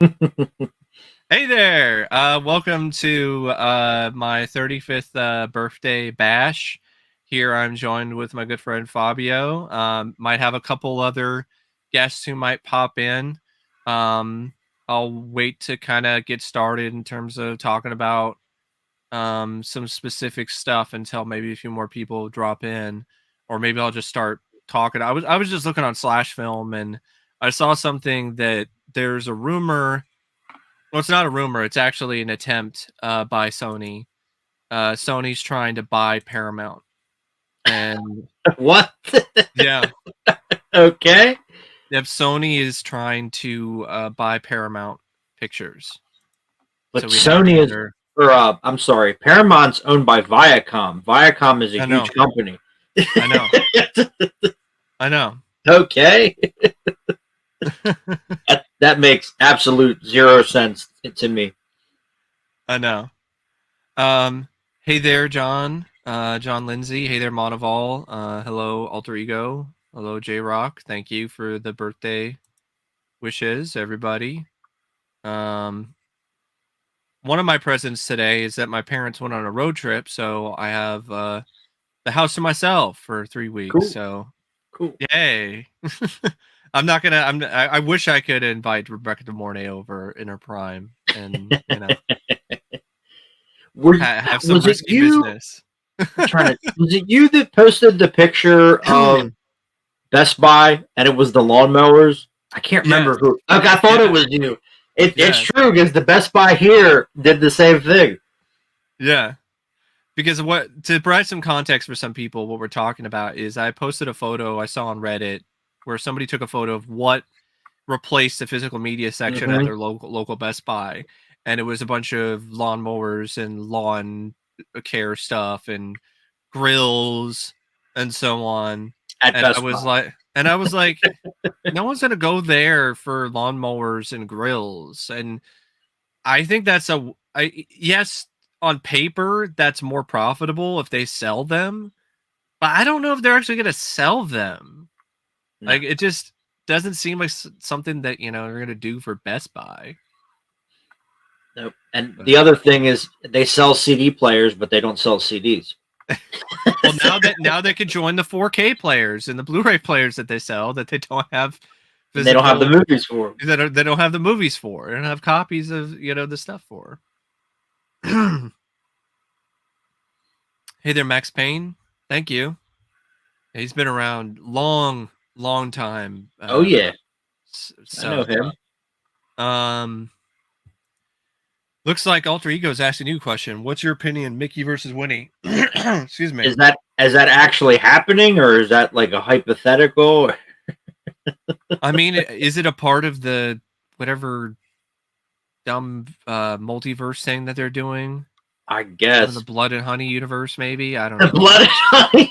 Hey there! Welcome to my 35th birthday bash. Here I'm joined with my good friend Fabio. Might have a couple other guests who might pop in. Um, I'll wait to kind of get started in terms of talking about some specific stuff until maybe a few more people drop in, or maybe I'll just start talking. I was just looking on Slash Film and I saw something that there's a rumor. Well, it's not a rumor. It's actually an attempt by Sony. Sony's trying to buy Paramount, and What? yeah, Okay. if Sony is trying to buy Paramount Pictures, But so we have Sony is, another. or I'm sorry, Paramount's owned by Viacom. Viacom is a I huge know, company. I know, I know, Okay. That makes absolute zero sense to me. I know. Um, hey there, John. John Lindsay. Hey there, Monteval. Hello, Alter Ego. Hello, J Rock. Thank you for the birthday wishes, everybody. Um, One of my presents today is that my parents went on a road trip, so I have the house to myself for 3 weeks. Cool. So Cool. yay! I'm not gonna. I wish I could invite Rebecca De Mornay over in her prime, and have some Was it risky you? business. Was it you that posted the picture of Best Buy and it was the lawnmowers? I can't Yes, remember who. Okay, I thought it yes, was you. It's yes, true because the Best Buy here did the same thing. yeah. Because what to provide some context for some people, what we're talking about is I posted a photo I saw on Reddit where somebody took a photo of what replaced the physical media section at Mm-hmm. their local Best Buy, and it was a bunch of lawnmowers and lawn care stuff and grills and so on. At And I Best was Buy. like, no one's gonna go there for lawnmowers and grills. And I think that's yes, on paper that's more profitable if they sell them, but I don't know if they're actually gonna sell them. No. Like it just doesn't seem like something that they're gonna do for Best Buy. Nope. And But the other thing is they sell CD players, but they don't sell CDs. well, now they can join the 4K players and the Blu-ray players that they sell that they don't have And they don't have the physical movies for them. they don't have the movies for. They don't have copies of the stuff for. Hey there, Max Payne. Thank you. He's been around long time. Oh yeah, I know So him. um looks like Alter Ego is asking you a question. What's your opinion, Mickey versus Winnie? Excuse me. Is that actually happening, or is that like a hypothetical? I mean, is it a part of the whatever dumb multiverse thing that they're doing? I The guess Blood and Honey universe, maybe? I don't the know. Blood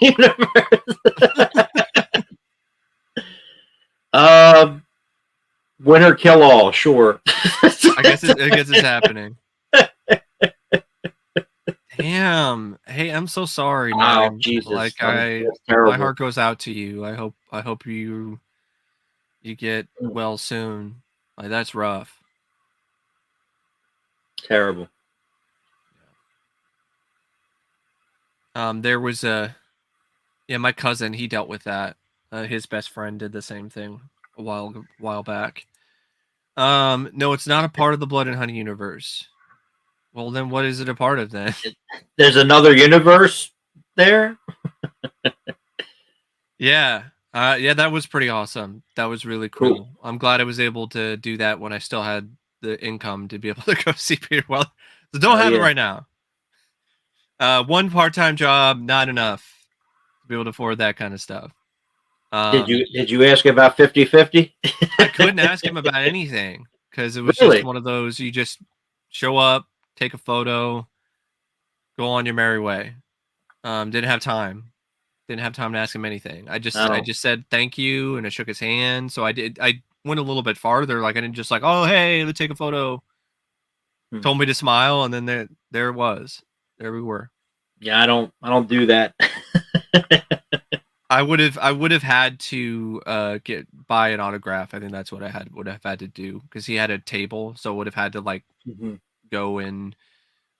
Universe. Um, Winner kill all, sure. I guess it's happening. Damn. Hey, I'm so sorry, Wow, man. Jesus, Like that's my terrible. heart goes out to you. I hope you get well soon. Like that's rough. Terrible. There was my cousin, he dealt with that. His best friend did the same thing a while back. No, it's not a part of the Blood and Honey universe. Well, then what is it a part of then? There's another universe there. Yeah. Yeah, that was pretty awesome. That was really Cool. cool. I'm glad I was able to do that when I still had the income to be able to go see Peter Well. So don't Oh have it yeah. right now. One part-time job, not enough to be able to afford that kind of stuff. Did you ask about 50-50? I couldn't ask him about anything because it was just Really? one of those you just show up, take a photo, go on your merry way. Didn't have time. Didn't have time to ask him anything. I Oh. just said thank you and I shook his hand. So I went a little bit farther. Like I didn't just like, oh hey, let's take a photo. Hmm. Told me to smile, and then there it was. There we were. Yeah, I don't do that. I would have had to buy an autograph. I think that's what I would have had to do because he had a table, so I would have had to like Mm-hmm. go and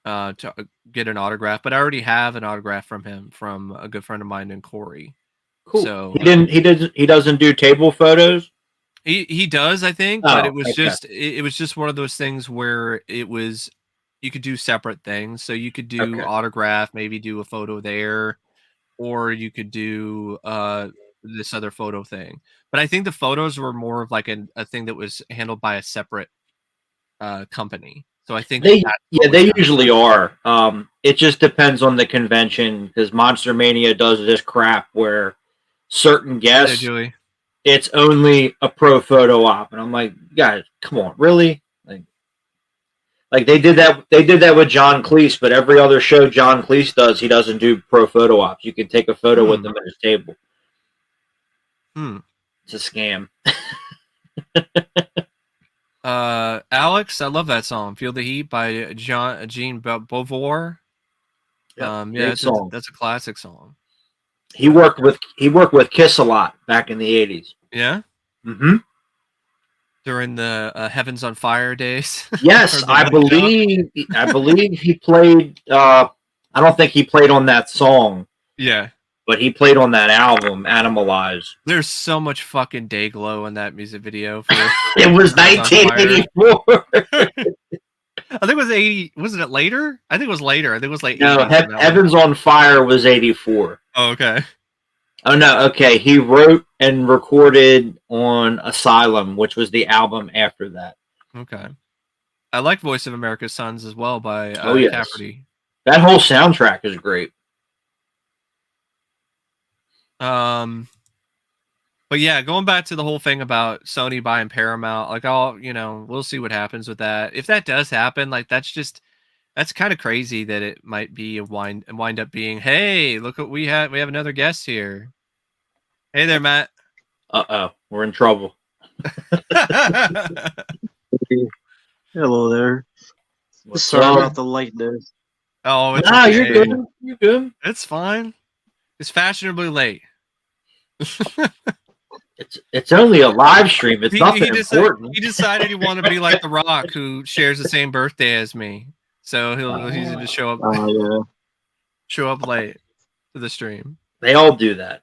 to get an autograph. But I already have an autograph from him from a good friend of mine named Corey. Cool. So He doesn't do table photos. he does, I think, but Oh, it was okay. just it was just one of those things where it was you could do separate things. So you could do Okay. autograph, maybe do a photo there, or you could do this other photo thing. But I think the photos were more of like a thing that was handled by a separate company. So I think that's what was They done. usually are. It just depends on the convention because Monster Mania does this crap where certain Hey there, guests Julie. it's only a pro photo op, and I'm like, guys, come on, really? Like they did that with John Cleese, but every other show John Cleese does, he doesn't do pro photo ops. You can take a photo with Hmm. him at his table. Hmm. It's a scam. Alex, I love that song. Feel the Heat by Jean Beauvoir. Yep, Yeah, great song. that's a classic song. He worked with Kiss a lot back in the '80s. Yeah. Mm-hmm. During the Heavens on Fire days. Or Yes, the Blackout. I believe he played. I don't think he played on that song, Yeah. but he played on that album, Animalize. There's so much fucking day glow in that music video for It was Heavens on Fire. 1984. I think it was 80. Wasn't it later? I think it was later. I think it was like No, 80s on that one. Heavens on Fire was '84. Oh, okay. Oh no, okay. He wrote and recorded on Asylum, which was the album after that. Okay. I like Voice of America's Sons as well by Oh yes, Cafferty. that whole soundtrack is great. But yeah, going back to the whole thing about Sony buying Paramount, like we'll see what happens with that. If that does happen, like that's kind of crazy that it might be a wind up being, hey, look what we have another guest here. Hey there, Matt. We're in trouble. Hello there. What's Sorry up? about the lateness. Oh, it's Nah, okay. you're good. You're good. It's fine. It's fashionably late. It's only a live stream. It's nothing important. He decided he wanted to be like The Rock, who shares the same birthday as me. So he's gonna show up Yeah. show up late to the stream. They all do that.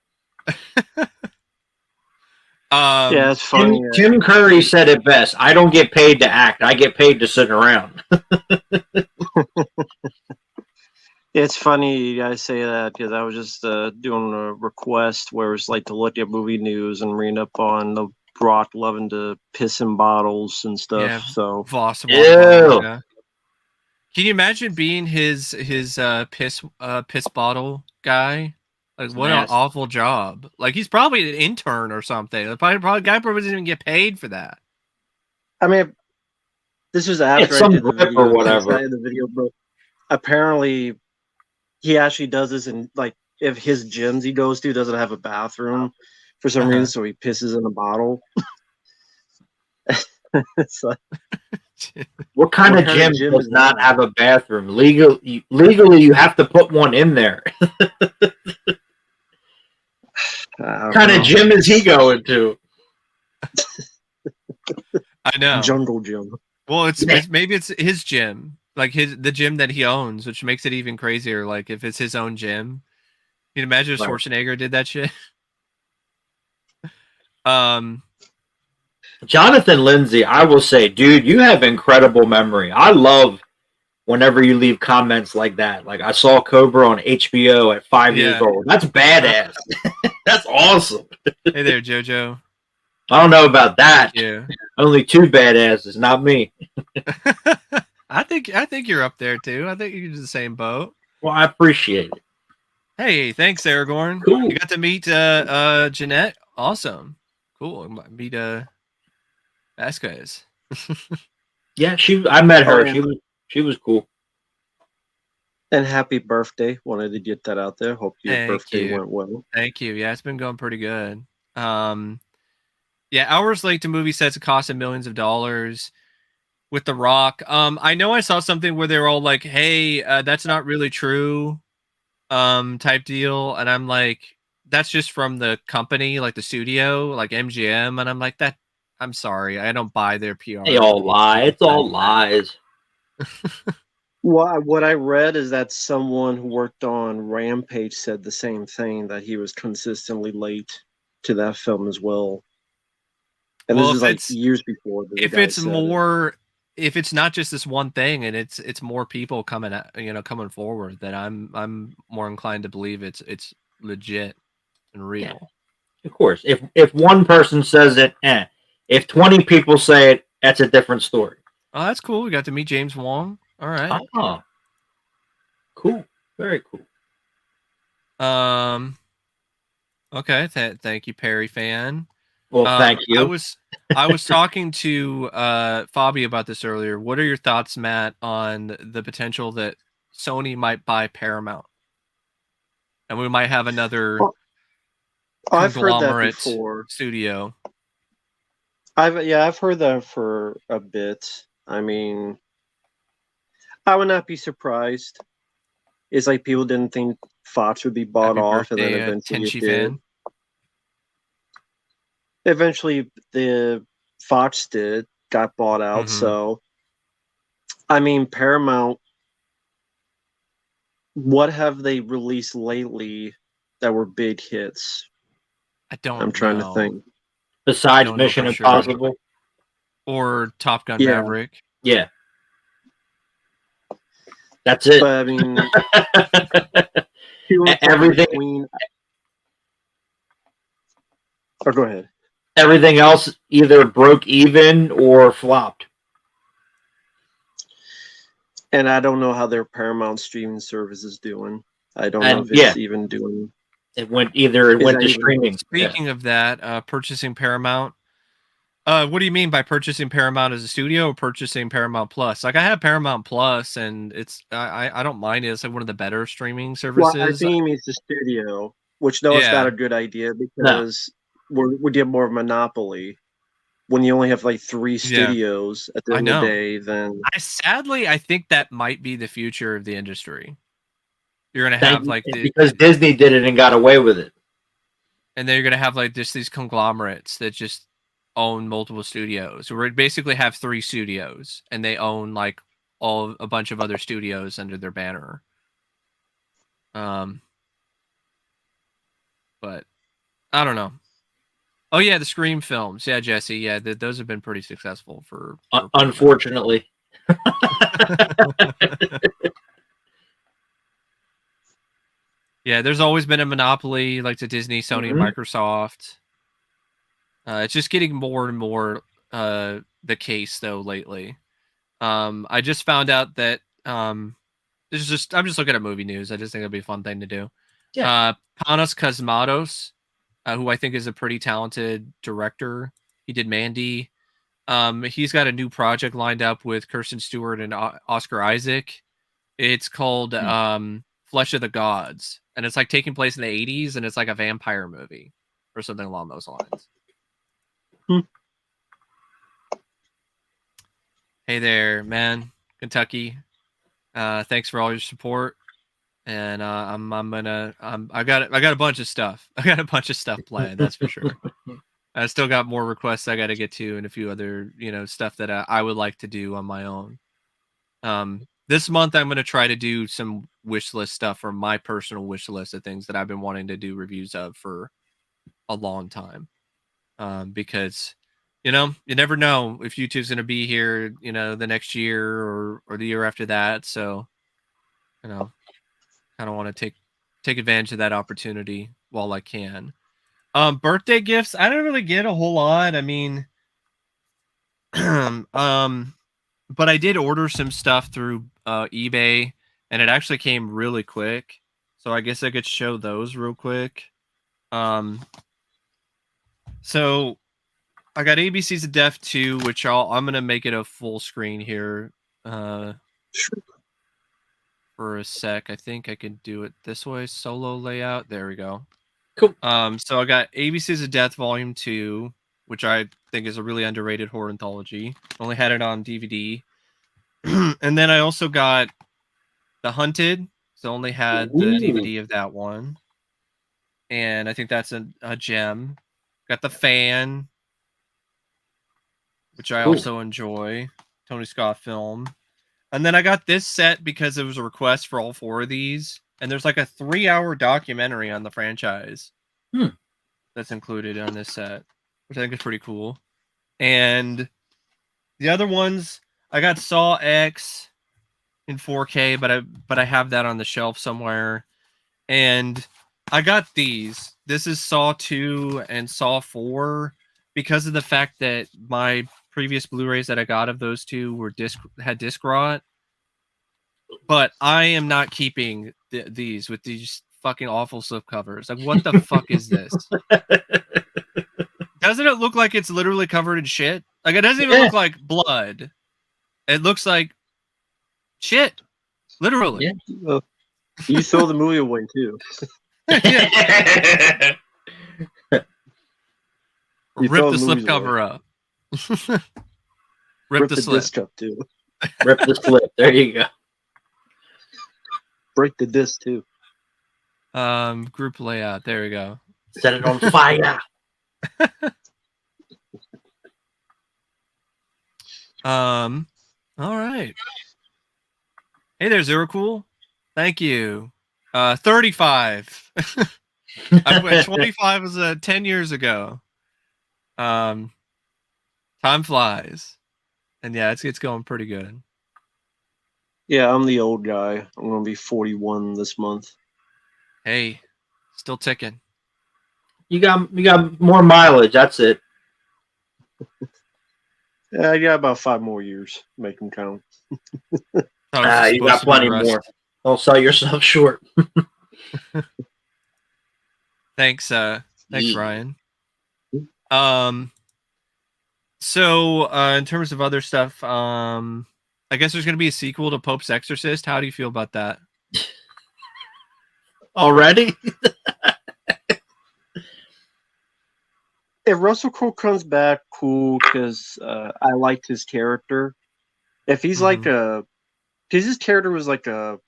Yeah, it's funny. Tim Curry said it best. I don't get paid to act. I get paid to sit around. It's funny you guys say that because I was just doing a request where it's like to look at movie news and read up on the Brock loving to piss in bottles and stuff. Yeah, so Voss. Ew. Yeah. Can you imagine being his piss bottle guy? Like, It's what nasty. an awful job! Like, he's probably an intern or something. The guy probably doesn't even get paid for that. I mean, this was after It's I some did the grip video. or whatever. I did the video, but apparently he actually does this in like if his gyms he goes to doesn't have a bathroom for some reason, so he pisses in a bottle. It's like, What kind of gym does not have a bathroom? Legally, you have to put one in there. What kind of gym is he going to? I know. Jungle gym. Well, maybe it's his gym, like the gym that he owns, which makes it even crazier. Like if it's his own gym, you can imagine if Schwarzenegger did that shit. Jonathan Lindsay, I will say, dude, you have incredible memory. I love whenever you leave comments like that. Like I saw Cobra on HBO at 5 years old. That's badass. That's awesome. Hey there, JoJo. I don't know about that. Yeah. Only two badasses, not me. I think you're up there too. I think you're in the same boat. Well, I appreciate it. Hey, thanks, Aragorn. Cool. You got to meet Jeanette. Awesome. Cool. Meet Vasquez. Yeah, I met her. Oh. She was cool. And happy birthday. Wanted to get that out there. Hope your birthday went well. Thank you. Yeah, it's been going pretty good. Yeah, hours late to movie sets costing millions of dollars with The Rock. I know I saw something where they were all like, hey, that's not really true, type deal. And I'm like, that's just from the company, like the studio, like MGM, and I'm like that. I'm sorry, I don't buy their PR. They all lie. It's all lies. Well, what I read is that someone who worked on Rampage said the same thing, that he was consistently late to that film as well. And Well, this if is like it's years before the if guy it's said it. more, if it's not just this one thing, and it's more people coming at, coming forward, then I'm more inclined to believe it's legit and real. Of course, if one person says it, if 20 people say it, that's a different story. Oh, that's cool. We got to meet James Wong. All right. Oh, cool. Very cool. Okay. Thank you, Perry fan. Well, thank you. I was talking to Fabi about this earlier. What are your thoughts, Matt, on the potential that Sony might buy Paramount, and we might have another I've heard that conglomerate before. studio? I've heard that for a bit. I mean, I would not be surprised. It's like people didn't think Fox would be bought Happy off, and birthday, then eventually Tenchi it did. fan. Eventually, the Fox got bought out. Mhm. So, I mean, Paramount. What have they released lately that were big hits? I don't. I'm trying know. to think. Besides Don't know Mission for sure. Impossible Or Top Gun Yeah. Maverick. Yeah. That's it. But I mean, everything. Oh, go ahead. Everything else either broke even or flopped. And I don't know how their Paramount streaming service is doing. I don't know if it's even doing. It went to streaming. Speaking of that, purchasing Paramount. What do you mean by purchasing Paramount as a studio or purchasing Paramount Plus? Like, I have Paramount Plus, and it's I don't mind it. It's like one of the better streaming services. Well, I think he means the studio, which it's not a good idea because we get more monopoly. When you only have like 3 studios at the end of the day, then I think that might be the future of the industry. You're gonna have because Disney did it and got away with it, and then you're gonna have like just these conglomerates that just own multiple studios. So we basically have 3 studios, and they own like a bunch of other studios under their banner. But I don't know. Oh yeah, the Scream films. Yeah, Jesse. Yeah, those have been pretty successful for unfortunately. Yeah, there's always been a monopoly, like to Disney, Sony, and Microsoft. It's just getting more and more the case though lately. I just found out that I'm just looking at movie news. I just think it'd be a fun thing to do. Yeah. Panos Cosmatos, who I think is a pretty talented director. He did Mandy. He's got a new project lined up with Kirsten Stewart and Oscar Isaac. It's called Flesh of the Gods, and it's like taking place in the 80s, and it's like a vampire movie or something along those lines. Hey there, man, Kentucky. Thanks for all your support, and I got a bunch of stuff. I got a bunch of stuff planned. That's for sure. I still got more requests I got to get to, and a few other stuff that I would like to do on my own. This month I'm going to try to do some wish list stuff, or my personal wish list of things that I've been wanting to do reviews of for a long time. Because you never know if YouTube's going to be here, the next year or the year after that. So, kind of want to take advantage of that opportunity while I can. Birthday gifts, I don't really get a whole lot. I mean, but I did order some stuff through eBay, and it actually came really quick. So I guess I could show those real quick. So I got ABCs of Death 2, which I'm gonna make it a full screen here. For a sec. I think I can do it this way. Solo layout. There we go. Cool. So I got ABCs of Death Volume 2, which I think is a really underrated horror anthology. Only had it on DVD. And then I also got The Hunted. So only had the DVD of that one. and I think that's a gem. Got The Fan, which I Cool. also enjoy. Tony Scott film. And then I got this set because it was a request for all 4 of these. And there's like a 3-hour documentary on the franchise that's included on this set, which I think is pretty cool. And the other ones, I got Saw X in 4K, but I have that on the shelf somewhere. And I got these. This is Saw 2 and Saw 4 because of the fact that my previous Blu-rays that I got of those two were had disc rot. But I am not keeping these with these fucking awful slip covers. Like, what the fuck is this? Doesn't it look like it's literally covered in shit? Like, it doesn't even look like blood. It looks like shit. Literally. Yeah. You throw the movie away too. Rip the slip cover up. Rip the slip. Disc up too. Rip the slip. There you go. Break the disc too. Group layout. There we go. Set it on fire. All right. Hey there, Zero Cool. Thank you. 35. I went 25 was 10 years ago. Time flies. And yeah, it's going pretty good. Yeah, I'm the old guy. I'm gonna be 41 this month. Hey, still ticking. You got more mileage. That's it. Yeah, I got about 5 more years. Make them count. You got plenty more. Don't sell yourself short. Thanks, Ryan. So in terms of other stuff, I guess there's going to be a sequel to Pope's Exorcist. How do you feel about that? Already? If Russell Crowe comes back, cool, because I liked his character. If he's like because his character was like a.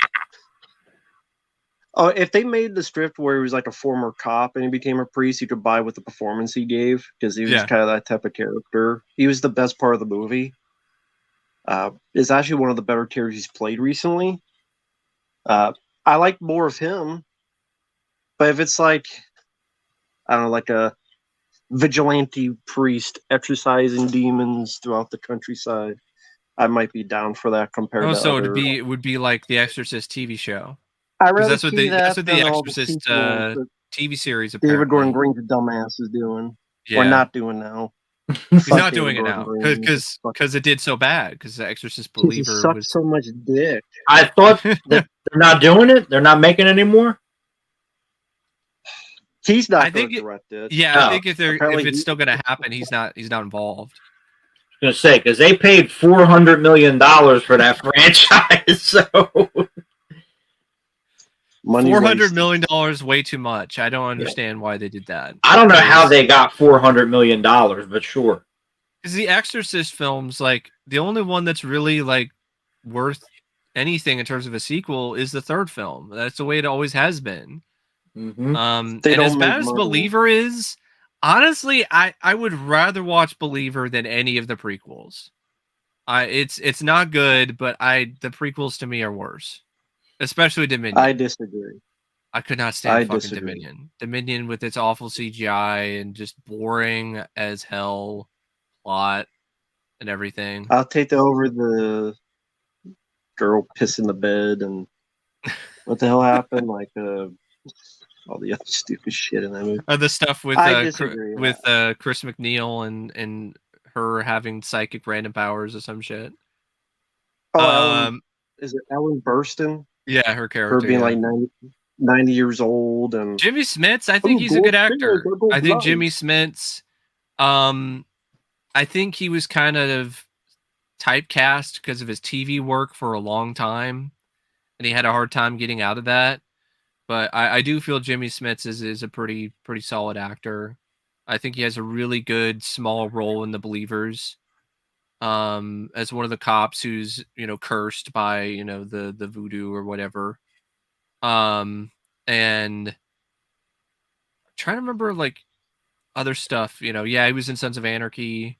If they made the script where he was like a former cop and he became a priest, you could buy with the performance he gave because he was kind of that type of character. He was the best part of the movie. It's actually one of the better characters he's played recently. I like more of him, but if it's like, I don't know, like a vigilante priest exorcising demons throughout the countryside, I might be down for that compared to so other... it would be like the Exorcist TV show. Because that's what the Exorcist TV series apparently. David Gordon Green's a dumbass is doing. Yeah. Or not doing now. He's not doing it now because it did so bad. Because the Exorcist Believer was so much dick. I thought that they're not doing it. They're not making it anymore. He's not going to direct it. Yeah, I think if it's still going to happen, he's not involved. I was going to say because they paid $400 million for that franchise. So $400 million, way too much. I don't understand why they did that. I don't know how they got $400 million, but sure. Because the Exorcist films, like the only one that's really like worth anything in terms of a sequel is the third film. That's the way it always has been. Mm-hmm. And as bad as Believer is, honestly, I would rather watch Believer than any of the prequels. It's not good, but the prequels to me are worse. Especially Dominion. I disagree. I could not stand fucking Dominion. Dominion with its awful CGI and just boring as hell plot and everything. I'll take that over the girl pissing the bed and what the hell happened? Like all the other stupid shit in that movie. The stuff with Chris McNeil and her having psychic random powers or some shit. Oh, is it Ellen Burstyn? Yeah, her character. Her being like 90 years old. And Jimmy Smits, I think he's a good actor. I think Jimmy Smits, I think he was kind of typecast because of his TV work for a long time, and he had a hard time getting out of that. But I do feel Jimmy Smits is a pretty solid actor. I think he has a really good small role in The Believers. As one of the cops who's cursed by the voodoo or whatever, and trying to remember like other stuff. You know, yeah, he was in Sons of Anarchy.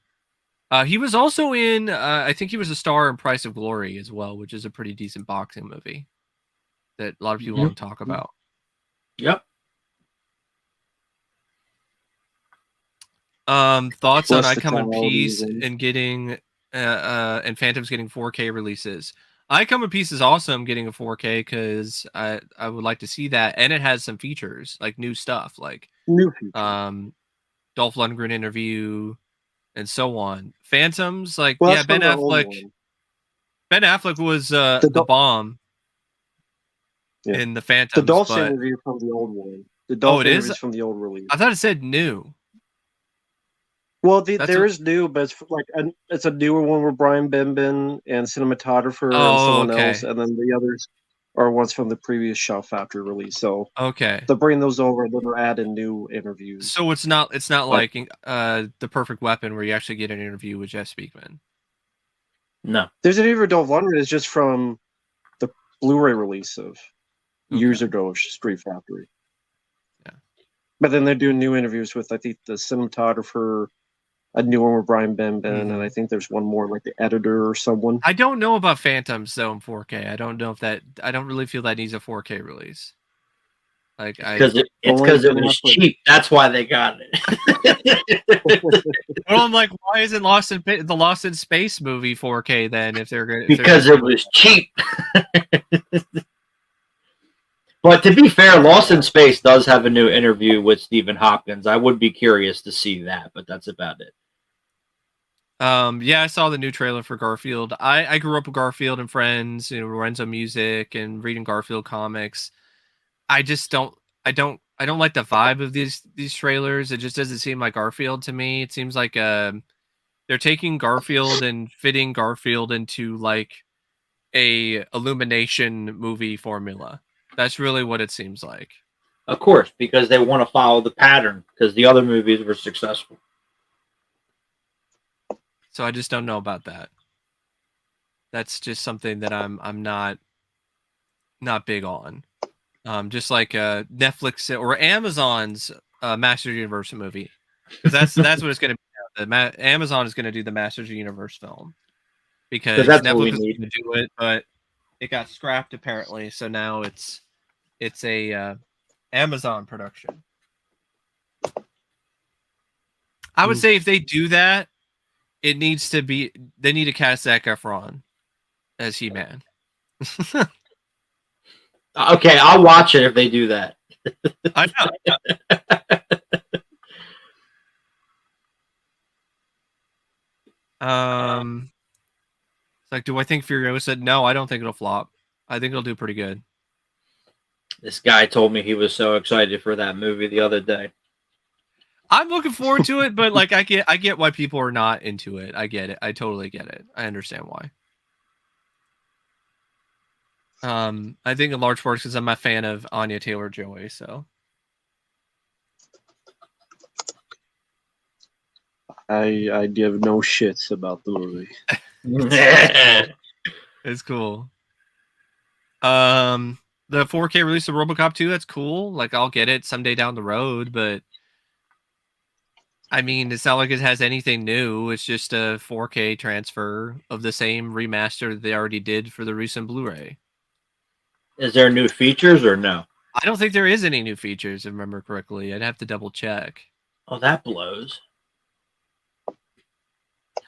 He was also in. I think he was a star in Price of Glory as well, which is a pretty decent boxing movie that a lot of people don't talk about. Yep. Thoughts on Plus I the Come in qualities Peace and and getting and Phantom's getting 4K releases. I Come in Peace is awesome getting a 4K because I would like to see that, and it has some features like new stuff like new features. Dolph Lundgren interview and so on. Phantoms like Well, yeah, that's from the old one. Ben Affleck was The the bomb Yeah. in the The Phantoms, Dolph but interview from the old one. The oh, Dolph it interview is. is from the old release. I thought it said new. Well, That's there is new, but it's a newer one with Brian Benben and cinematographer and someone okay. else, and then the others are ones from the previous Shout Factory release. So Okay. they'll bring those over and then they'll add in new interviews. So it's not like The Perfect Weapon where you actually get an interview with Jeff Speakman. No. There's an interview with Dolph Lundgren is just from the Blu-ray release of years ago of Street Factory. Yeah. But then they're doing new interviews with I think the cinematographer, a new one with Brian Benben, and I think there's one more like the editor or someone. I don't know about Phantoms though in 4K. I don't know if that. I don't really feel that needs a 4K release. Like because it was cheap. That's why they got it. Well, I'm like, why isn't the Lost in Space movie 4K then? If they're good, because it was cheap. But to be fair, Lost in Space does have a new interview with Stephen Hopkins. I would be curious to see that, but that's about it. Yeah, I saw the new trailer for Garfield. I grew up with Garfield and Friends, you know, Lorenzo music and reading Garfield comics. I just don't like the vibe of these trailers. It just doesn't seem like Garfield to me. It seems like they're taking Garfield and fitting Garfield into like a Illumination movie formula. That's really what it seems like. Of course, because they want to follow the pattern because the other movies were successful. So I just don't know about that. That's just something that I'm not big on. Just like Netflix or Amazon's Masters of the Universe movie, because that's what it's going to be. Amazon is going to do the Masters of the Universe film because Netflix is going to do it, but it got scrapped apparently. So now it's a Amazon production. I would say if they do that, it needs to be they need to cast Zac Efron as He-Man. Okay, I'll watch it if they do that. I know. It's like, do I think Furiosa? No, I don't think it'll flop. I think it'll do pretty good. This guy told me he was so excited for that movie the other day. I'm looking forward to it, but like I get why people are not into it. I get it. I totally get it. I understand why. I think in large part because I'm a fan of Anya Taylor-Joy, so I give no shits about the movie. It's cool. The 4K release of RoboCop 2, that's cool. Like I'll get it someday down the road, but I mean, it's not like it has anything new. It's just a 4K transfer of the same remaster that they already did for the recent Blu-ray. Is there new features or no? I don't think there is any new features, if I remember correctly. I'd have to double check. Oh, that blows.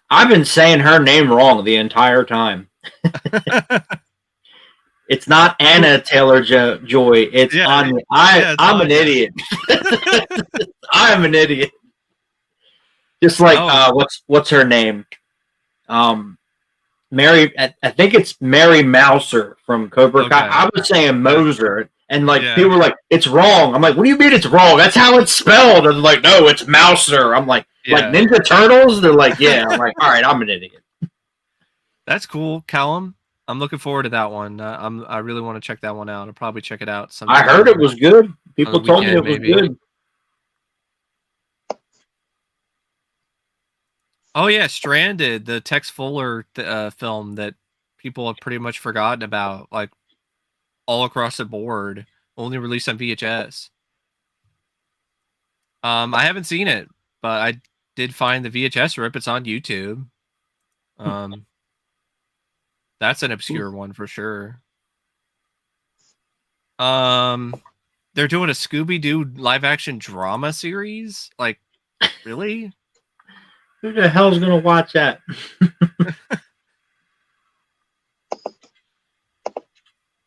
I've been saying her name wrong the entire time. It's not Anna Taylor-Joy. It's Anya. I'm an idiot. I'm an idiot. Just like what's her name? Mary. I think it's Mary Mouser from Cobra Kai. I was saying Moser, and like people were like, "It's wrong." I'm like, "What do you mean it's wrong? That's how it's spelled." And they're like, "No, it's Mouser." I'm like Ninja Turtles. They're like, "Yeah." I'm like, "All right, I'm an idiot." That's cool, Callum. I'm looking forward to that one. I really want to check that one out. I'll probably check it out sometime. I heard it was good. People told me it was good. Oh yeah, Stranded, the Tex Fuller film that people have pretty much forgotten about, like all across the board, only released on VHS. I haven't seen it, but I did find the VHS rip. It's on YouTube. That's an obscure one for sure. They're doing a Scooby-Doo live-action drama series. Like, really? Who the hell's gonna watch that?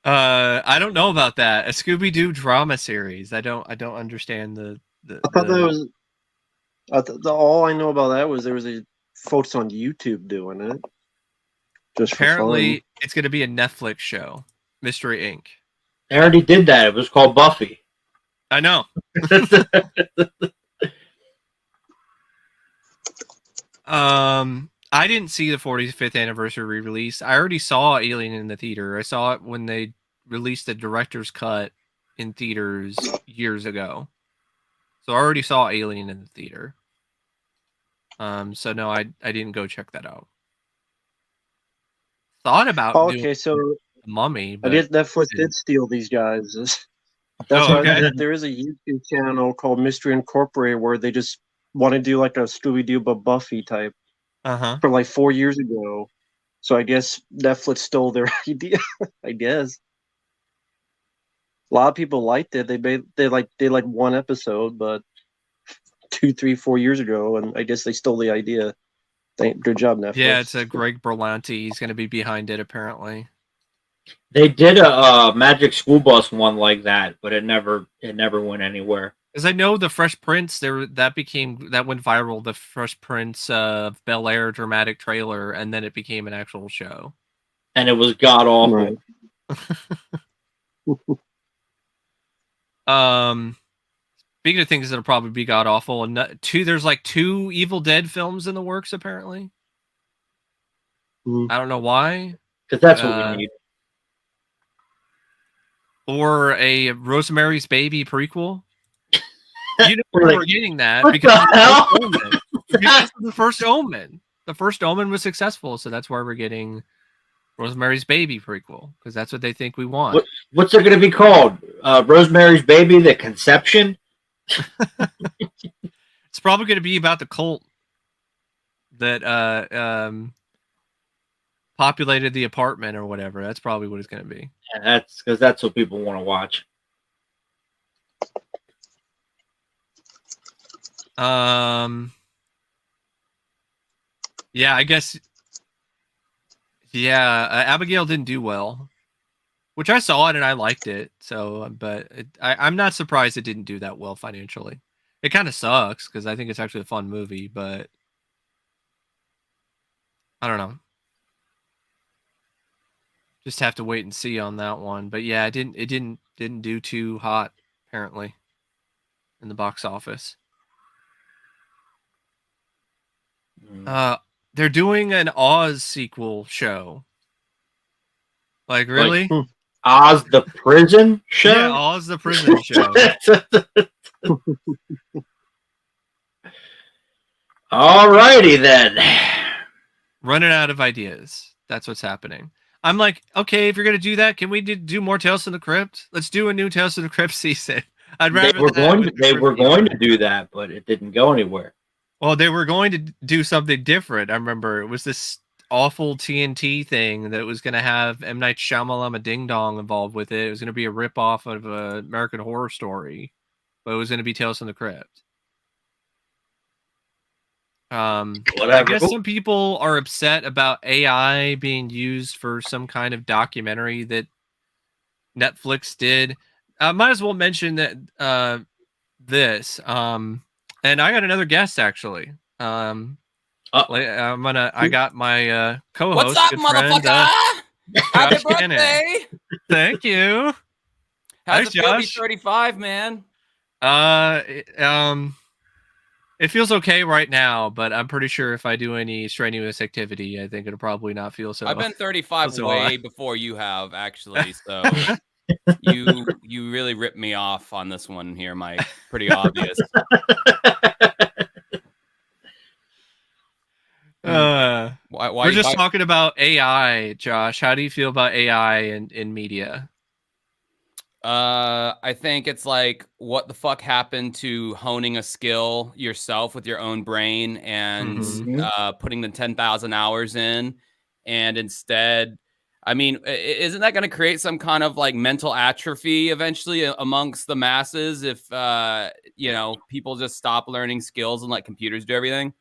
I don't know about that. A Scooby-Doo drama series. I don't understand the. I thought that was. All I know about that was there was a folks on YouTube doing it. Just apparently, it's going to be a Netflix show, Mystery Inc. They already did that. It was called Buffy. I know. I didn't see the 45th anniversary re-release. I already saw Alien in the theater. I saw it when they released the director's cut in theaters years ago. So I already saw Alien in the theater. So no, I didn't go check that out. Thought about doing so Mummy, but I guess Netflix did steal these guys. That's why okay. there is a YouTube channel called Mystery Incorporated where they just want to do like a Scooby-Doo but Buffy type for like 4 years ago. So I guess Netflix stole their idea. I guess a lot of people liked it. They like one episode, but 2, 3, 4 years ago, and I guess they stole the idea. Good job, Netflix. Yeah, it's a Greg Berlanti. He's going to be behind it apparently. They did a Magic School Bus one like that, but it never went anywhere. Because I know the Fresh Prince, that went viral. The Fresh Prince of Bel-Air dramatic trailer, and then it became an actual show. And it was god awful. Right. Speaking of things that'll probably be god awful, and there's like 2 Evil Dead films in the works apparently. I don't know why. Because that's what we need. Or a Rosemary's Baby prequel. You know we're getting that because of the first Omen. The first Omen was successful, so that's why we're getting Rosemary's Baby prequel, because that's what they think we want. What's it going to be called? Rosemary's Baby: The Conception? It's probably going to be about the cult that populated the apartment or whatever. That's probably what it's going to be. Yeah, that's because that's what people want to watch. Yeah, I guess. Yeah, Abigail didn't do well, which I saw it and I liked it. So, but I'm not surprised it didn't do that well financially. It kind of sucks because I think it's actually a fun movie, but I don't know. Just have to wait and see on that one. But yeah, it didn't do too hot apparently in the box office. They're doing an Oz sequel show. Like, really? Like, Oz the prison show? Yeah, Oz the prison show. Alrighty then. Running out of ideas. That's what's happening. I'm like, okay, if you're going to do that, can we do more Tales from the Crypt? Let's do a new Tales from the Crypt season. I'd rather they were going to do that, but it didn't go anywhere. Well, they were going to do something different. I remember it was this awful TNT thing that was going to have M. Night Shyamalan Ding Dong involved with it. It was going to be a ripoff of American Horror Story, but it was going to be Tales from the Crypt. I guess some people are upset about AI being used for some kind of documentary that Netflix did. Might as well mention that this. And I got another guest actually. I got my co-host. What's up, motherfucker? Happy birthday! Thank you. How's it feel to be 35, man? It feels okay right now, but I'm pretty sure if I do any strenuous activity, I think it'll probably not feel so. I've been 35 way before you have, actually. So you really ripped me off on this one here, Mike. Pretty obvious. We're just talking about AI, Josh. How do you feel about AI in media? I think it's like, what the fuck happened to honing a skill yourself with your own brain and putting the 10,000 hours in, and instead, I mean, isn't that going to create some kind of like mental atrophy eventually amongst the masses if people just stop learning skills and let computers do everything?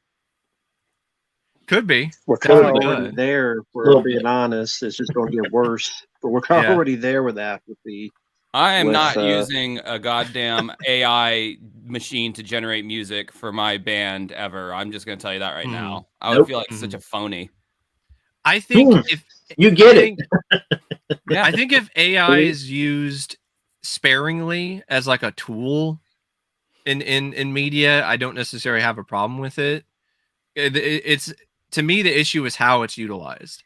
Could be. We're kind of Totally already could. there. Little For bit. being honest, it's just going to get worse. But we're Yeah. already there with apathy. I am With, not using a goddamn AI machine to generate music for my band ever. I'm just going to tell you that right now. I would Nope. feel like such a phony. I think if You get I it. think, Yeah. I think if AI is used sparingly as like a tool in media, I don't necessarily have a problem with it. It's to me, the issue is how it's utilized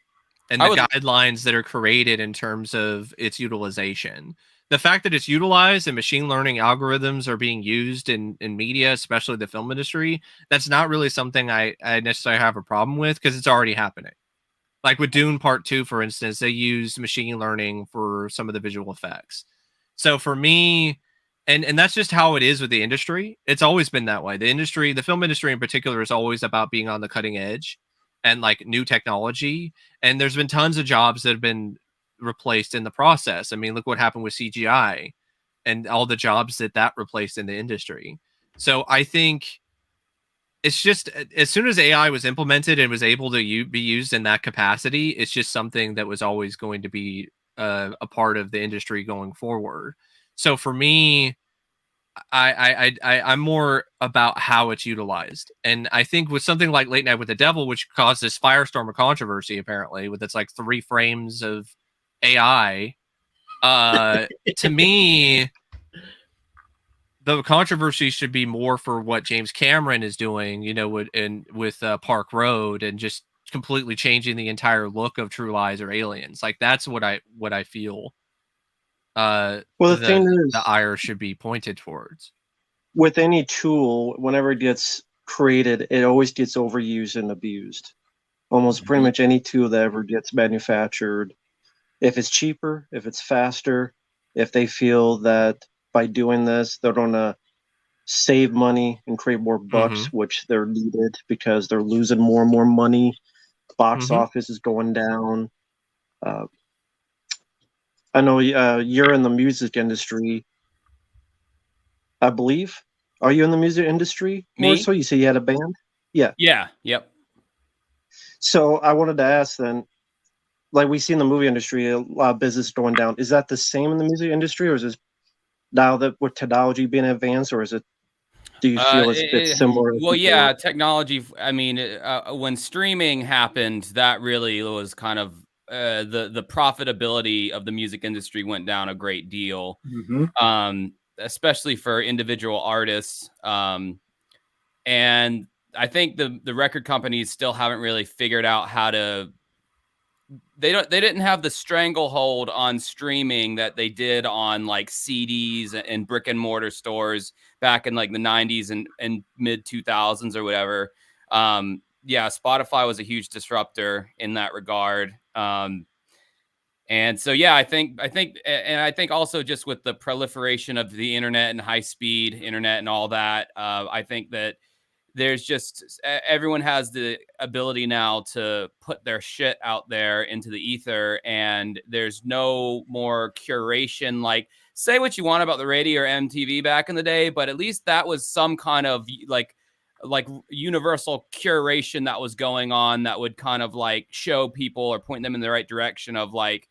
and the guidelines that are created in terms of its utilization. The fact that it's utilized and machine learning algorithms are being used in media, especially the film industry, that's not really something I necessarily have a problem with because it's already happening. Like with Dune Part 2, for instance, they used machine learning for some of the visual effects. So for me, and that's just how it is with the industry. It's always been that way. The industry, the film industry in particular, is always about being on the cutting edge and like new technology. And there's been tons of jobs that have been replaced in the process. I mean, look what happened with CGI and all the jobs that replaced in the industry. So I think it's just as soon as AI was implemented and was able to be used in that capacity, it's just something that was always going to be a part of the industry going forward. So for me, I'm more about how it's utilized, and I think with something like Late Night with the Devil, which caused this firestorm of controversy, apparently with its like 3 frames of AI, to me, the controversy should be more for what James Cameron is doing, with Park Road and just completely changing the entire look of True Lies or Aliens. Like that's what I feel. well, the thing is, the ire should be pointed towards. With any tool, whenever it gets created, it always gets overused and abused. Almost pretty much any tool that ever gets manufactured, if it's cheaper, if it's faster, if they feel that by doing this, they're going to save money and create more bucks, which they're needed because they're losing more and more money. Box office is going down. I know you're in the music industry, I believe. Are you in the music industry? Me? More so, you say you had a band? Yeah. Yeah. Yep. So I wanted to ask then, like we see in the movie industry, a lot of business going down. Is that the same in the music industry, or is it now that with technology being advanced, or is it? Do you feel it's similar? Well, yeah, technology. I mean, when streaming happened, that really was kind of the profitability of the music industry went down a great deal, especially for individual artists. And I think the record companies still haven't really figured out how to. They didn't have the stranglehold on streaming that they did on like CDs and brick and mortar stores back in like the 90s and mid 2000s or whatever. Yeah, Spotify was a huge disruptor in that regard. And so, yeah, I think also just with the proliferation of the internet and high speed internet and all that, I think that there's just everyone has the ability now to put their shit out there into the ether, and there's no more curation. Like, say what you want about the radio or MTV back in the day, but at least that was some kind of like universal curation that was going on that would kind of like show people or point them in the right direction of like,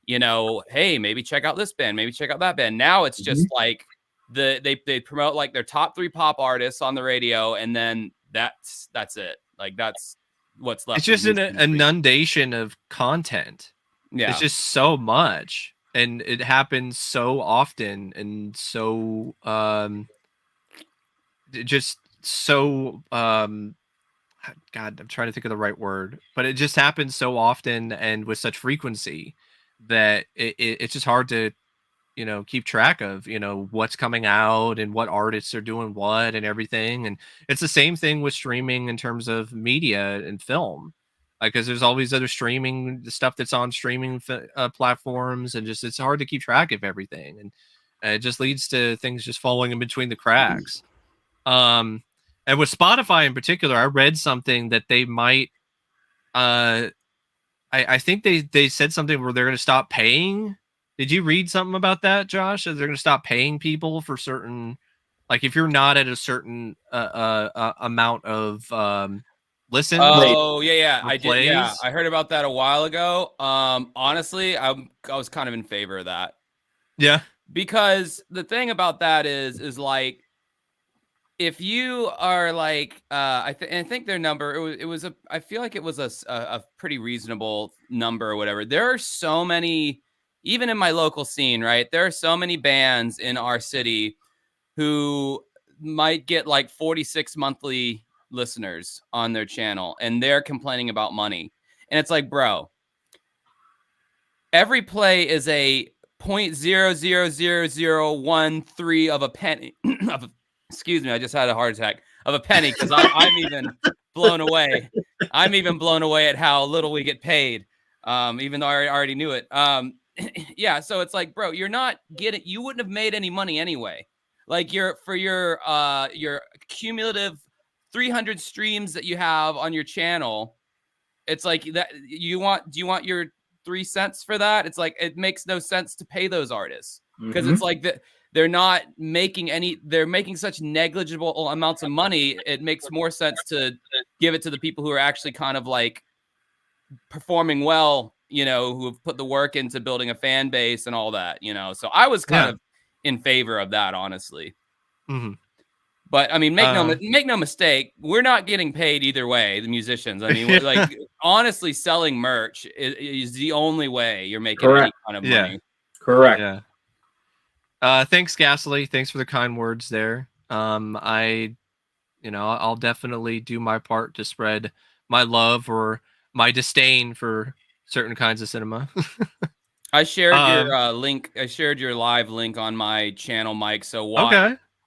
hey, maybe check out this band, maybe check out that band. Now it's just like they promote like their top 3 pop artists on the radio, and then that's it. Like that's what's left. It's just an inundation of content. Yeah, it's just so much, and it happens so often, and so just so God, I'm trying to think of the right word, but it just happens so often and with such frequency that it's just hard to keep track of what's coming out and what artists are doing what and everything. And it's the same thing with streaming in terms of media and film, because there's all these other streaming stuff that's on streaming platforms, and just it's hard to keep track of everything. And It just leads to things just falling in between the cracks. And with Spotify in particular, I read something that they might. I think they said something where they're going to stop paying. Did you read something about that, Josh? That they're going to stop paying people for certain, like if you're not at a certain amount of listens. Oh yeah, I did. Yeah, plays. I heard about that a while ago. Honestly, I was kind of in favor of that. Yeah, because the thing about that is like, if you are like, I think their number, I feel like it was a pretty reasonable number or whatever. There are so many, even in my local scene, right? There are so many bands in our city who might get like 46 monthly listeners on their channel, and they're complaining about money. And it's like, bro, every play is a 0.00013 of a penny. Excuse me, I just had a heart attack of a penny because I'm even blown away. I'm even blown away at how little we get paid, even though I already knew it. Yeah, so it's like, bro, you wouldn't have made any money anyway. Like your cumulative 300 streams that you have on your channel, it's like that do you want your 3 cents for that? It's like, it makes no sense to pay those artists because it's like that. They're not making they're making such negligible amounts of money. It makes more sense to give it to the people who are actually kind of like performing well, who have put the work into building a fan base and all that, So I was kind of in favor of that, honestly. Mm-hmm. But I mean, make no mistake, we're not getting paid either way, the musicians. I mean, like honestly, selling merch is the only way you're making any kind of money. Correct. Yeah. Thanks, Ghastly. Thanks for the kind words there. I'll definitely do my part to spread my love or my disdain for certain kinds of cinema. I shared your link. I shared your live link on my channel, Mike. So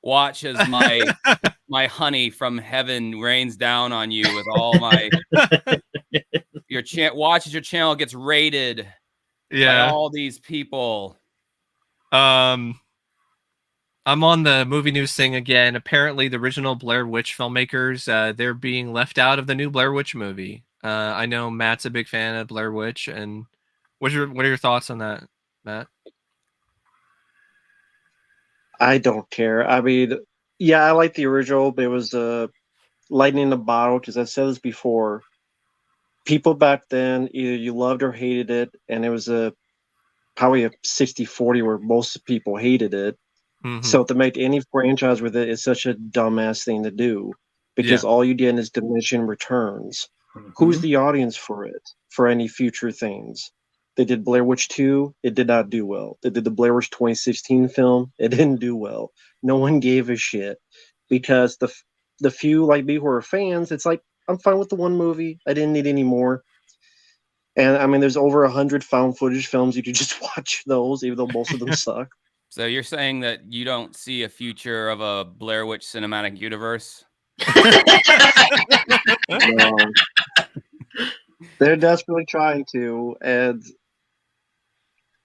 watch as my honey from heaven rains down on you with all my watch as your channel gets raided by all these people. I'm on the movie news thing again. Apparently, the original Blair Witch filmmakers, they're being left out of the new Blair Witch movie. I know Matt's a big fan of Blair Witch, and what are your thoughts on that, Matt? I don't care. I mean, yeah, I like the original, but it was lightning in the bottle because I've said this before. People back then, either you loved or hated it, and it was probably a 60-40 where most people hated it. Mm-hmm. So to make any franchise with it is such a dumbass thing to do because all you did is diminishing returns. Mm-hmm. Who's the audience for it, for any future things? They did Blair Witch 2. It did not do well. They did the Blair Witch 2016 film. It didn't do well. No one gave a shit because the few like me who are fans, it's like, I'm fine with the one movie. I didn't need any more. And I mean, there's over 100 found footage films. You could just watch those, even though most of them suck. So you're saying that you don't see a future of a Blair Witch cinematic universe? No. They're desperately trying to. And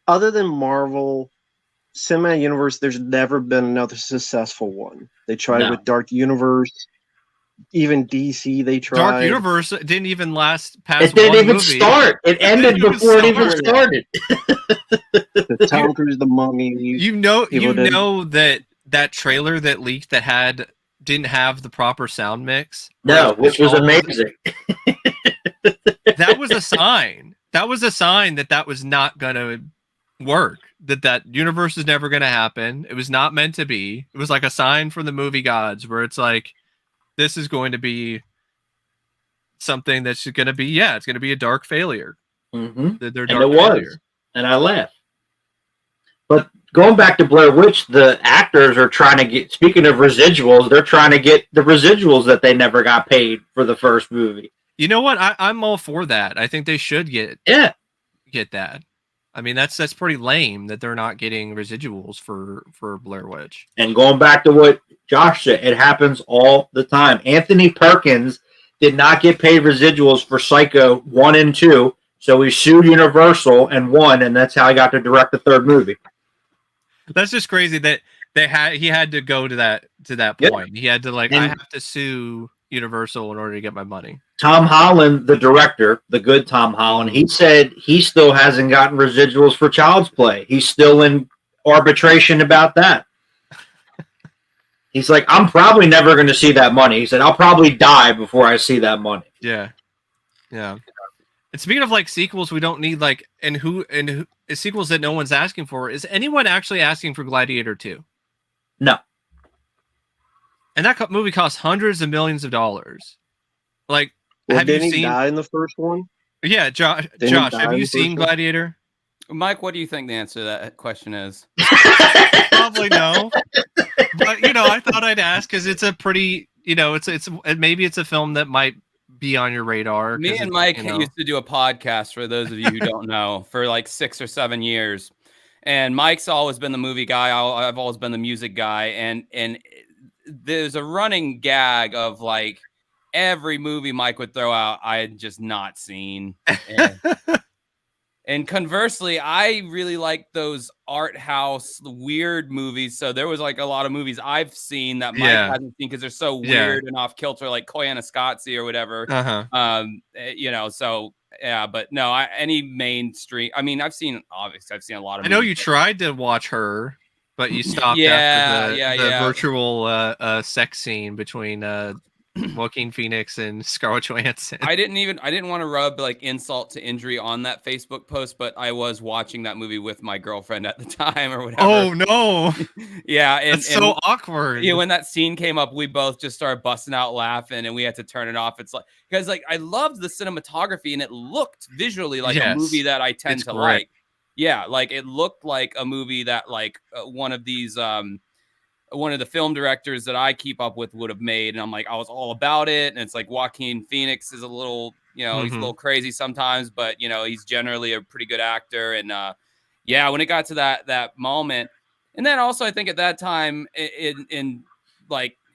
other than Marvel cinematic universe, there's never been another successful one. They tried with Dark Universe. Even DC, they tried. Dark Universe didn't even last past. It didn't even start. It ended before it even started. The Tom Cruise, the Mummy. You know that trailer that leaked that didn't have the proper sound mix. No, which was amazing. That was a sign. That was a sign that was not gonna work. That universe is never gonna happen. It was not meant to be. It was like a sign from the movie gods, where it's like, this is going to be something that's going to be, it's going to be a dark failure. Mm-hmm. Their dark failure. Was. And I laughed. But going back to Blair Witch, the actors are trying to get, speaking of residuals, they're trying to get the residuals that they never got paid for the first movie. You know what? I'm all for that. I think they should get that. I mean, that's pretty lame that they're not getting residuals for Blair Witch. And going back to what Josh said, it happens all the time. Anthony Perkins did not get paid residuals for Psycho 1 and 2, so he sued Universal and won, and that's how he got to direct the third movie. That's just crazy that he had to go to that Yep. point. He had to I And- have to sue Universal in order to get my money. Tom Holland, the director, the good Tom Holland, he said he still hasn't gotten residuals for Child's Play. He's still in arbitration about that. He's like, I'm probably never going to see that money. He said, I'll probably die before I see that money. Yeah. And speaking of sequels, we don't need and sequels that no one's asking for. Is anyone actually asking for Gladiator 2? No. And that movie costs hundreds of millions of dollars. Have didn't you he seen? Die in the first one? Yeah, Josh. Have you seen Gladiator? Mike, what do you think the answer to that question is? Probably no. But I thought I'd ask because it's a pretty, it's maybe it's a film that might be on your radar. Me and Mike used to do a podcast, for those of you who don't know, for 6 or 7 years. And Mike's always been the movie guy. I've always been the music guy. And there's a running gag of every movie Mike would throw out, I had just not seen. And conversely, I really like those art house weird movies. So there was a lot of movies I've seen that Mike hasn't seen because they're so weird and off kilter, like Koyaanisqatsi or whatever. So yeah, but no, any mainstream. I mean, I've seen a lot of. I know you tried to watch Her, but you stopped after the virtual sex scene between Joaquin Phoenix and Scarlett Johansson. I didn't want to rub insult to injury on that Facebook post, but I was watching that movie with my girlfriend at the time or whatever. Oh no. Yeah. And it's so awkward. Yeah. When that scene came up, we both just started busting out laughing and we had to turn it off. It's because I loved the cinematography and it looked visually like a movie that I tend to like. Yeah. It looked like a movie that one of these, one of the film directors that I keep up with would have made. And I'm I was all about it. And it's Joaquin Phoenix is a little, he's a little crazy sometimes, but he's generally a pretty good actor. And when it got to that moment, and then also I think at that time in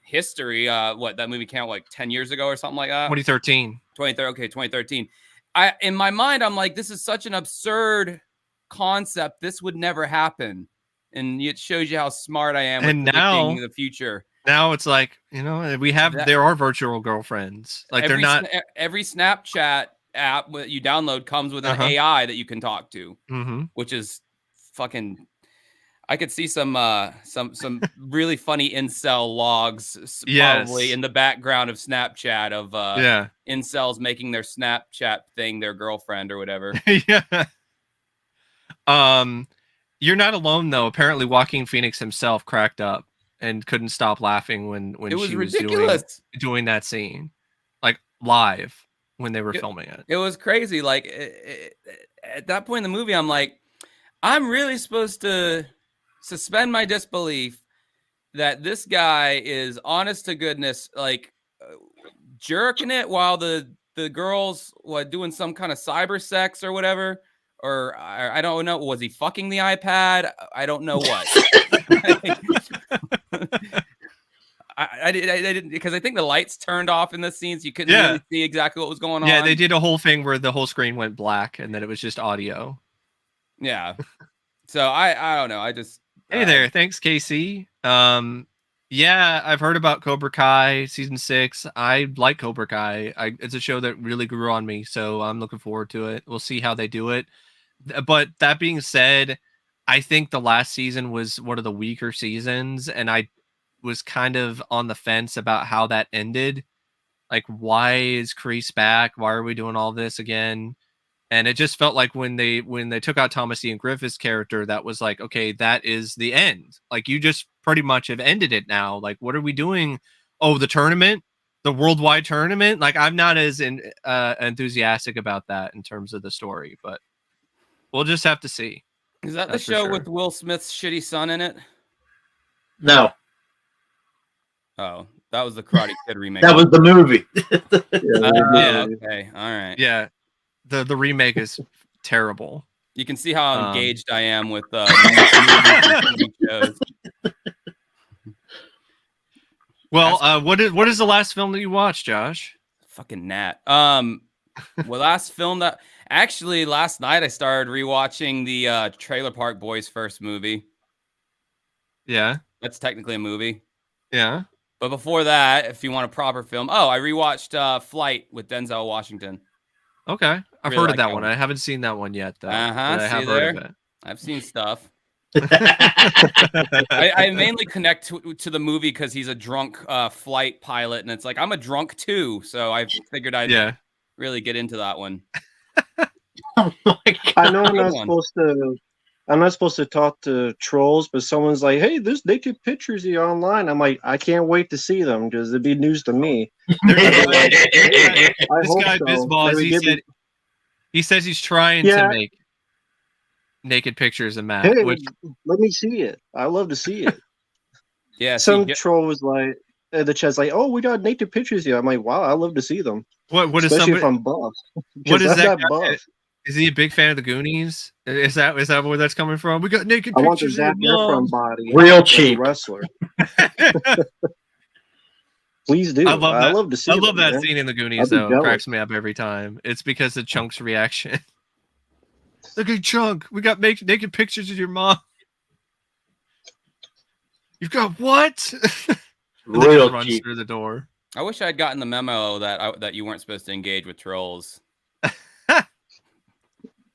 history, that movie came out 10 years ago or something like that. 2013. 2013. In my mind, I'm this is such an absurd concept. This would never happen. And it shows you how smart I am with predicting the future. Now it's we have there are virtual girlfriends. They're not every Snapchat app that you download comes with an AI that you can talk to, which is fucking. I could see some really funny incel logs probably in the background of Snapchat of incels making their Snapchat thing their girlfriend or whatever. Yeah. You're not alone though. Apparently, Joaquin Phoenix himself cracked up and couldn't stop laughing when she was doing that scene, live when they were filming it. It was crazy. At that point in the movie, I'm I'm really supposed to suspend my disbelief that this guy is honest to goodness, jerking it while the girls doing some kind of cyber sex or whatever. Or I don't know. Was he fucking the iPad? I don't know what. I didn't because I think the lights turned off in the scenes. So you couldn't really see exactly what was going on. Yeah, they did a whole thing where the whole screen went black and then it was just audio. Yeah. So I don't know. I just hey there. Thanks, Casey. Yeah, I've heard about Cobra Kai season 6. I like Cobra Kai. It's a show that really grew on me, so I'm looking forward to it. We'll see how they do it. But that being said, I think the last season was one of the weaker seasons, and I was kind of on the fence about how that ended. Why is Kreese back? Why are we doing all this again? And it just felt like when they took out Thomas Ian Griffith's character, that was okay, that is the end. You just pretty much have ended it now. What are we doing? Oh, the tournament, the worldwide tournament. I'm not as enthusiastic about that in terms of the story, but we'll just have to see. Is that the show with Will Smith's shitty son in it? No. Oh, that was the Karate Kid remake. That was the movie. Okay. All right. Yeah. The remake is terrible. You can see how engaged I am with shows. Well, what is the last film that you watched, Josh? Fucking Nat. Well, last film that actually last night I started rewatching the Trailer Park Boys' first movie. Yeah. That's technically a movie. Yeah. But before that, if you want a proper film, I rewatched Flight with Denzel Washington. Okay. I've Really heard of like that that one. one. I haven't seen that one yet, though. Uh-huh. But I See have heard of there? it. I've seen stuff. I mainly connect to the movie because he's a drunk flight pilot, and it's like I'm a drunk too, so I figured I'd really get into that one. Oh my God. I know I'm not supposed to talk to trolls, but someone's like, "Hey, there's naked pictures of you online." I'm like, I can't wait to see them because it'd be news to me. This hope guy so. Bizballs, Maybe he says he's trying to make naked pictures of Matt. Hey, Which let me see it. I love to see it. Yeah. Some troll was like, the chat's like, "Oh, we got naked pictures here." I'm like, "Wow, I love to see them." what is Especially somebody? if I'm buff. What is I'm that? not buff. Is he a big fan of the Goonies? Is that where that's coming from? We got naked I want the pictures Zac of your mom. Efron body. Real like a cheap. wrestler. Please do. I love that. I love to see. I love them, that man. scene in the Goonies I'd be though. It jealous. cracks me up every time. It's because of Chunk's reaction. Look at Chunk. We got naked pictures of your mom. You've got what? And then he Real runs cheap. through the door. I wish I had gotten the memo that you weren't supposed to engage with trolls.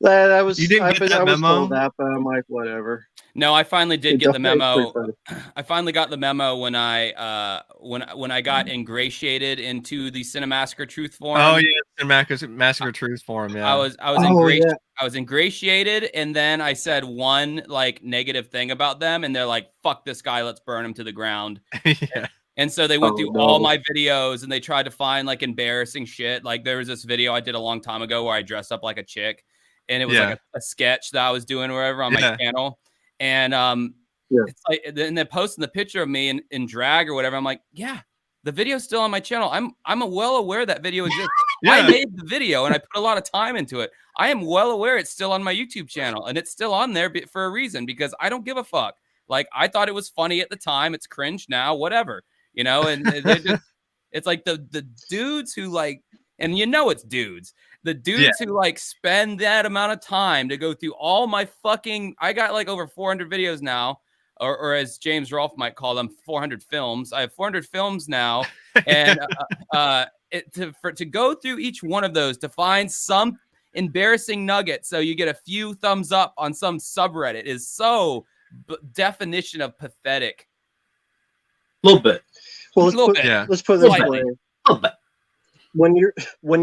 I was. You didn't I, get was- that I was memo? told that, but I'm like, whatever. No, I finally did It get the definitely memo. is pretty funny. I finally got the memo when I got ingratiated into the Cinemassacre Truth Forum. Oh yeah, Massacre Truth Forum. Yeah, I was I was ingratiated, and then I said one like negative thing about them, and they're like, "Fuck this guy, let's burn him to the ground." yeah. And so they went Oh, through no. all my videos, and they tried to find like embarrassing shit. Like there was this video I did a long time ago where I dressed up like a chick, and it was like a sketch that I was doing or whatever on my channel. And it's like, and then posting the picture of me in drag or whatever. I'm like, yeah, the video's still on my channel. I'm well aware that video exists. I made the video and I put a lot of time into it. I am well aware it's still on my YouTube channel, and it's still on there for a reason, because I don't give a fuck. Like I thought it was funny at the time. It's cringe now, whatever, you know. And they're just, it's like the dudes who like, and you know it's dudes. The dudes who like spend that amount of time to go through all my fucking, I got like over 400 videos now, or as James Rolfe might call them, 400 films. I have 400 films now, and to go through each one of those to find some embarrassing nugget, so you get a few thumbs up on some subreddit, is so definition of pathetic. A little bit. Well, Let's put it this way. A little bit. When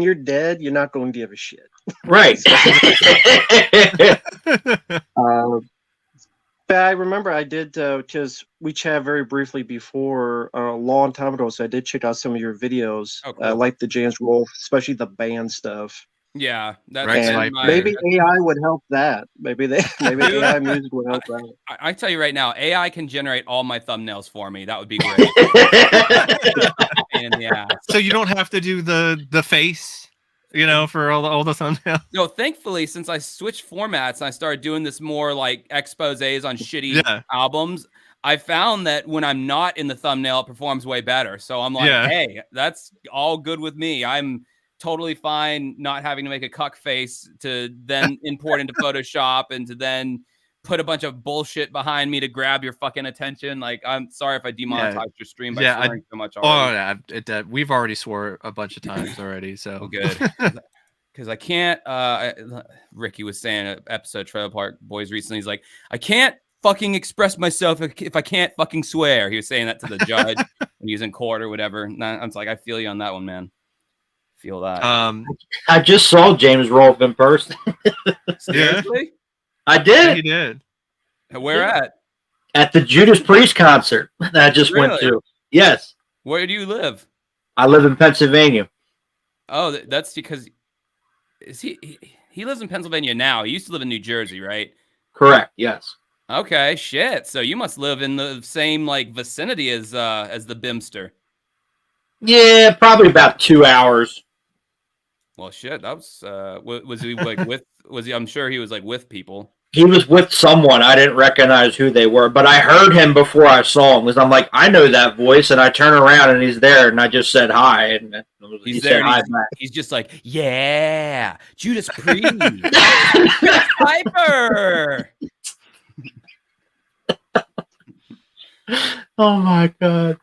you're dead, you're not going to give a shit. Right. But I remember I did because we chatted very briefly before a long time ago, so I did check out some of your videos. Oh, cool. I like the James Rolfe, especially the band stuff. Yeah, that's maybe AI would help that. Maybe AI music would help that. I tell you right now, AI can generate all my thumbnails for me. That would be great. And yeah, so you don't have to do the face, you know, for all the thumbnails. No, thankfully, since I switched formats and I started doing this more like exposés on shitty albums, I found that when I'm not in the thumbnail, it performs way better. So I'm like, hey, that's all good with me. I'm totally fine not having to make a cuck face to then import into Photoshop and to then put a bunch of bullshit behind me to grab your fucking attention. Like, I'm sorry if I demonetized your stream by swearing so much already. Oh, yeah, we've already swore a bunch of times already, so good. Because I can't, Ricky was saying an episode of Trailer Park Boys recently, he's like, I can't fucking express myself if I can't fucking swear. He was saying that to the judge when he was in court or whatever. And I was like, I feel you on that one, man. Feel that. I just saw James Rolfe in person. Seriously? I did. Yeah, he did. Where at? At the Judas Priest concert that I just went to. Yes. Where do you live? I live in Pennsylvania. Oh, that's because he lives in Pennsylvania now. He used to live in New Jersey, right? Correct. Yes. Okay. Shit. So you must live in the same like vicinity as the Bimster. Yeah, probably about 2 hours. Well, shit. That was he like with? Was he? I'm sure he was like with people. He was with someone. I didn't recognize who they were, but I heard him before I saw him. Because I'm like, I know that voice, and I turn around and he's there, and I just said hi, and he said hi back. He's just like, yeah, Judas Priest, Piper. Oh my god.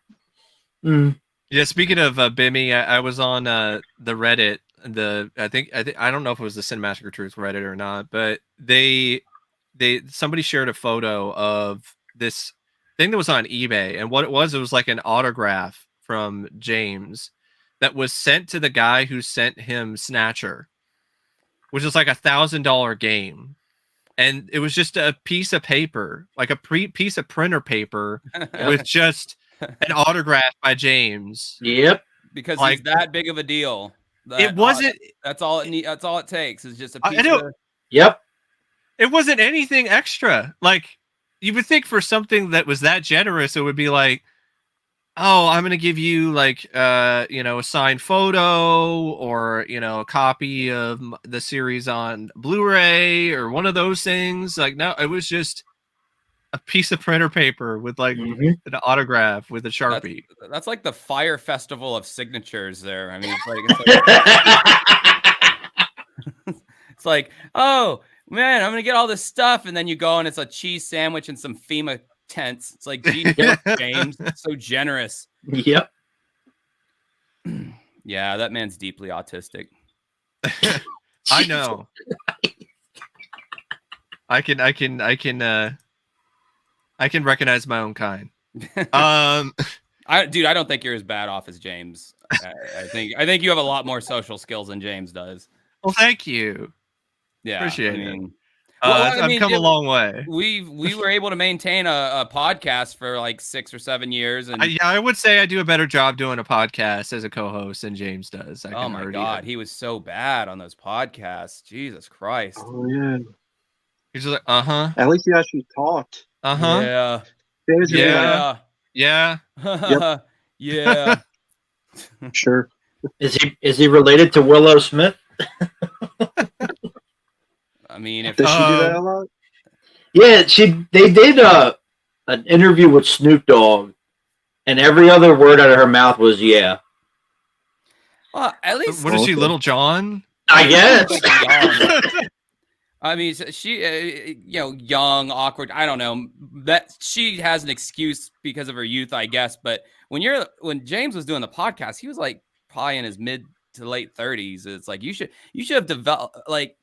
Mm. Yeah, speaking of Bimmy, I was on the Reddit. I don't know if it was the Cinemassacre Truth Reddit or not, but somebody shared a photo of this thing that was on eBay, and what it was like an autograph from James that was sent to the guy who sent him Snatcher, which is like $1,000 game, and it was just a piece of paper, like a piece of printer paper with just an autograph by James. Yep. Because Like, he's that big of a deal. It wasn't. That's all it That's all it takes is just a I piece know. of. Yep. It wasn't anything extra. Like, you would think for something that was that generous, it would be like, oh, I'm gonna give you like a signed photo or a copy of the series on Blu-ray or one of those things. Like, no, it was just a piece of printer paper with like an autograph with a Sharpie. That's like the Fire Festival of signatures there. I mean, it's like, oh man, I'm gonna get all this stuff, and then you go and it's a cheese sandwich and some FEMA tents. It's like, geez, James, so generous. Yep. Yeah, that man's deeply autistic. I know. I can recognize my own kind. I don't think you're as bad off as James. I think you have a lot more social skills than James does. Well, thank you. Yeah, Appreciate it. I've come a long way. We were able to maintain a podcast for like 6 or 7 years, and I would say I do a better job doing a podcast as a co-host than James does. Oh my god, he was so bad on those podcasts. Jesus Christ. Oh yeah. He's just like, At least he actually talked. Yeah. Yeah. Yep. Yeah. Sure. Is he related to Willow Smith? I mean, if Does she do that a lot? Yeah, they did an interview with Snoop Dogg, and every other word out of her mouth was yeah. Well, at least what is she, Little John? I guess. I mean, she, young, awkward. I don't know that she has an excuse because of her youth, I guess. But when James was doing the podcast, he was like probably in his mid to late 30s. It's like you should have developed. Like,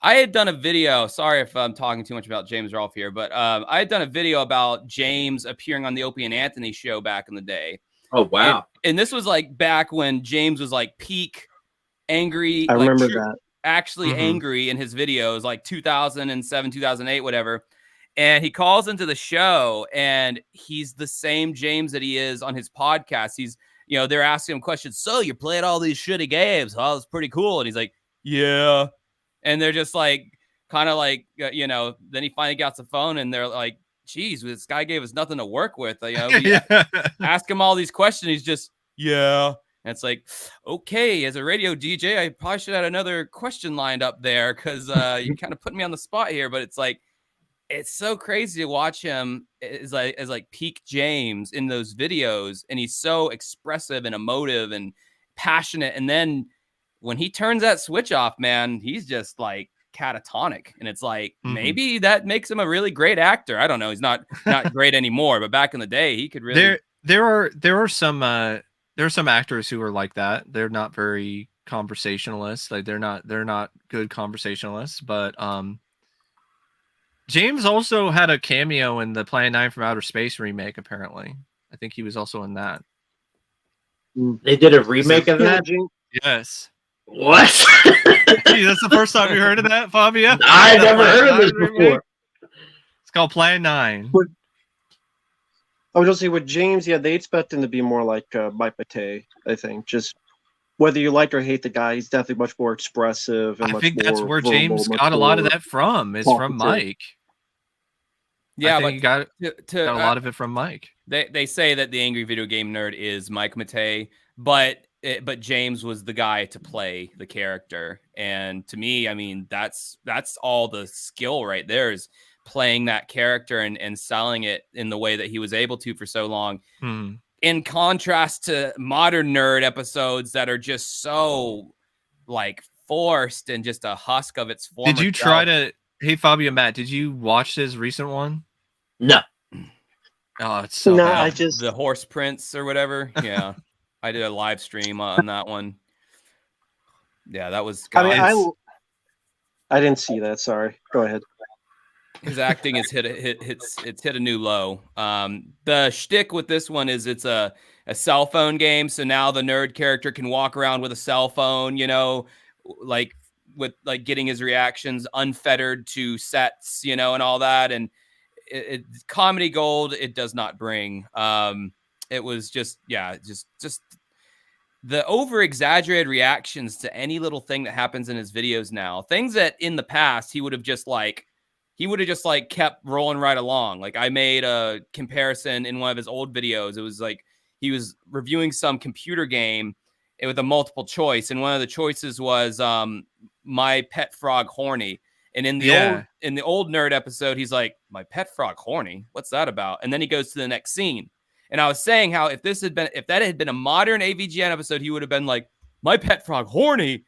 I had done a video. Sorry if I'm talking too much about James Rolfe here, but I had done a video about James appearing on the Opie and Anthony show back in the day. Oh wow! And this was like back when James was like peak angry. I remember that. Actually angry in his videos, like 2007, 2008, whatever. And he calls into the show, and he's the same James that he is on his podcast. He's, they're asking him questions. So you're playing all these shitty games. Oh, it's pretty cool. And he's like, yeah. And they're just like, kind of like, then he finally gets the phone, and they're like, geez, this guy gave us nothing to work with. We ask him all these questions. He's just, yeah. And it's like, okay, as a radio DJ, I probably should have another question lined up there because you kind of put me on the spot here. But it's like, it's so crazy to watch him as like peak James in those videos. And he's so expressive and emotive and passionate. And then when he turns that switch off, man, he's just like catatonic. And it's like, maybe that makes him a really great actor. I don't know. He's not great anymore. But back in the day, he could really. There are some actors who are like that. They're not very conversationalists. Like they're not good conversationalists. But James also had a cameo in the Plan 9 from Outer Space remake. Apparently, I think he was also in that. They did a remake of that. Yes. What? Gee, that's the first time you heard of that, Fabio? I never heard of this before. It's called Plan 9. I would just say with James, yeah, they expect him to be more like Mike Matei, I think. Just whether you like or hate the guy, he's definitely much more expressive. And I think that's where James got a lot of that from. Is from Mike. Yeah, but he got a lot of it from Mike. They say that the angry video game nerd is Mike Matei, but James was the guy to play the character. And to me, I mean, that's all the skill right there is playing that character and selling it in the way that he was able to for so long. In contrast to modern nerd episodes that are just so like forced and just a husk of its former Did you try to, hey Fabio, Matt, did you watch his recent one? No. Oh, it's so No, bad. The Horse Prince or whatever. Yeah, I did a live stream on that one. Yeah, that was. I mean, It's- I didn't see that. Sorry. Go ahead. His acting has hit a new low. The shtick with this one is it's a cell phone game, so now the nerd character can walk around with a cell phone, you know, like with like getting his reactions unfettered to sets, you know, and all that. And it's comedy gold. It does not bring. It was just just the over exaggerated reactions to any little thing that happens in his videos now. Things that in the past he would have just like kept rolling right along. Like I made a comparison in one of his old videos. It was like he was reviewing some computer game with a multiple choice, and one of the choices was my pet frog horny. And in the old nerd episode, he's like, my pet frog horny? What's that about? And then he goes to the next scene. And I was saying how if that had been a modern AVGN episode, he would have been like, my pet frog horny?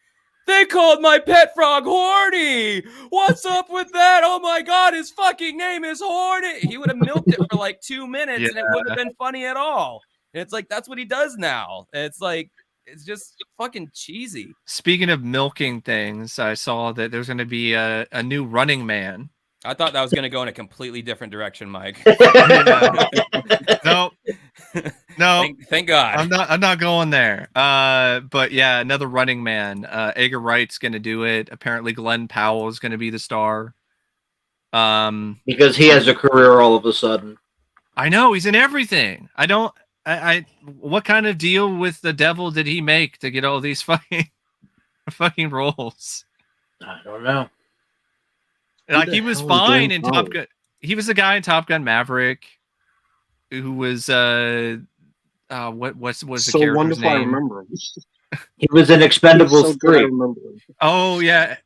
They called my pet frog Horny. What's up with that? Oh my God, his fucking name is Horny. He would have milked it for like 2 minutes and it wouldn't have been funny at all. And it's like, that's what he does now. And it's like, it's just fucking cheesy. Speaking of milking things, I saw that there's going to be a new Running Man. I thought that was going to go in a completely different direction, Mike. No. Thank God. I'm not going there. But yeah, another Running Man. Edgar Wright's going to do it. Apparently, Glenn Powell is going to be the star. Because he has a career all of a sudden. I know he's in everything. What kind of deal with the devil did he make to get all these fucking roles? I don't know. Like he was fine in Top Gun. He was the guy in Top Gun Maverick who was what's the So character's wonderful, I name? remember him. He was in Expendables So good, I 3. remember him. Oh yeah,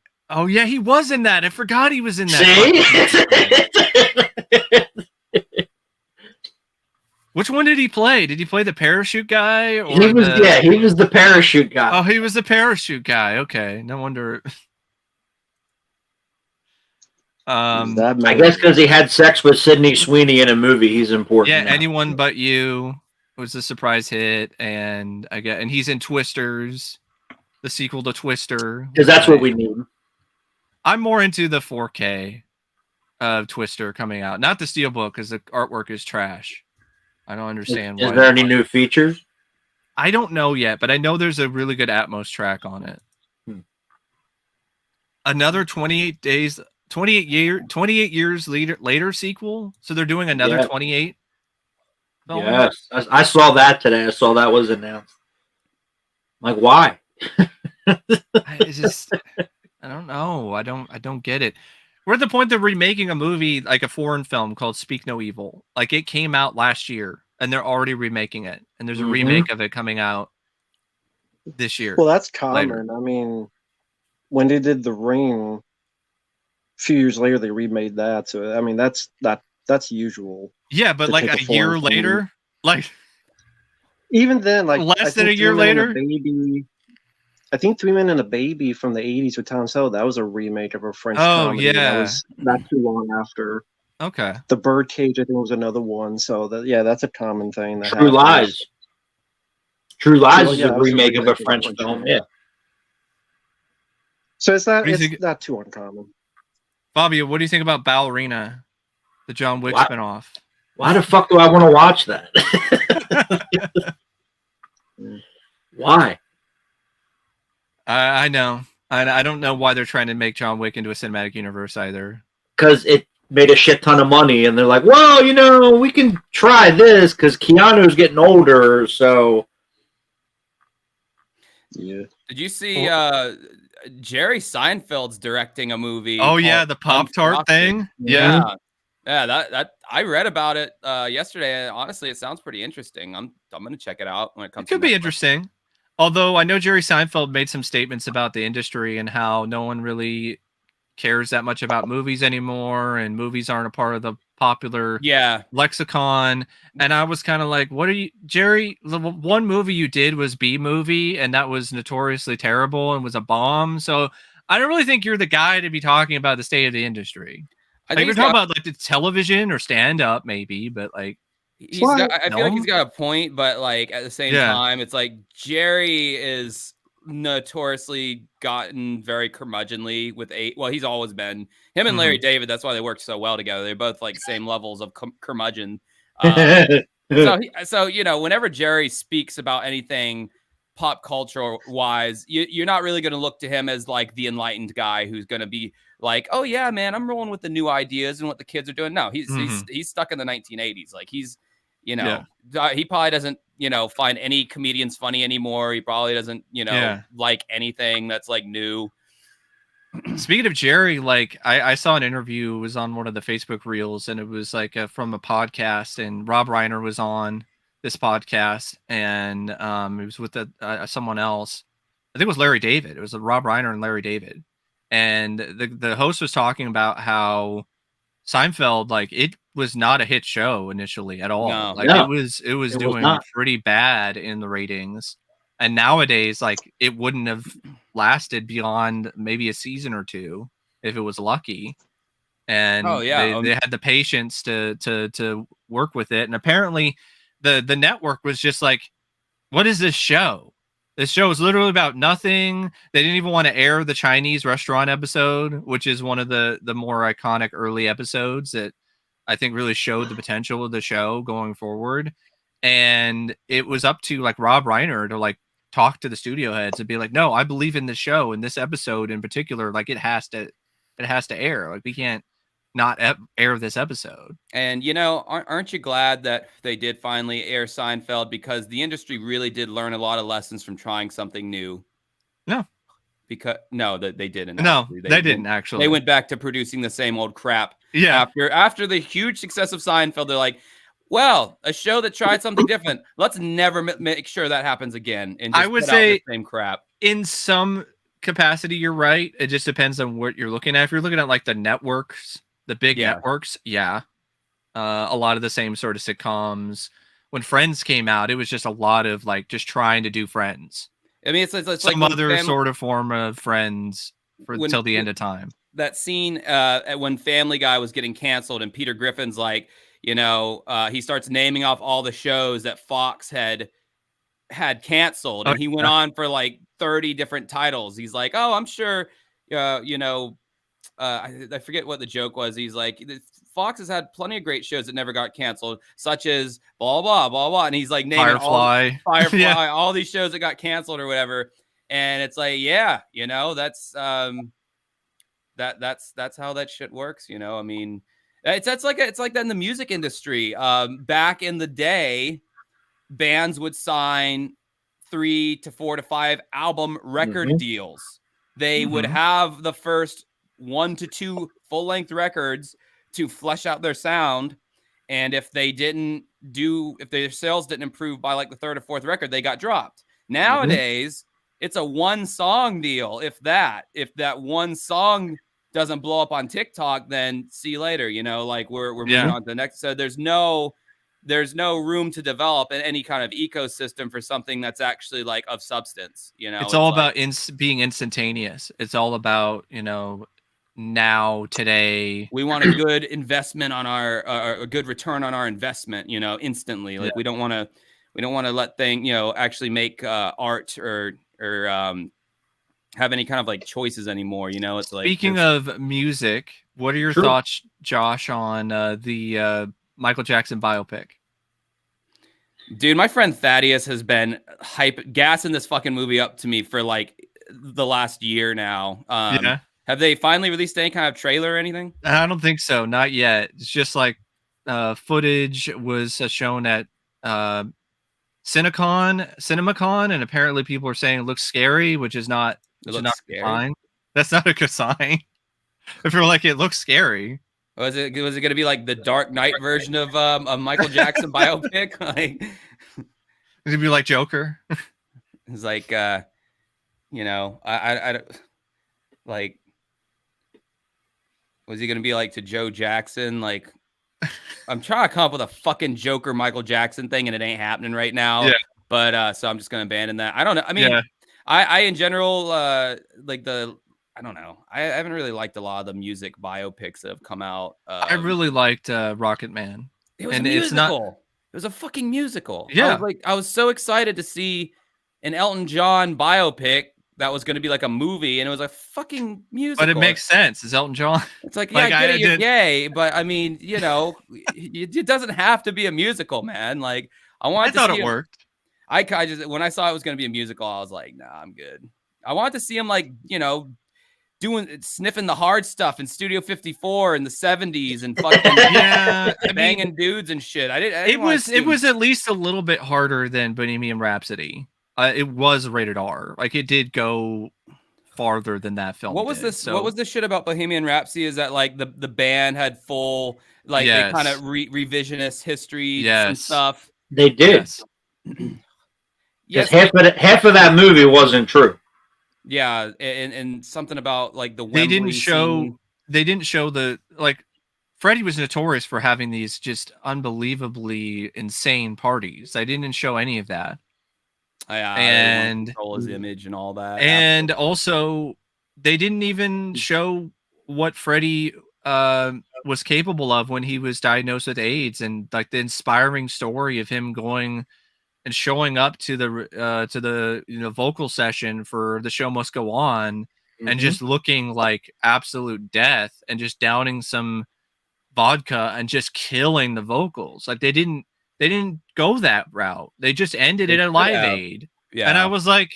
he was in that. I forgot he was in that. See? Which one did he play? Did he play the parachute guy? Or he was the parachute guy. Oh, he was the parachute guy. Okay, no wonder. I guess because he had sex with Sydney Sweeney in a movie, he's important. Yeah, now. Anyone But You was a surprise hit, and he's in Twisters, the sequel to Twister. Because that's what we need. I'm more into the 4K of Twister coming out, not the Steelbook, because the artwork is trash. I don't understand. Is there any new features? I don't know yet, but I know there's a really good Atmos track on it. Another 28 years later sequel. So they're doing another 28. Films? Yes, I saw that today. I saw that was announced. I'm like, why? I don't know. I don't get it. We're at the point that we're remaking a movie, like a foreign film called Speak No Evil. Like it came out last year and they're already remaking it. And there's a remake of it coming out this year. Well, that's common. Later. I mean, when they did The Ring, a few years later they remade that. So I mean, that's usual. Yeah, but like a year later, like even then, like less than a year later. Baby, I think 3 Men and a Baby from the 80s with Tom Selleck, that was a remake of a French comedy. Yeah. That was not too long after. Okay. The Birdcage, I think, was another one. So that's a common thing. True Lies. True Lies is a that was remake of a French film. Yeah. So it's not too uncommon. Fabio, what do you think about Ballerina, the John Wick spinoff? Why the fuck do I want to watch that? Why? I know. I don't know why they're trying to make John Wick into a cinematic universe either. Because it made a shit ton of money, and they're like, well, we can try this because Keanu's getting older, so. Yeah. Did you see Jerry Seinfeld's directing a movie? Oh yeah, the Pop-Tart thing. Yeah. Yeah, that I read about it yesterday. Honestly, it sounds pretty interesting. I'm gonna check it out when it comes. It could be interesting. Although I know Jerry Seinfeld made some statements about the industry and how no one really cares that much about movies anymore, and movies aren't a part of the popular lexicon. And I was kind of like, what are you, Jerry? The one movie you did was B-Movie, and that was notoriously terrible and was a bomb. So I don't really think you're the guy to be talking about the state of the industry. Like we're talking about like the television or stand up maybe, but like I feel like he's got a point, but like at the same time, it's like Jerry is notoriously gotten very curmudgeonly with well, he's always been him and Larry David. That's why they worked so well together. They're both like same levels of curmudgeon. So you know, whenever Jerry speaks about anything pop culture wise, you're not really going to look to him as like the enlightened guy who's going to be like, oh yeah, man, I'm rolling with the new ideas and what the kids are doing. No, he's stuck in the 1980s. Like he's, you know, he probably doesn't, you know, find any comedians funny anymore. He probably doesn't, you know, like anything that's like new. Speaking of Jerry, like I saw an interview, it was on one of the Facebook reels, and it was like from a podcast, and Rob Reiner was on this podcast, and it was with someone else. I think it was Larry David. It was Rob Reiner and Larry David, and the host was talking about how Seinfeld, like, it was not a hit show initially at all. It was doing pretty bad in the ratings. And nowadays, like, it wouldn't have lasted beyond maybe a season or two if it was lucky. And they had the patience to work with it. And apparently the network was just like, what is this show? This show is literally about nothing. They didn't even want to air the Chinese restaurant episode, which is one of the more iconic early episodes that I think really showed the potential of the show going forward. And it was up to like Rob Reiner to like talk to the studio heads and be like, no, I believe in this show, and this episode in particular, like it has to air. Like we can't not air this episode. And you know, aren't you glad that they did finally air Seinfeld, because the industry really did learn a lot of lessons from trying something new? No, because they didn't. No, they didn't actually. They went back to producing the same old crap. Yeah. After the huge success of Seinfeld, they're like, well, a show that tried something different. Let's never make sure that happens again. And just I would say the same crap. In some capacity, you're right. It just depends on what you're looking at. If you're looking at like the networks, the big networks, a lot of the same sort of sitcoms. When Friends came out, it was just a lot of like just trying to do Friends. I mean, it's some like other sort of form of Friends till the end of time. That scene when Family Guy was getting canceled, and Peter Griffin's like, you know, he starts naming off all the shows that Fox had canceled, and he went on for like 30 different titles. He's like, oh, I'm sure, you know, I forget what the joke was. He's like, Fox has had plenty of great shows that never got canceled, such as blah, blah, blah, blah. And he's like naming Firefly, all these shows that got canceled or whatever. And it's like, yeah, you know, that's how that shit works. You know, I mean, it's like that in the music industry. Back in the day, bands would sign 3 to 4 to 5 album record deals. They would have the first 1 to 2 full-length records to flesh out their sound, and if their sales didn't improve by like the 3rd or 4th record, they got dropped. Nowadays, it's a 1-song deal. If that one song doesn't blow up on TikTok, then see you later. You know, like we're moving on to the next. So there's no room to develop any kind of ecosystem for something that's actually like of substance. You know, it's all about being instantaneous. It's all about, you know, now, today. We want a good investment on a good return on our investment, you know, instantly. Like we don't want to let things, you know, actually make art or have any kind of like choices anymore. You know, it's like, speaking of music, what are your thoughts, Josh, on the Michael Jackson biopic? Dude, my friend Thaddeus has been gassing this fucking movie up to me for like the last year now. Have they finally released any kind of trailer or anything? I don't think so. Not yet. It's just like footage was shown at CinemaCon, and apparently people are saying it looks scary, which is not fine. That's not a good sign. If you're like, it looks scary. Was it going to be like the Dark Knight version of a Michael Jackson biopic? Like, it'd be like Joker. It's like, you know, I like. Was he going to be like to Joe Jackson? Like, I'm trying to come up with a fucking Joker Michael Jackson thing, and it ain't happening right now. Yeah. But so I'm just going to abandon that. I don't know. I mean, I in general, like I don't know. I haven't really liked a lot of the music biopics that have come out. I really liked Rocket Man. It was a musical. It was a fucking musical. Yeah. I was so excited to see an Elton John biopic that was going to be like a movie, and it was a fucking musical. But it makes sense. It's Elton John. It's like, yeah, I get it, you're gay, but I mean, you know, it doesn't have to be a musical, man. Like, I thought it worked. I just, when I saw it was going to be a musical, I was like, nah, I'm good. I wanted to see him, like, you know, sniffing the hard stuff in Studio 54 in the 70s and fucking banging dudes and shit. It was at least a little bit harder than Bohemian Rhapsody. It was rated R. Like, it did go farther than that film. What was this? What was this shit about Bohemian Rhapsody? Is that like the band had full, like, they kind of revisionist history and stuff? They did. Yes, half of that movie wasn't true. Yeah, and something about like the Wembley they didn't show the, like, Freddie was notorious for having these just unbelievably insane parties. They didn't show any of that. And control his image and all that. And also, they didn't even show what Freddie was capable of when he was diagnosed with AIDS, and like the inspiring story of him going and showing up to the vocal session for The Show Must Go On, and just looking like absolute death, and just downing some vodka and just killing the vocals. Like, they didn't go that route. They just ended it at Live Aid. Yeah. And I was like,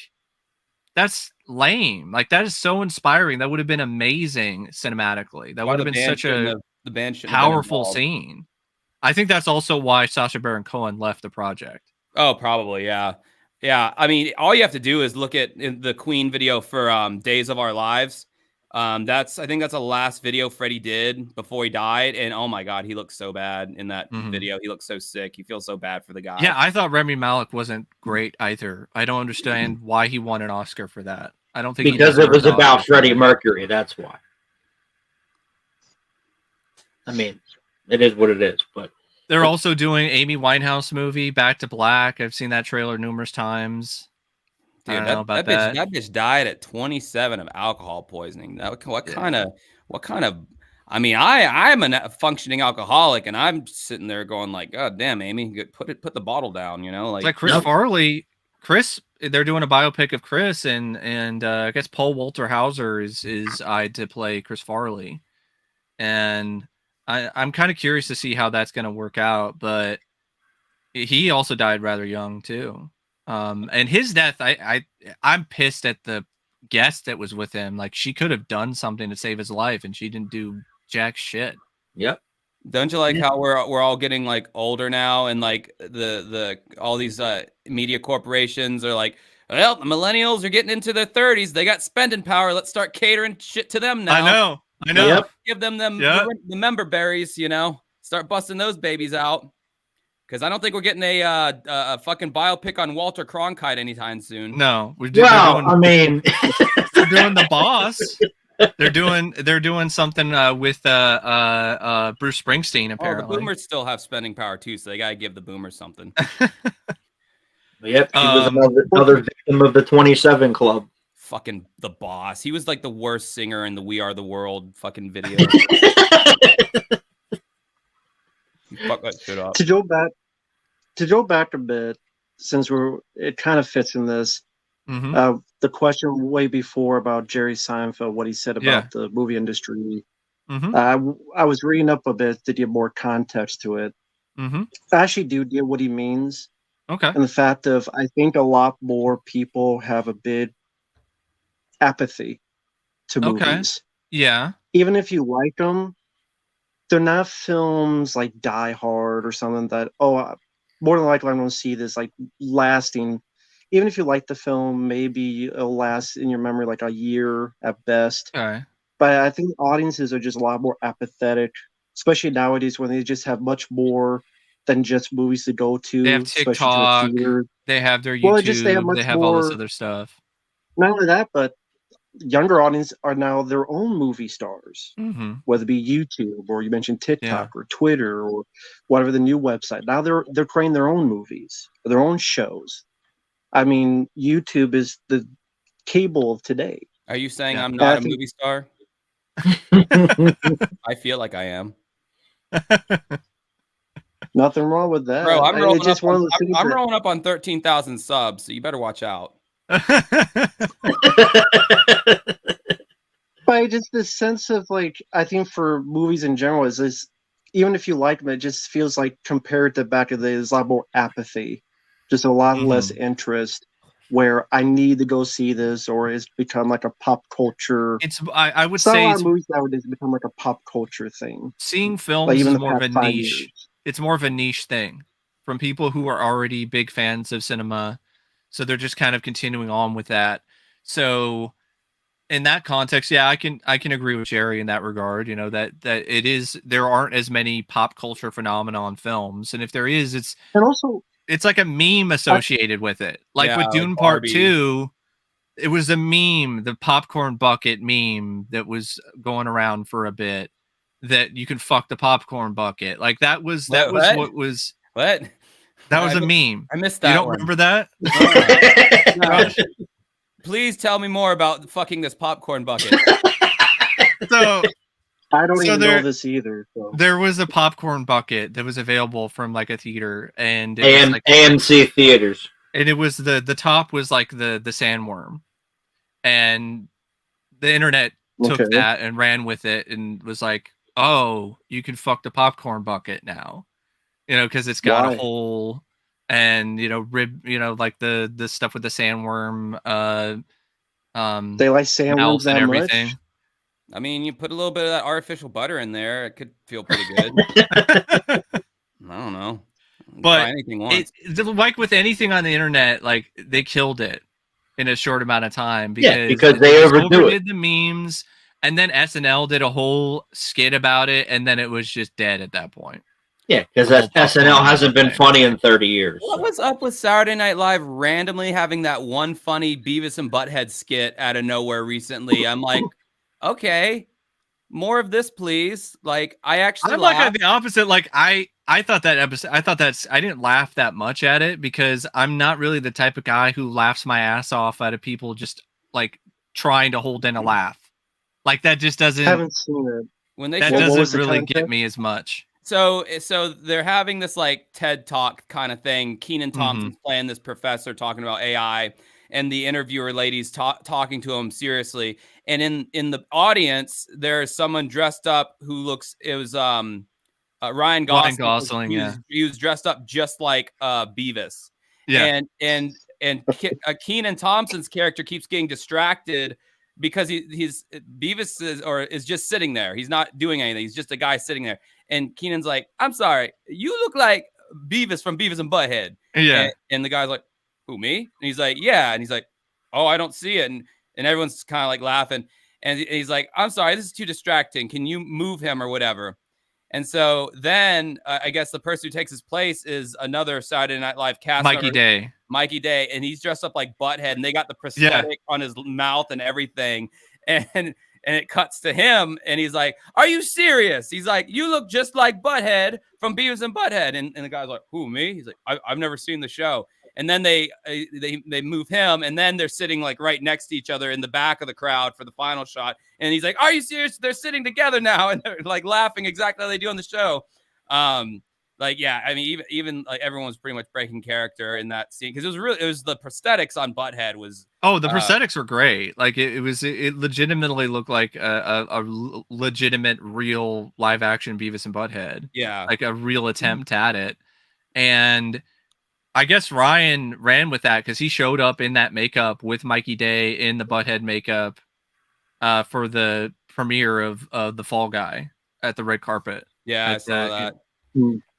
that's lame. Like, that is so inspiring. That would have been amazing cinematically. That would have been such a powerful scene. I think that's also why Sacha Baron Cohen left the project. Oh, probably, yeah. Yeah, I mean, all you have to do is look at the Queen video for Days of Our Lives. I think that's the last video Freddie did before he died, and oh my god, he looks so bad in that video. He looks so sick. You feel so bad for the guy. Yeah, I thought Rami Malek wasn't great either. I don't understand why he won an Oscar for that. I don't think because it was about Freddie Mercury. That's why. I mean, it is what it is, but they're also doing Amy Winehouse movie Back to Black. I've seen that trailer numerous times. Dude, that bitch died at 27 of alcohol poisoning. What kind of? I mean, I'm a functioning alcoholic, and I'm sitting there going like, "God damn, Amy, put the bottle down." You know, like Chris Farley. They're doing a biopic of Chris, and I guess Paul Walter Hauser is eyed to play Chris Farley, and I'm kind of curious to see how that's going to work out. But he also died rather young too. And his death, I'm pissed at the guest that was with him. Like, she could have done something to save his life, and she didn't do jack shit. Yep. Don't you like how we're all getting like older now, and like the all these media corporations are like, well, the millennials are getting into their 30s. They got spending power. Let's start catering shit to them now. I know. Yep. Give them the member berries. You know, start busting those babies out. Because I don't think we're getting a fucking biopic on Walter Cronkite anytime soon. No, they're doing The Boss. They're doing something with Bruce Springsteen. Apparently, the Boomers still have spending power too, so they gotta give the Boomers something. Yep, he was another victim of the 27 Club. Fucking The Boss. He was like the worst singer in the We Are the World fucking video. Fuck that shit up. To go back a bit, since it kind of fits in this. The question way before about Jerry Seinfeld, what he said about the movie industry. I was reading up a bit to give more context to it. I actually do get what he means. Okay. And the fact of, I think a lot more people have a bit apathy to movies. Yeah. Even if you like them, they're not films like Die Hard or something that, more than likely I'm going to see this like lasting. Even if you like the film, maybe it'll last in your memory like a year at best. Okay. But I think audiences are just a lot more apathetic, especially nowadays when they just have much more than just movies to go to. They have TikTok. They have their YouTube. They have all this other stuff. Not only that, but younger audience are now their own movie stars, whether it be YouTube or you mentioned TikTok or Twitter or whatever the new website. Now they're creating their own movies, their own shows. I mean, YouTube is the cable of today. Are you saying I'm not a movie star? I feel like I am. Nothing wrong with that. Bro, I'm rolling, It's just up, one on, of those things I'm that- rolling up on 13,000 subs, so you better watch out. But just this sense of like, I think for movies in general is this, even if you like them, it just feels like compared to back in the day, there's a lot more apathy, just a lot less interest. Where I need to go see this, or it's become like a pop culture. I would It's not a say lot of movies nowadays become like a pop culture thing. seeing Like films even is the more of a past 5 niche. years. It's more of a niche thing from people who are already big fans of cinema, so they're just kind of continuing on with that. So in that context, yeah, I can agree with Jerry in that regard. You know, that it is, there aren't as many pop culture phenomenon films, and if there is, And also, it's like a meme associated with it. Like Yeah, with like Dune Part Barbie. 2, it was a meme, the popcorn bucket meme that was going around for a bit, that you can fuck the popcorn bucket. Like that was What? what was What? that was I a missed- meme. I missed You that don't one. remember that? No. Please tell me more about fucking this popcorn bucket. So I don't So even there- know this either. So. there was a popcorn bucket that was available from like a theater, and it was like, AMC theaters. and it was the top was like the sandworm, and the internet took Okay. that and ran with it and was like, oh, you can fuck the popcorn bucket now, you know, because it's got Why? a hole, and you know, rib, you know, like the stuff with the sandworm They like mouth sandworms and that everything. much? I mean, you put a little bit of that artificial butter in there, it could feel pretty good. I don't know. But Try anything once. like with anything on the internet, like they killed it in a short amount of time Yeah, because because they just overdo it. overdid the memes, and then SNL did a whole skit about it, and then it was just dead at that point. Yeah, because The whole SNL popcorn hasn't been thing. funny in 30 years. What so. was up with Saturday Night Live randomly having that one funny Beavis and Butthead skit out of nowhere recently? I'm like, okay, more of this, please. Like, I actually I'm like laughed. the opposite. Like I thought that episode, I didn't laugh that much at it because I'm not really the type of guy who laughs my ass off out of people just like trying to hold in a laugh. Like that just doesn't, Haven't seen it. When they that What was doesn't the really get concept? me as much. So they're having this like TED Talk kind of thing. Keenan Thompson's playing this professor talking about AI, and the interviewer lady's talking to him seriously. And in the audience, there's someone dressed up who looks. It was Ryan Gosling. Gosling, yeah. He was dressed up just like Beavis. Yeah. And Keenan Thompson's character keeps getting distracted because he's Beavis is just sitting there. He's not doing anything. He's just a guy sitting there. And Keenan's like, "I'm sorry, you look like Beavis from Beavis and Butthead." Yeah. And the guy's like, "Who, me?" And he's like, "Yeah." And he's like, "Oh, I don't see it." And everyone's kind of like laughing. And he's like, "I'm sorry, this is too distracting. Can you move him or whatever?" And so then I guess the person who takes his place is another Saturday Night Live cast Mikey Day. Mikey Day, and he's dressed up like Butthead, and they got the prosthetic on his mouth and everything. And it cuts to him, and he's like, "Are you serious?" He's like, "You look just like Butthead from Beavis and Butthead." And the guy's like, "Who, me?" He's like, I've never seen the show." And then they move him, and then they're sitting like right next to each other in the back of the crowd for the final shot. And he's like, "Are you serious?" They're sitting together now, and they're like laughing exactly how they do on the show. Like, yeah, I mean, even like everyone was pretty much breaking character in that scene because it was the prosthetics on Butthead was. Oh, the prosthetics were great. Like it legitimately looked like a legitimate, real live action Beavis and Butthead. Yeah, like a real attempt at it. And I guess Ryan ran with that because he showed up in that makeup with Mikey Day in the Butthead makeup for the premiere of the Fall Guy at the red carpet. Yeah, I saw that.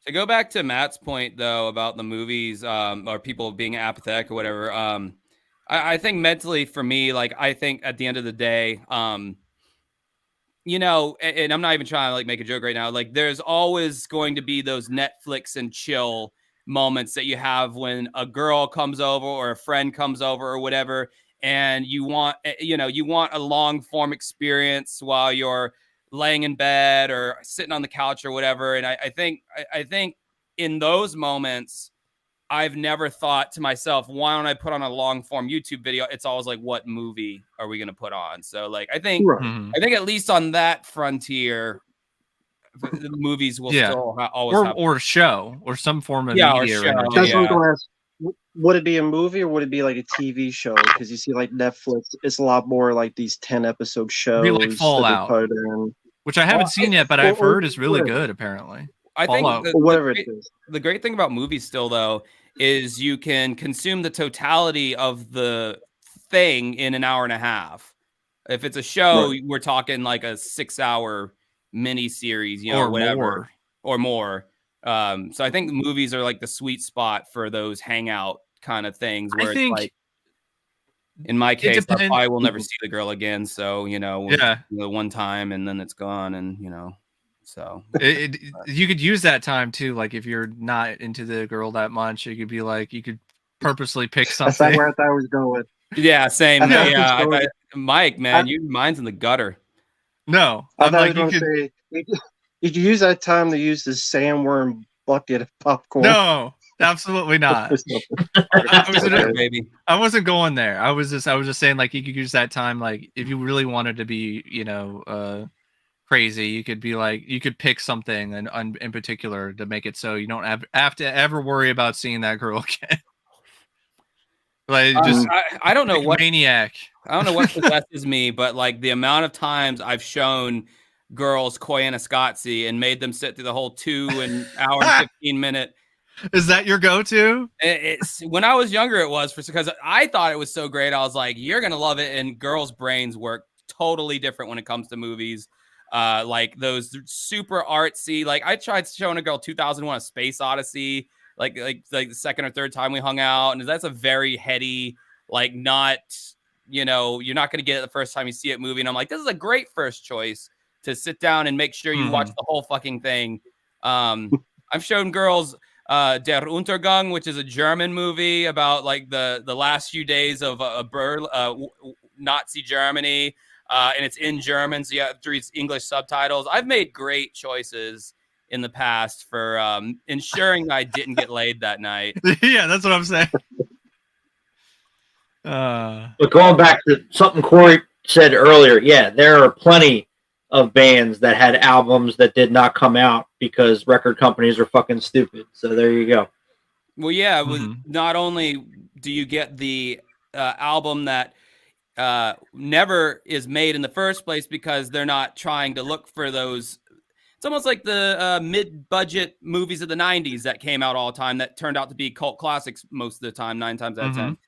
To go back to Matt's point, though, about the movies or people being apathetic or whatever, I think mentally for me, like, I think at the end of the day, you know, and I'm not even trying to like make a joke right now, like there's always going to be those Netflix and chill moments that you have when a girl comes over or a friend comes over or whatever, and you want a long form experience while you're laying in bed or sitting on the couch or whatever. And I think in those moments, I've never thought to myself, why don't I put on a long form YouTube video? It's always like, what movie are we going to put on? So like, I think at least on that frontier, the movies will Yeah. still always have. or show or some form of Yeah, or media or show, That's entertainment. what I'm yeah. going to ask. Would it be a movie or would it be like a TV show? Because you see, like Netflix, it's a lot more like these 10-episode shows Be like that Fallout, they put in, which I haven't seen yet, but I've or heard is really whatever. good. Apparently, I think Fallout. or whatever it is. the great thing about movies still though is you can consume the totality of the thing in an hour and a half. If it's a show, Right. we're talking like a 6-hour mini series, you know, Or whatever, more. or more. So I think the movies are like the sweet spot for those hangout kind of things where I it's think like, in my case, I depends. probably will never see the girl again. So, you know, Yeah. the one time and then it's gone, and you know, so You could use that time too. Like if you're not into the girl that much, you could be like, you could purposely pick That's not something. where I thought I was going. yeah, same. I thought Yeah, it was going- Mike, man, your mind's in the gutter. No, I I'm thought I like, was you going to could. say, you could use that time to use the sandworm bucket of popcorn. No, absolutely not. or something. I was Okay. Baby. I wasn't going there. I was just saying, like, you could use that time, like, if you really wanted to be, you know, crazy, you could be like, you could pick something in particular to make it so you don't have to ever worry about seeing that girl again. Like, just I don't know like what maniac. I don't know what possesses me, but like the amount of times I've shown girls Koi and Ascotzi and made them sit through the whole 2 hour and 15-minute. Is that your go-to? It's when I was younger, it was because I thought it was so great. I was like, you're gonna love it. And girls' brains work totally different when it comes to movies. Like those super artsy. Like I tried showing a girl 2001: A Space Odyssey. Like the second or third time we hung out, and that's a very heady, like not, you know, you're not gonna get it the first time you see it movie. And I'm like, this is a great first choice to sit down and make sure you watch the whole fucking thing. I've shown girls Der Untergang, which is a German movie about like the last few days of Nazi Germany, and it's in German, so you have to read English subtitles. I've made great choices in the past for ensuring I didn't get laid that night. Yeah, that's what I'm saying. But going back to something Corey said earlier, yeah, there are plenty of bands that had albums that did not come out because record companies are fucking stupid. So there you go. Well, yeah, not only do you get the album that never is made in the first place because they're not trying to look for those. It's almost like the mid-budget movies of the 90s that came out all the time that turned out to be cult classics most of the time, 9 times out of 10.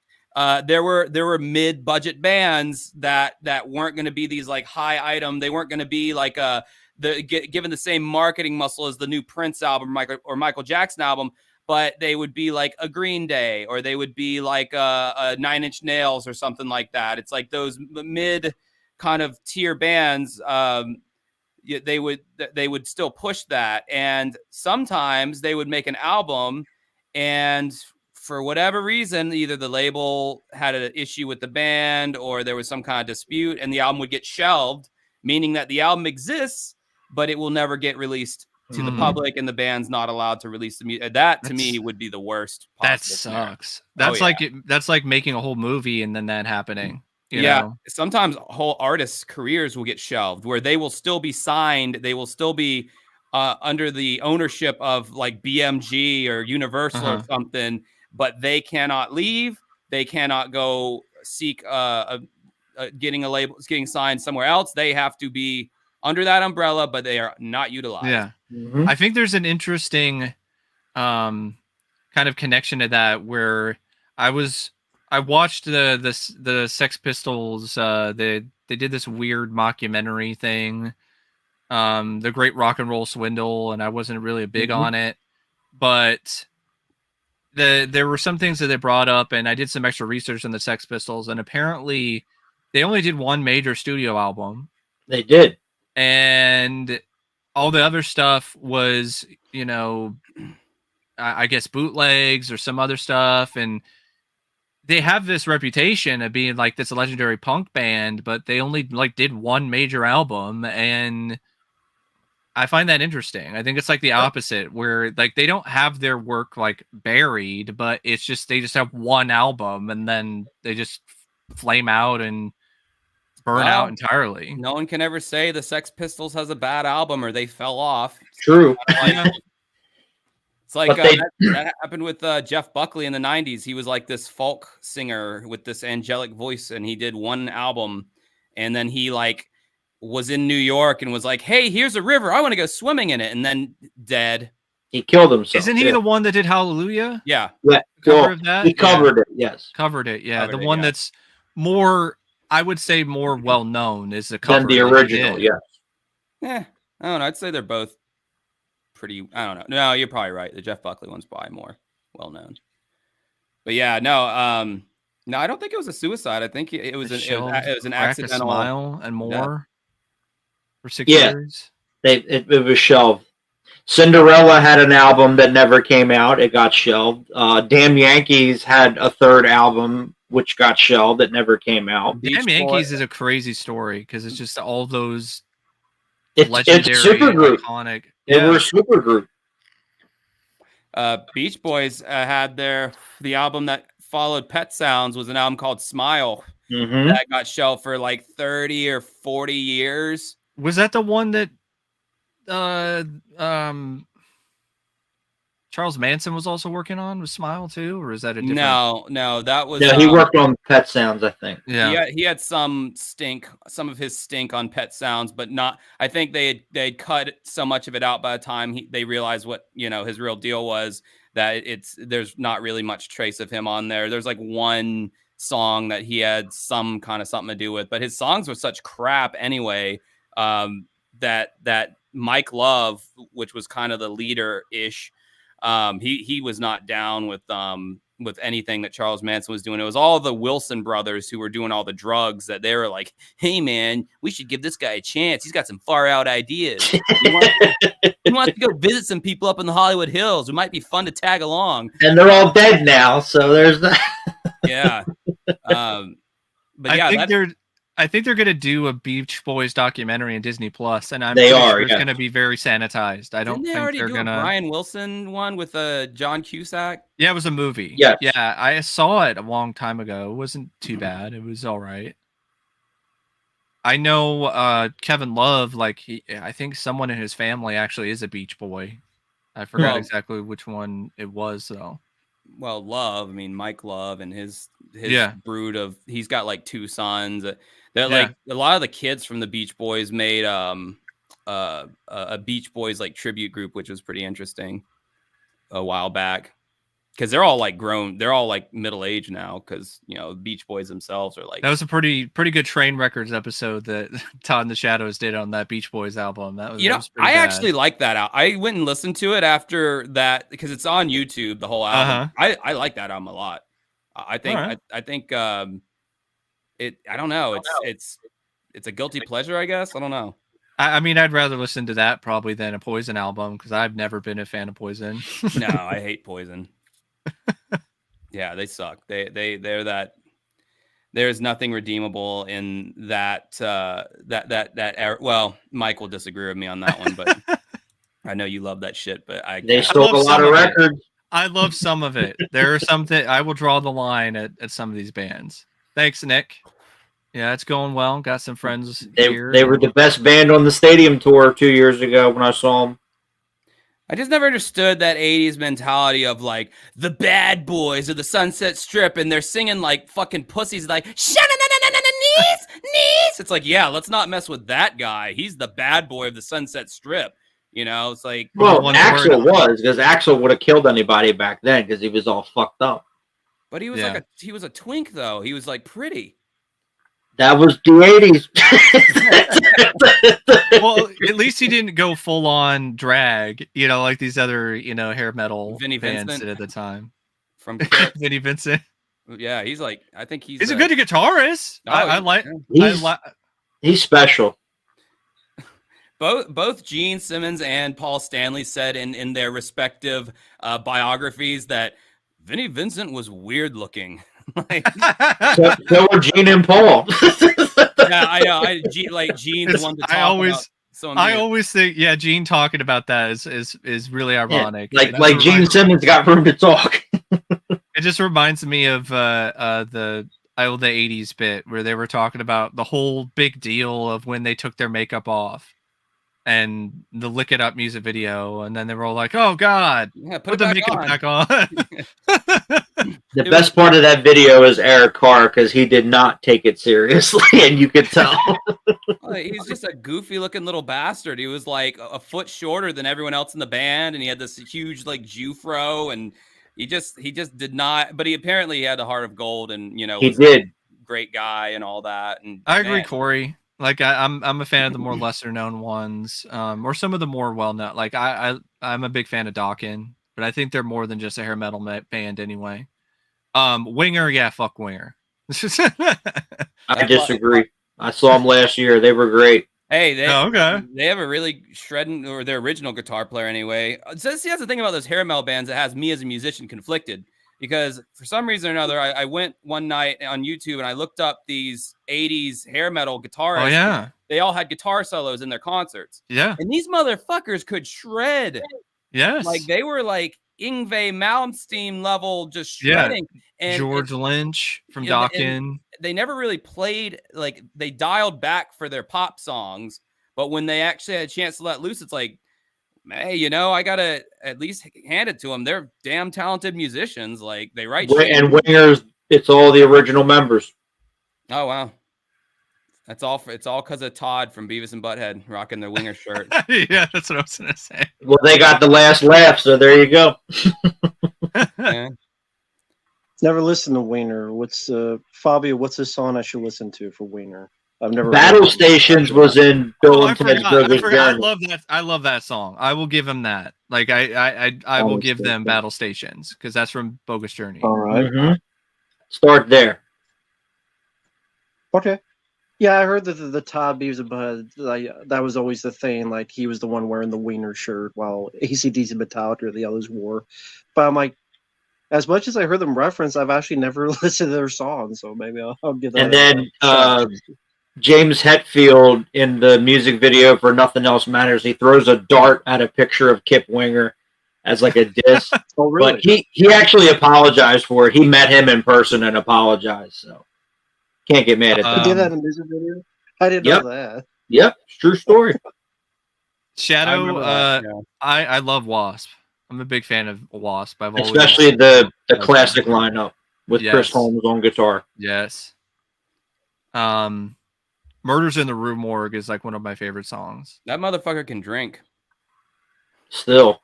There were mid-budget bands that weren't going to be these like high item. They weren't going to be like given the same marketing muscle as the new Prince album or Michael Jackson album, but they would be like a Green Day, or they would be like a 9 Inch Nails or something like that. It's like those mid kind of tier bands. They would still push that, and sometimes they would make an album, and for whatever reason, either the label had an issue with the band or there was some kind of dispute, and the album would get shelved, meaning that the album exists, but it will never get released to the public, and the band's not allowed to release the music. That to me would be the worst. That sucks. That's that's like making a whole movie and then that happening. You know? Sometimes whole artists' careers will get shelved where they will still be signed. They will still be under the ownership of like BMG or Universal or something, but they cannot leave. They cannot go seek getting a label, getting signed somewhere else. They have to be under that umbrella, but they are not utilized. Yeah. I think there's an interesting kind of connection to that where I watched the Sex Pistols. They did this weird mockumentary thing, the Great Rock and Roll Swindle, and I wasn't really big on it, but there were some things that they brought up, and I did some extra research on the Sex Pistols, and apparently they only did one major studio album. They did, and all the other stuff was, you know, I guess bootlegs or some other stuff, and they have this reputation of being like this legendary punk band, but they only like did one major album, and I find that interesting. I think it's like the opposite, where like they don't have their work like buried, but it's just they just have one album and then they just flame out and burn out entirely. No one can ever say the Sex Pistols has a bad album or they fell off. True. It's like that happened with Jeff Buckley in the 90s. He was like this folk singer with this angelic voice, and he did one album, and then he like was in New York and was like, hey, here's a river. I want to go swimming in it. And then dead. He killed himself. Isn't he the one that did Hallelujah? Yeah. Cover of that? He covered it, yes. Covered it, yeah. Covered the it, one yeah. that's more, I would say, more well-known is the cover. Than the original, yes. I don't know. I'd say they're both pretty, I don't know. No, you're probably right. The Jeff Buckley one's probably more well-known. But yeah, no, I don't think it was a suicide. I think it was an accidental. Smile and more. Yeah. For 6 years. It was shelved. Cinderella had an album that never came out. It got shelved. Damn Yankees had a third album which got shelved. It never came out. Damn Yankees is a crazy story because it's just all those legendary, it's super group. Iconic. They were a super group. Beach Boys had the album that followed Pet Sounds was an album called Smile that got shelved for like 30 or 40 years. Was that the one that Charles Manson was also working on with Smile too, or is that a different? No, that was. Yeah, he worked on Pet Sounds, I think. Yeah, he had some of his stink on Pet Sounds, but not. I think they had cut so much of it out by the time they realized what his real deal was. That there's not really much trace of him on there. There's like one song that he had some kind of something to do with, but his songs were such crap anyway. That Mike Love, which was kind of the leader ish, he was not down with anything that Charles Manson was doing. It was all the Wilson brothers who were doing all the drugs that they were like, hey man, we should give this guy a chance. He's got some far out ideas. He wants to go visit some people up in the Hollywood Hills. It might be fun to tag along. And they're all dead now, so there's that. Yeah. But yeah, I think they're going to do a Beach Boys documentary in Disney Plus, and they are. It's going to be very sanitized. I don't think they're going to. Brian Wilson one with John Cusack. Yeah, it was a movie. Yeah, I saw it a long time ago. It wasn't too bad. It was all right. I know Kevin Love. I think someone in his family actually is a Beach Boy. I forgot exactly which one it was though. Well, Love. I mean, Mike Love and his brood of. He's got like 2 sons. Like a lot of the kids from the Beach Boys made a Beach Boys like tribute group, which was pretty interesting a while back because they're all like grown. They're all like middle aged now because Beach Boys themselves are like. That was a pretty good Train Records episode that Todd in the Shadows did on that Beach Boys album. That was I actually like that out. I went and listened to it after that because it's on YouTube. The whole album. I like that album a lot. I think I don't know. It's a guilty pleasure, I guess. I don't know. I mean, I'd rather listen to that probably than a Poison album because I've never been a fan of Poison. No, I hate Poison. Yeah, they suck. They're that. There's nothing redeemable in that era. Well, Mike will disagree with me on that one, but I know you love that shit. But they stole a lot of records. I love some of it. There are some that I will draw the line at some of these bands. Thanks, Nick. Yeah, it's going well. Got some friends here. They were the best band on the stadium tour 2 years ago when I saw them. I just never understood that 80s mentality of like the bad boys of the Sunset Strip and they're singing like fucking pussies like knees. It's like, yeah, let's not mess with that guy. He's the bad boy of the Sunset Strip. It's like Axl was because Axl would have killed anybody back then because he was all fucked up. But he was he was a twink though. He was like pretty. That was the 80s. Well, at least he didn't go full on drag, like these other, hair metal Vinnie bands Vincent did at the time. From Vinnie Vincent. Yeah, he's like, I think he's a good guitarist. He's special. Both Gene Simmons and Paul Stanley said in their respective biographies that Vinnie Vincent was weird looking. So were Gene and Paul. Yeah, I know. Gene's the one to talk about. I always think, Gene talking about that is really ironic. Yeah, Gene Simmons got room to talk. It just reminds me of the the 80s bit where they were talking about the whole big deal of when they took their makeup off and the Lick It Up music video, and then they were all like, "Oh God, Yeah, put the makeup back on." The best part of that video is Eric Carr because he did not take it seriously, and you could tell. He's just a goofy looking little bastard. He was like a foot shorter than everyone else in the band, and he had this huge like Jufro, and he just did not. But he apparently had a heart of gold, and He was did. a great guy and all that. And I agree, Corey. Like I'm a fan of the more lesser known ones, or some of the more well known. Like I'm a big fan of Dawkins, but I think they're more than just a hair metal band anyway. Winger, yeah, fuck Winger. I disagree. I saw them last year. They were great. Hey, they have a really shredding, or their original guitar player anyway. So see, that's the thing about those hair metal bands that has me as a musician conflicted. Because for some reason or another, I went one night on YouTube and I looked up these 80s hair metal guitarists. Oh, yeah. They all had guitar solos in their concerts. Yeah. And these motherfuckers could shred. Yes. Like they were like Yngwie Malmsteen level, just shredding. Yeah. And George Lynch from Dawkins. They never really played, like they dialed back for their pop songs. But when they actually had a chance to let loose, it's like, hey, I gotta at least hand it to them. They're damn talented musicians. Like they write shit. And Wingers, it's all the original members. Oh wow, it's all because of Todd from Beavis and Butthead rocking the Winger shirt. Yeah, that's what I was gonna say. Well, they got the last laugh, so there you go. Yeah. Never listened to Wiener. What's Fabio? What's the song I should listen to for Wiener? I've never. Battle Stations was in Bill and Ted's Bogus Journey. I love that. I love that song. I will give him that. Like I will give them Battle Stations because that's from Bogus Journey. All right. Mm-hmm. Start there. Okay. Yeah, I heard that the Todd Beavis and Butthead, that was always the thing. Like he was the one wearing the Wiener shirt while AC/DC, Metallica, the others wore. But I'm like, as much as I heard them reference, I've actually never listened to their songs, so maybe I'll give that. And then James Hetfield in the music video for Nothing Else Matters, he throws a dart at a picture of Kip Winger as like a diss. Oh, really? But he actually apologized for it. He met him in person and apologized, so can't get mad at that. He did that in a music video? I didn't know that. Yep, it's true story. Shadow, I love Wasp. I'm a big fan of Wasp. Especially the classic lineup with Chris Holmes on guitar. Yes. Murders in the Rue Morgue is like one of my favorite songs. That motherfucker can drink. Still.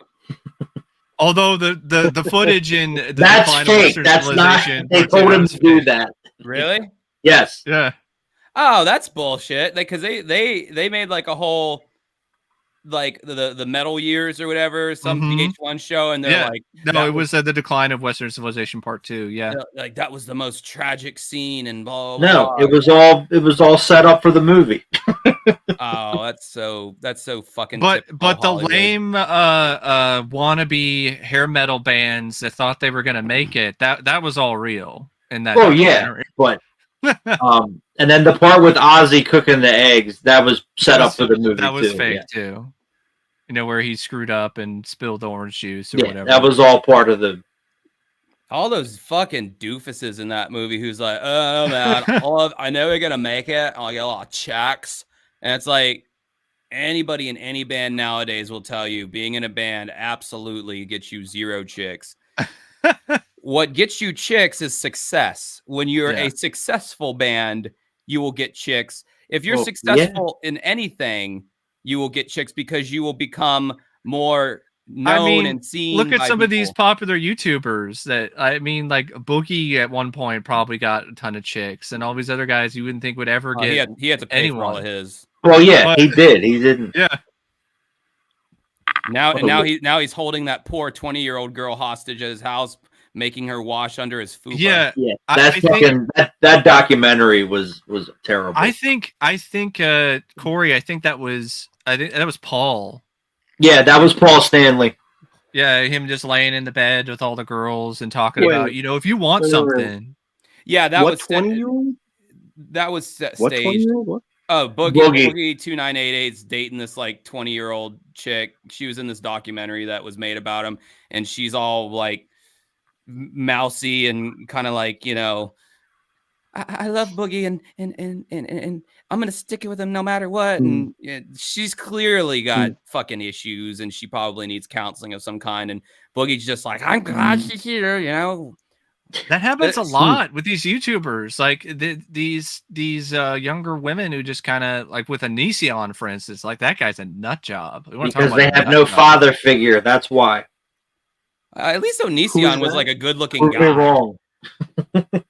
Although the footage in the that's fake. That's not. They told him to do that. Really? Yes. Yeah. Oh, that's bullshit. Because they made like a whole like the Metal Years or whatever, some VH1 show, and they're like, no, it was the Decline of Western Civilization Part 2. Yeah, like that was the most tragic scene and blah, blah, no, blah. it was all set up for the movie. Oh, that's so fucking. But the Hollywood. lame wannabe hair metal bands that thought they were gonna make it, that was all real in that. Oh yeah, but and then the part with Ozzy cooking the eggs, that was set up for the movie. That was fake too. Where he screwed up and spilled the orange juice or whatever. That was all part of the. All those fucking doofuses in that movie who's like, oh man, I know we're gonna make it. I'll get a lot of checks. And it's like anybody in any band nowadays will tell you being in a band absolutely gets you 0 chicks. What gets you chicks is success. When you're a successful band, you will get chicks. If you're successful in anything, you will get chicks because you will become more known and seen. Look at some people. of these popular YouTubers like Boogie at one point probably got a ton of chicks, and all these other guys you wouldn't think would ever get. He had to pay for all of his. Well, yeah, he did. He didn't. Yeah. Now he's holding that poor 20-year-old girl hostage at his house, making her wash under his fupa. Yeah. That documentary was terrible. I think Corey, I think that was Paul. Yeah, that was Paul Stanley. Yeah, him just laying in the bed with all the girls and talking about, if you want something. Yeah, that was 20-year-old? That was staged. What 20-year-old? Oh, Boogie 2988's dating this like 20-year-old chick. She was in this documentary that was made about him, and she's all like mousy and kind of like, I love Boogie and I'm gonna stick it with him no matter what. And she's clearly got fucking issues, and she probably needs counseling of some kind. And Boogie's just like, I'm glad she's here, you know. That happens a lot with these YouTubers, like these younger women who just kind of like with Onision, for instance, like that guy's a nut job. Because they have no father figure. That's why. At least Onision was like a good-looking guy. Prove me wrong.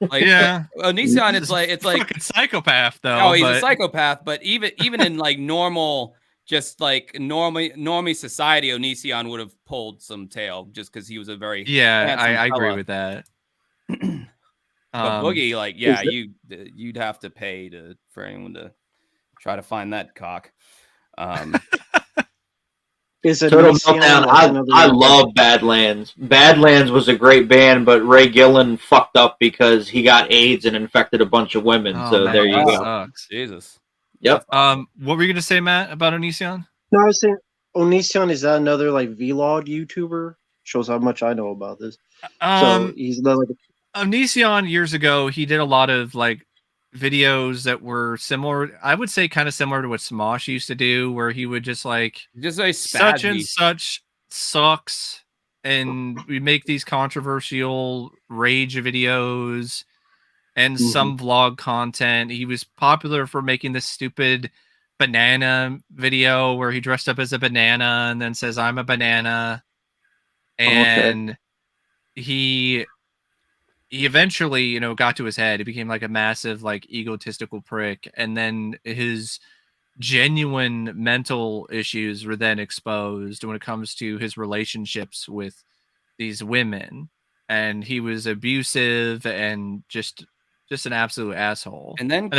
Like, yeah, Onision, it's like fucking psychopath though. Oh, he's a psychopath, but even in like normal, just like normie society, Onision would have pulled some tail just because he was a very I agree with that. But Boogie, like, yeah, you'd have to pay for anyone to try to find that cock. Is it Total Meltdown? I love Badlands. Badlands was a great band, but Ray Gillen fucked up because he got AIDS and infected a bunch of women. So there you go. Sucks. Jesus. Yep. What were you gonna say, Matt, about Onision? No, I was saying Onision, is that another like vlog YouTuber? Shows how much I know about this. So he's not like Onision years ago, he did a lot of like videos that were similar, I would say kind of similar to what Smosh used to do, where he would just like such and such sucks, and we make these controversial rage videos and some vlog content. He was popular for making this stupid banana video where he dressed up as a banana and then says, I'm a banana. And he eventually, you know, got to his head. He became like a massive, like egotistical prick. And then his genuine mental issues were then exposed when it comes to his relationships with these women. And he was abusive and just an absolute asshole. And then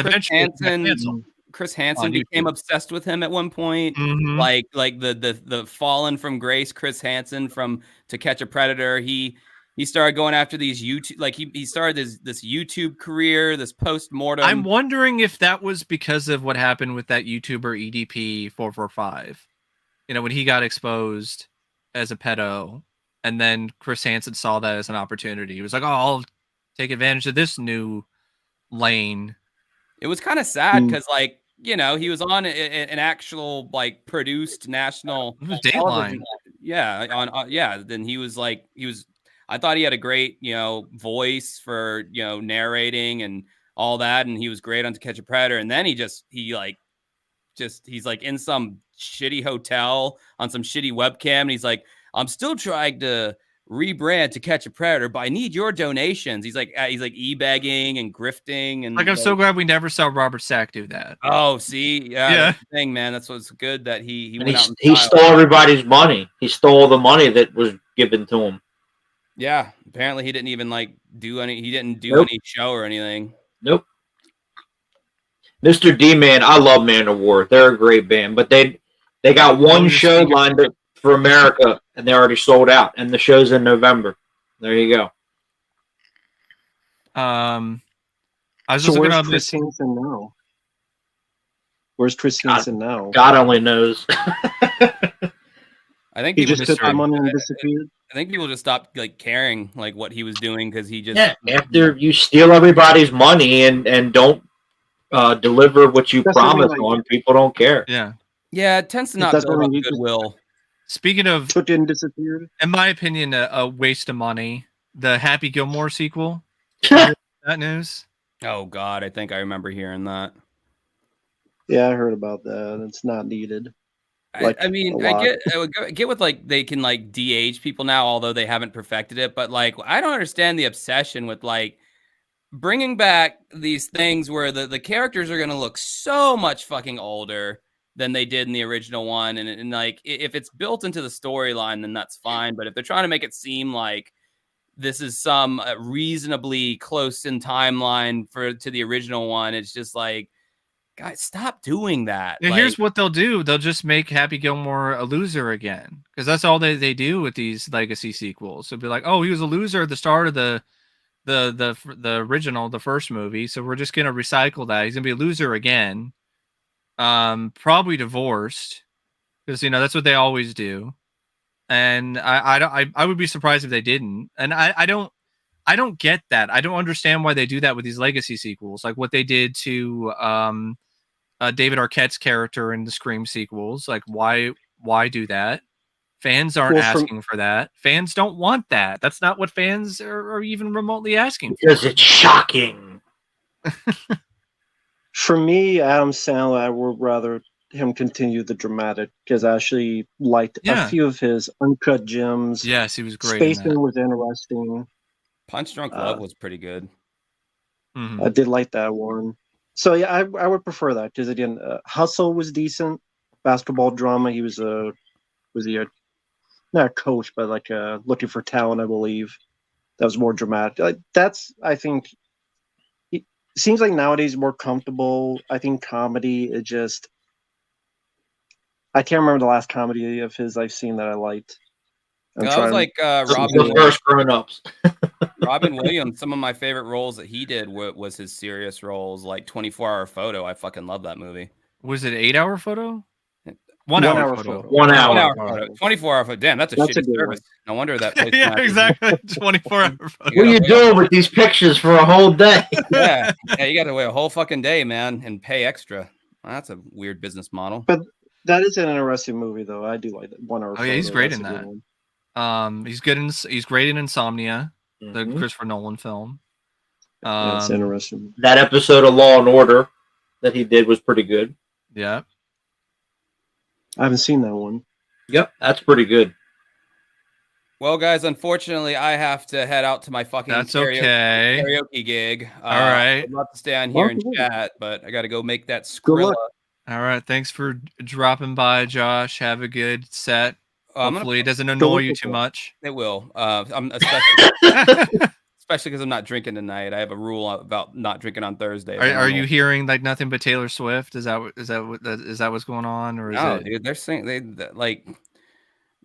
Chris Hansen became obsessed with him at one point. Like the fallen from grace Chris Hansen from To Catch a Predator. He started going after these YouTube, like he started this YouTube career, this post-mortem. I'm wondering if that was because of what happened with that YouTuber EDP445. You know, when he got exposed as a pedo, and then Chris Hansen saw that as an opportunity. He was like, oh, I'll take advantage of this new lane. It was kind of sad because, like, you know, he was on an actual like produced national Dateline. Yeah, then he was like, I thought he had a great, you know, voice for, you know, narrating and all that, and he was great on To Catch a Predator. And then he's like in some shitty hotel on some shitty webcam, and he's like, I'm still trying to rebrand To Catch a Predator, but I need your donations. He's like e-begging and grifting, and like, I'm so glad we never saw Robert Stack do that. Oh, see, yeah. That's the thing, man. That's what's good that he went out. He stole everybody's money. He stole the money that was given to him. Yeah, apparently he didn't even like do any. He didn't do any show or anything. Nope. Mr. D Man, I love Man of War. They're a great band, but they got one show lined up for America, and they already sold out. And the show's in November. There you go. I was just looking up Chris Hansen now. Where's Chris Hansen now? God only knows. I think he just took the money and disappeared. I think people just stopped like caring like what he was doing because he just after you steal everybody's money and don't deliver what you promised on, people don't care. Yeah, it tends to not build up goodwill. Speaking of took and disappeared, in my opinion, a waste of money. The Happy Gilmore sequel. That news. Oh God, I think I remember hearing that. Yeah, I heard about that. It's not needed. Like, I mean, I get with like they can like de-age people now, although they haven't perfected it. But like, I don't understand the obsession with like bringing back these things where the characters are going to look so much fucking older than they did in the original one. And like, if it's built into the storyline, then that's fine. But if they're trying to make it seem like this is some reasonably close in timeline to the original one, it's just like, guys, stop doing that. Yeah, here's what they'll do. They'll just make Happy Gilmore a loser again. Because that's all they do with these legacy sequels. So be like, oh, he was a loser at the start of the original, the first movie. So we're just going to recycle that. He's going to be a loser again. Probably divorced. Because, you know, that's what they always do. And I would be surprised if they didn't. And I don't I don't get that. I don't understand why they do that with these legacy sequels, like what they did to David Arquette's character in the Scream sequels. Like, why do that? Fans aren't asking for that. Fans don't want that. That's not what fans are even remotely asking for. Because it's shocking. For me, Adam Sandler, I would rather him continue the dramatic, because I actually liked a few of his Uncut Gems. Yes, he was great. Spaceman was interesting. Punch Drunk Love was pretty good. Mm-hmm. I did like that one. So yeah, I would prefer that, because again, Hustle was decent. Basketball drama. He was not a coach, but like looking for talent, I believe. That was more dramatic. Like, I think, it seems like nowadays more comfortable. I think comedy is just. I can't remember the last comedy of his I've seen that I liked. That was like the first Grown Ups. Robin Williams. Some of my favorite roles that he did was his serious roles, like 24-Hour Photo. I fucking love that movie. Was it 8-hour photo? 1 hour photo. 1 hour photo. 24-hour photo. Damn, that's a shitty service. No wonder that place. Yeah, exactly. 24-hour photo. What are you doing with these pictures for a whole day? Yeah, you got to wait a whole fucking day, man, and pay extra. Well, that's a weird business model. But that is an interesting movie, though. I do like that 1 hour. Oh yeah, he's great in that. He's great in Insomnia, the Christopher Nolan film. That's interesting. That episode of Law and Order that he did was pretty good. Yeah. I haven't seen that one. Yep, that's pretty good. Well, guys, unfortunately, I have to head out to my fucking karaoke gig. All right. I'd love to stay on here and chat, but I got to go make that Skrilla. All right. Thanks for dropping by, Josh. Have a good set. Hopefully, it doesn't annoy you too much. It will. Especially because I'm not drinking tonight. I have a rule about not drinking on Thursday. Are you hearing like nothing but Taylor Swift? Is that what's going on, or is no, dude? They're singing.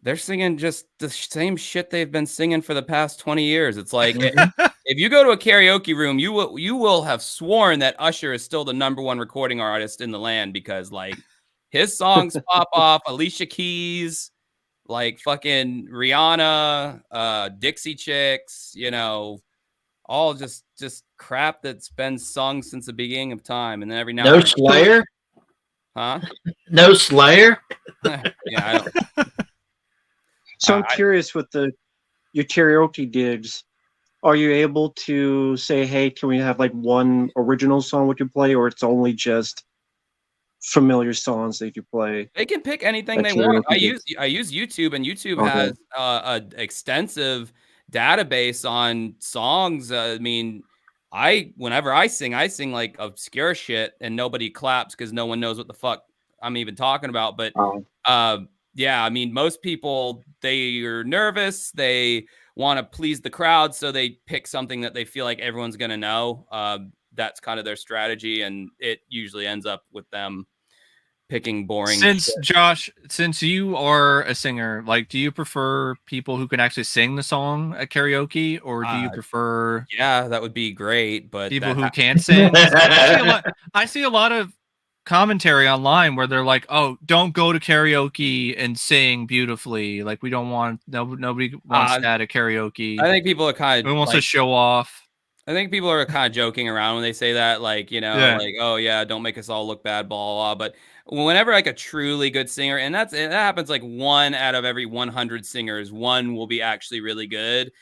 They're singing just the same shit they've been singing for the past 20 years. It's like if you go to a karaoke room, you will have sworn that Usher is still the #1 recording artist in the land, because like his songs pop off. Alicia Keys, like fucking Rihanna, Dixie Chicks, all just crap that's been sung since the beginning of time. And then every now and then Slayer? Huh? No Slayer? Yeah, I don't. So I'm curious with your karaoke gigs, are you able to say, hey, can we have like one original song we can play, or it's only just familiar songs that you play? They can pick anything they want. I use YouTube, and YouTube has an extensive database on songs. I mean, whenever I sing like obscure shit, and nobody claps because no one knows what the fuck I'm even talking about. But yeah, I mean, most people, they are nervous. They want to please the crowd, so they pick something that they feel like everyone's gonna know. That's kind of their strategy, and it usually ends up with them picking boring shit. Josh, since you are a singer, like, do you prefer people who can actually sing the song at karaoke, or do you prefer that would be great, but people who can't sing? I see a lot of commentary online where they're like, oh, don't go to karaoke and sing beautifully, like we don't want nobody wants that at karaoke. I think people are kind of wants to show off. I think people are kind of joking around when they say that, like, like, oh yeah, don't make us all look bad, blah, blah, blah. But whenever like a truly good singer, and that happens like 1 out of every 100 singers, one will be actually really good.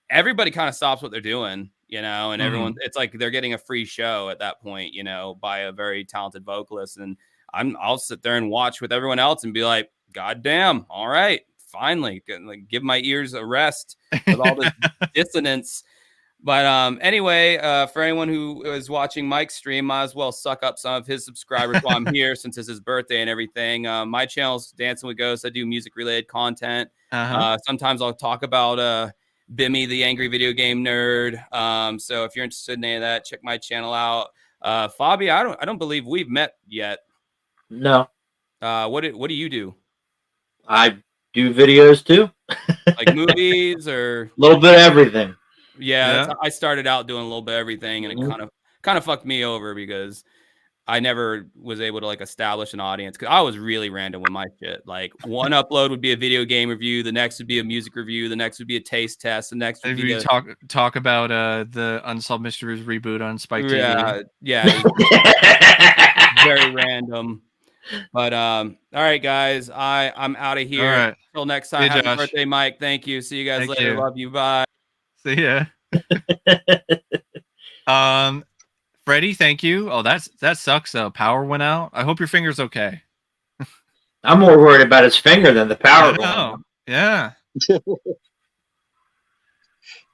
Everybody kind of stops what they're doing, and everyone, it's like they're getting a free show at that point, by a very talented vocalist. And I'll sit there and watch with everyone else and be like, God damn, all right, finally, like, give my ears a rest with all this dissonance. But anyway, for anyone who is watching Mike's stream, might as well suck up some of his subscribers while I'm here, since it's his birthday and everything. My channel's Dancing with Ghosts. I do music-related content. Sometimes I'll talk about Bimmy, the angry video game nerd. So if you're interested in any of that, check my channel out. Fabi, I don't believe we've met yet. No. What do you do? I do videos too. Like movies or a little bit of everything. Yeah. I started out doing a little bit of everything, and it kind of fucked me over, because I never was able to like establish an audience because I was really random with my shit. Like one upload would be a video game review, the next would be a music review, the next would be a taste test, the next would Maybe be talk about the Unsolved Mysteries reboot on Spike TV. yeah, it was very random. But all right, guys, I'm out of here. All right. Until next time. Hey, Happy Josh. birthday, Mike. Thank you. See you guys Thank later. you. Love you. Bye. See ya. Freddie, thank you. Oh, that sucks though. Power went out. I hope your finger's okay. I'm more worried about his finger than the power I going know. out. Yeah.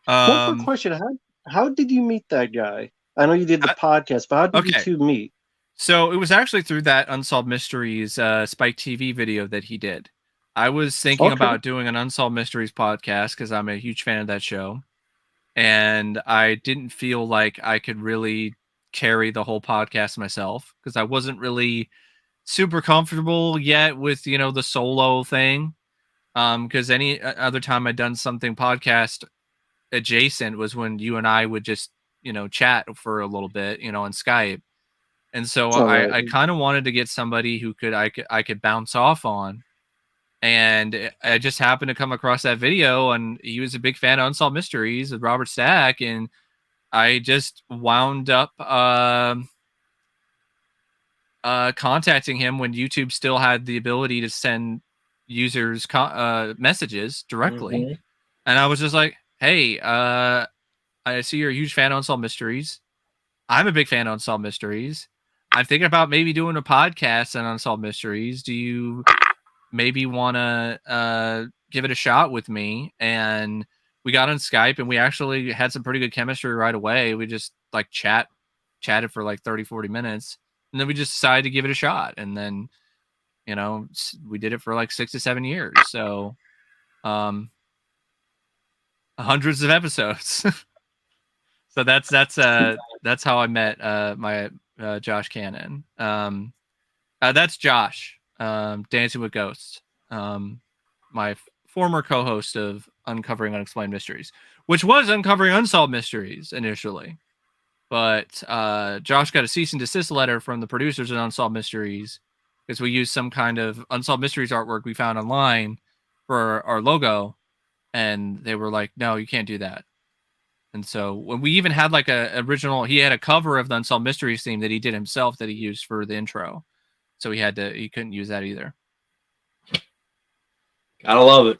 One quick question: how did you meet that guy? I know you did the podcast, but how did you two meet? So it was actually through that Unsolved Mysteries Spike TV video that he did. I was thinking about doing an Unsolved Mysteries podcast because I'm a huge fan of that show. And I didn't feel like I could really carry the whole podcast myself because I wasn't really super comfortable yet with, the solo thing. Because any other time I'd done something podcast adjacent was when you and I would just, chat for a little bit, on Skype. And so I kind of wanted to get somebody who I could bounce off on. And I just happened to come across that video, and he was a big fan of Unsolved Mysteries with Robert Stack, and I just wound up contacting him when YouTube still had the ability to send users messages directly. Mm-hmm. And I was just like, hey, I see you're a huge fan of Unsolved Mysteries. I'm a big fan of Unsolved Mysteries. I'm thinking about maybe doing a podcast on Unsolved Mysteries. Do you maybe want to give it a shot with me? And we got on Skype, and we actually had some pretty good chemistry right away. We just like chatted for like 30-40 minutes, and then we just decided to give it a shot. And then we did it for like 6 to 7 years, so hundreds of episodes. So that's how I met my Josh Cannon. That's Josh, Dancing with Ghosts, my former co-host of Uncovering Unexplained Mysteries, which was Uncovering Unsolved Mysteries initially. But Josh got a cease and desist letter from the producers of Unsolved Mysteries because we used some kind of Unsolved Mysteries artwork we found online for our logo. And they were like, no, you can't do that. And so when we even had like he had a cover of the Unsolved Mysteries theme that he did himself that he used for the intro. So he couldn't use that either. Gotta love it.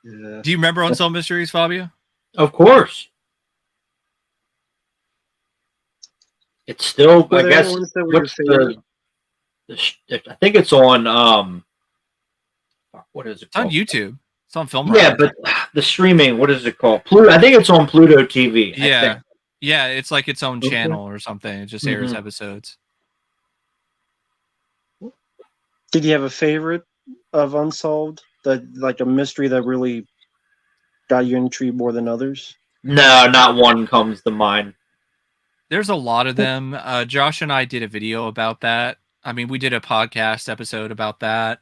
Yeah. Do you remember Unsolved Mysteries, Fabio? Of course. It's still, I guess, I think it's on, what is it called? It's on YouTube. It's on Film. Yeah, but the streaming, what is it called? Pluto. I think it's on Pluto TV. Yeah. Yeah, it's like its own channel or something. It just airs episodes. Did you have a favorite of Unsolved? Like a mystery that really got you intrigued more than others? No, not one comes to mind. There's a lot of them. Josh and I did a video about that. I mean, we did a podcast episode about that.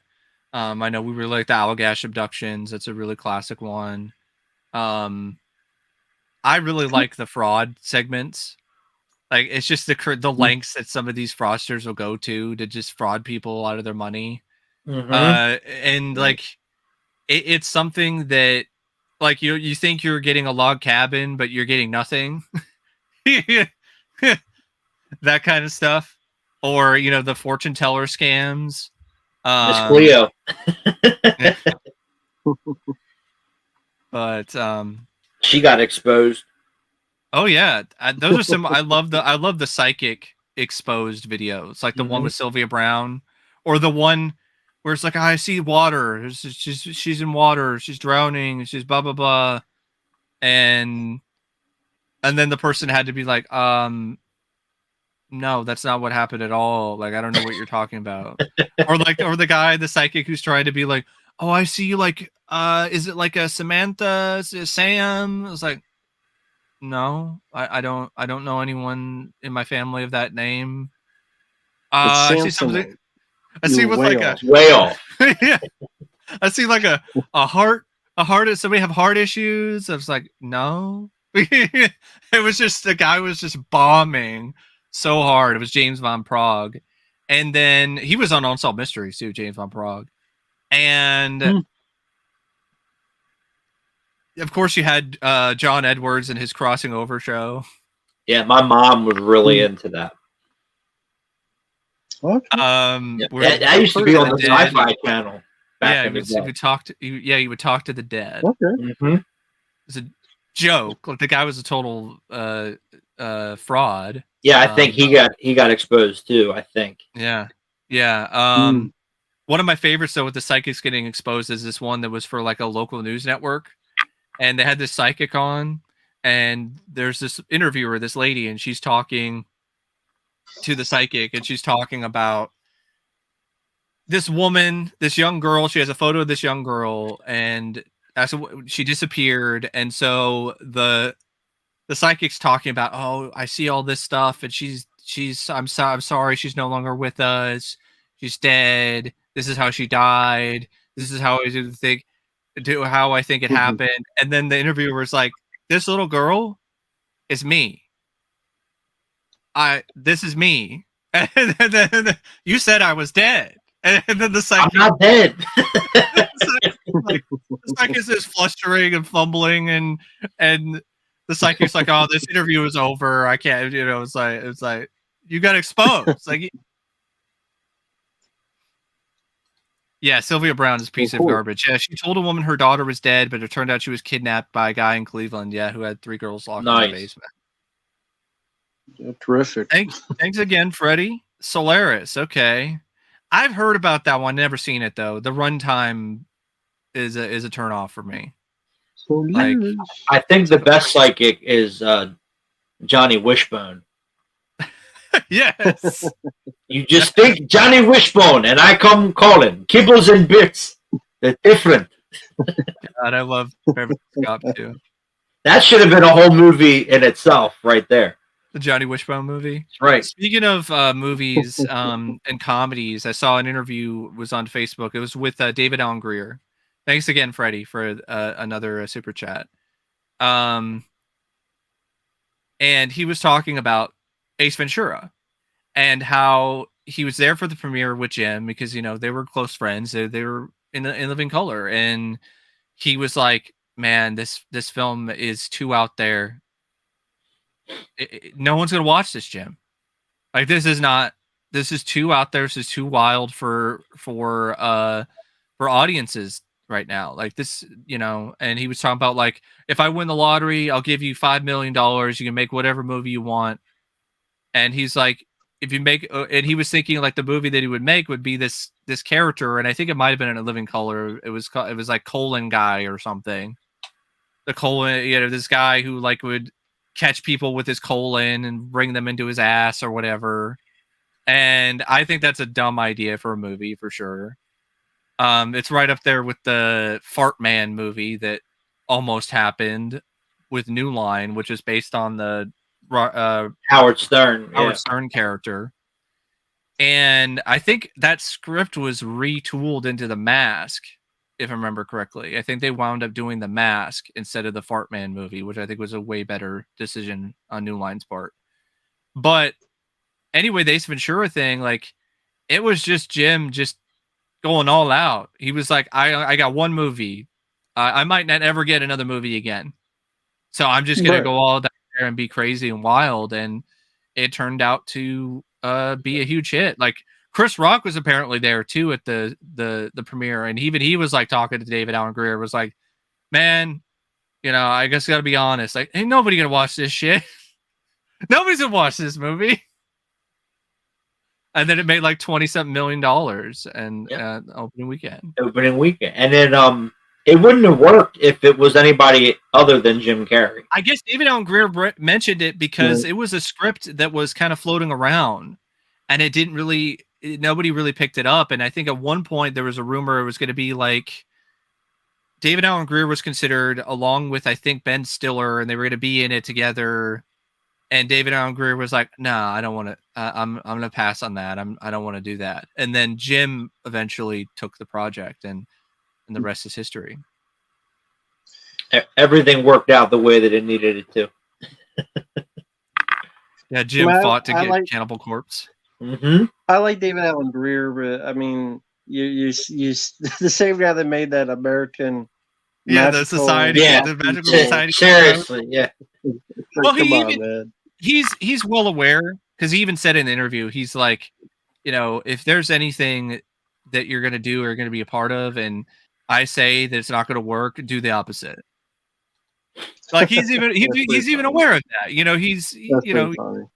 I know we really like the Allagash abductions. That's a really classic one. I really like the fraud segments. Like, it's just the lengths that some of these fraudsters will go to just fraud people out of their money. Mm-hmm. And like, it's something that, like, you think you're getting a log cabin, but you're getting nothing. That kind of stuff. Or, the fortune teller scams. Miss Cleo. But she got exposed. Oh yeah, those are some. I love the psychic exposed videos, like the one with Sylvia Brown, or the one where it's like, I see water. She's in water. She's drowning. She's blah blah blah, and then the person had to be like, no, that's not what happened at all. Like, I don't know what you're talking about. or the guy, the psychic, who's trying to be like, oh, I see, like, is it like a Samantha, is it Sam? I was like, no, I don't know anyone in my family of that name. I see something. I see with like a whale. Yeah, I see like a heart. Does somebody have heart issues? I was like, no. It was just the guy was just bombing so hard. It was James Von Prague, and then he was on Unsolved Mysteries too, James Von Prague, and of course you had John Edwards and his crossing over show. Yeah, my mom was really into that. Okay. That used to be on the Sci-Fi Channel. Yeah, he would talk to. He would talk to the dead. Okay. Mm-hmm. It was a joke. Like, the guy was a total fraud. Yeah, I think he got exposed too. I think. Yeah. One of my favorites though with the psychics getting exposed is this one that was for like a local news network, and they had this psychic on, and there's this interviewer, this lady, and she's talking to the psychic, and she's talking about this woman, this young girl. She has a photo of this young girl, and she disappeared, and so the psychic's talking about, oh, I see all this stuff, and I'm sorry, she's no longer with us. She's dead. This is how she died. This is how I think it happened. And then the interviewer's like, this little girl is me. This is me. And then you said I was dead. And then the psychic, I'm not dead. the psychic is flustering and fumbling, and the psychic's like, oh, this interview is over. I can't, it's like you got exposed. Like, yeah, Sylvia Brown is a piece of garbage. Yeah, she told a woman her daughter was dead, but it turned out she was kidnapped by a guy in Cleveland, who had 3 girls locked in the basement. Yeah, terrific. Thanks again, Freddie. Solaris, okay. I've heard about that one, never seen it though. The runtime is a turn off for me. Like, I think the best psychic is Johnny Wishbone. Yes. You just think Johnny Wishbone, and I come calling. Kibbles and bits. They're different. God, I love Beverly Scott too. That should have been a whole movie in itself, right there. The Johnny Wishbone movie. Right. Speaking of movies and comedies, I saw an interview was on Facebook. It was with David Allen Greer. Thanks again, Freddie, for another super chat. And he was talking about Ace Ventura and how he was there for the premiere with Jim because, they were close friends. They were in living color. And he was like, man, this film is too out there. No one's going to watch this, Jim. Like, this is too out there. This is too wild for audiences right now. Like this, and he was talking about, like, if I win the lottery, I'll give you $5 million. You can make whatever movie you want. And he's like, if you make, and he was thinking like the movie that he would make would be this character. And I think it might've been in a living color. It was like Colon Guy or something. The colon, this guy who like would catch people with his colon and bring them into his ass or whatever. And I think that's a dumb idea for a movie for sure. It's right up there with the Fart Man movie that almost happened with New Line, which is based on the Howard Stern character. And I think that script was retooled into The Mask, if I remember correctly. I think they wound up doing The Mask instead of the Fart Man movie, which I think was a way better decision on New Line's part. But anyway, the Ace Ventura thing, like, it was just Jim just going all out. He was like, I got one movie. I might not ever get another movie again. So I'm just going to go all down there and be crazy and wild. And it turned out to be a huge hit. Like, Chris Rock was apparently there too at the premiere. And even he was like talking to David Allen Greer, was like, man, I guess I got to be honest. Like, ain't nobody going to watch this shit. Nobody's going to watch this movie. And then it made like $20-something million and opening weekend. And then it wouldn't have worked if it was anybody other than Jim Carrey. I guess David Allen Greer mentioned it because it was a script that was kind of floating around, and it didn't really, nobody really picked it up. And I think at one point there was a rumor it was going to be like David Allen Greer was considered along with, I think, Ben Stiller, and they were going to be in it together. And David Allen Greer was like, "No, I don't want to. I'm going to pass on that. I don't want to do that." And then Jim eventually took the project, and the rest is history. everything worked out the way that it needed it to. Yeah, Jim Well, fought to I get like- Cannibal Corpse. Mm-hmm. I like David Allen Greer, but I mean, you the same guy that made that American. Yeah, the magical- society, Yeah. the magical Se- society. Seriously, yeah. Well, he Come on, even- man. He's well aware because he even said in an interview, he's like, you know, if there's anything that you're gonna do or gonna be a part of, and I say that it's not gonna work, do the opposite. Like he's even That's pretty he's even funny. aware of that. You know, That's you know, pretty funny.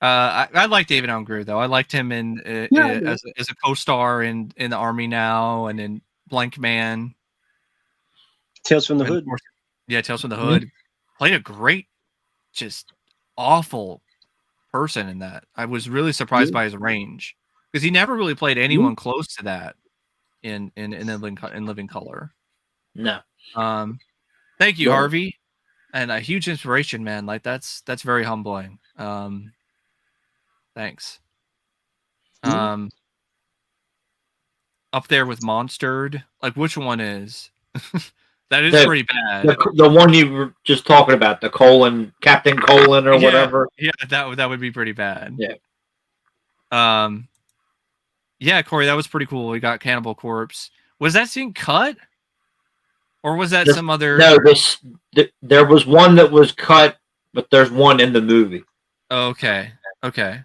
I like David Allen Greer though. I liked him in Yeah, I do. as a co-star in the Army Now and in Blank Man. Tales from the And of Hood. course- yeah, Tales from the Mhm. Hood. Played a great, just awful person in that. I was really surprised by his range because he never really played anyone close to that in Living Color. No. Thank you, Right. Harvey, and a huge inspiration, man. Like that's very humbling. Thanks. Up there with Monstered, like which one is? That is The- pretty bad. The one you were just talking about, the Captain Colon or whatever. Yeah, that would be pretty bad. Yeah. Yeah, Corey, that was pretty cool. We got Cannibal Corpse. Was that scene cut, or was that some other? No, there was one that was cut, but there's one in the movie. Okay. Because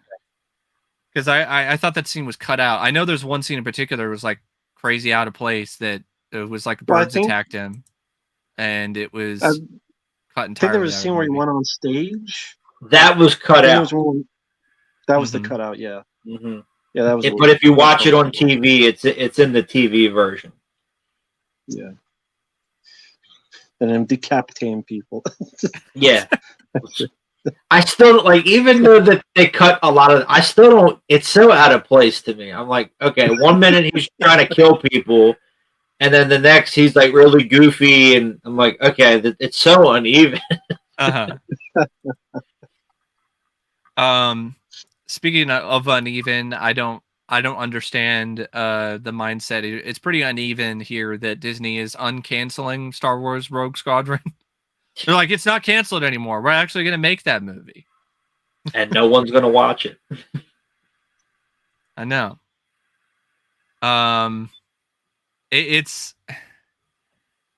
I thought that scene was cut out. I know there's one scene in particular that was like crazy out of place that it was like Well, I birds think- attacked him, and it was I cut I entirely. think there was a out of scene the where he movie. went on stage. That was cut There out. was one- That was Mhm. the cutout. Yeah, Mhm. yeah, that was. But if you watch it on TV, it's in the TV version. Yeah. And I'm decapitating people. Yeah. I still like, even though that they cut a lot of, I still don't. It's so out of place to me. I'm like, okay, 1 minute he's trying to kill people, and then the next he's like really goofy, and I'm like, okay, it's so uneven. Uh-huh. Speaking of uneven, I don't understand the mindset. It's pretty uneven here that Disney is uncanceling Star Wars Rogue Squadron. They're like, it's not canceled anymore. We're actually going to make that movie. And no one's gonna watch it. I know. It's.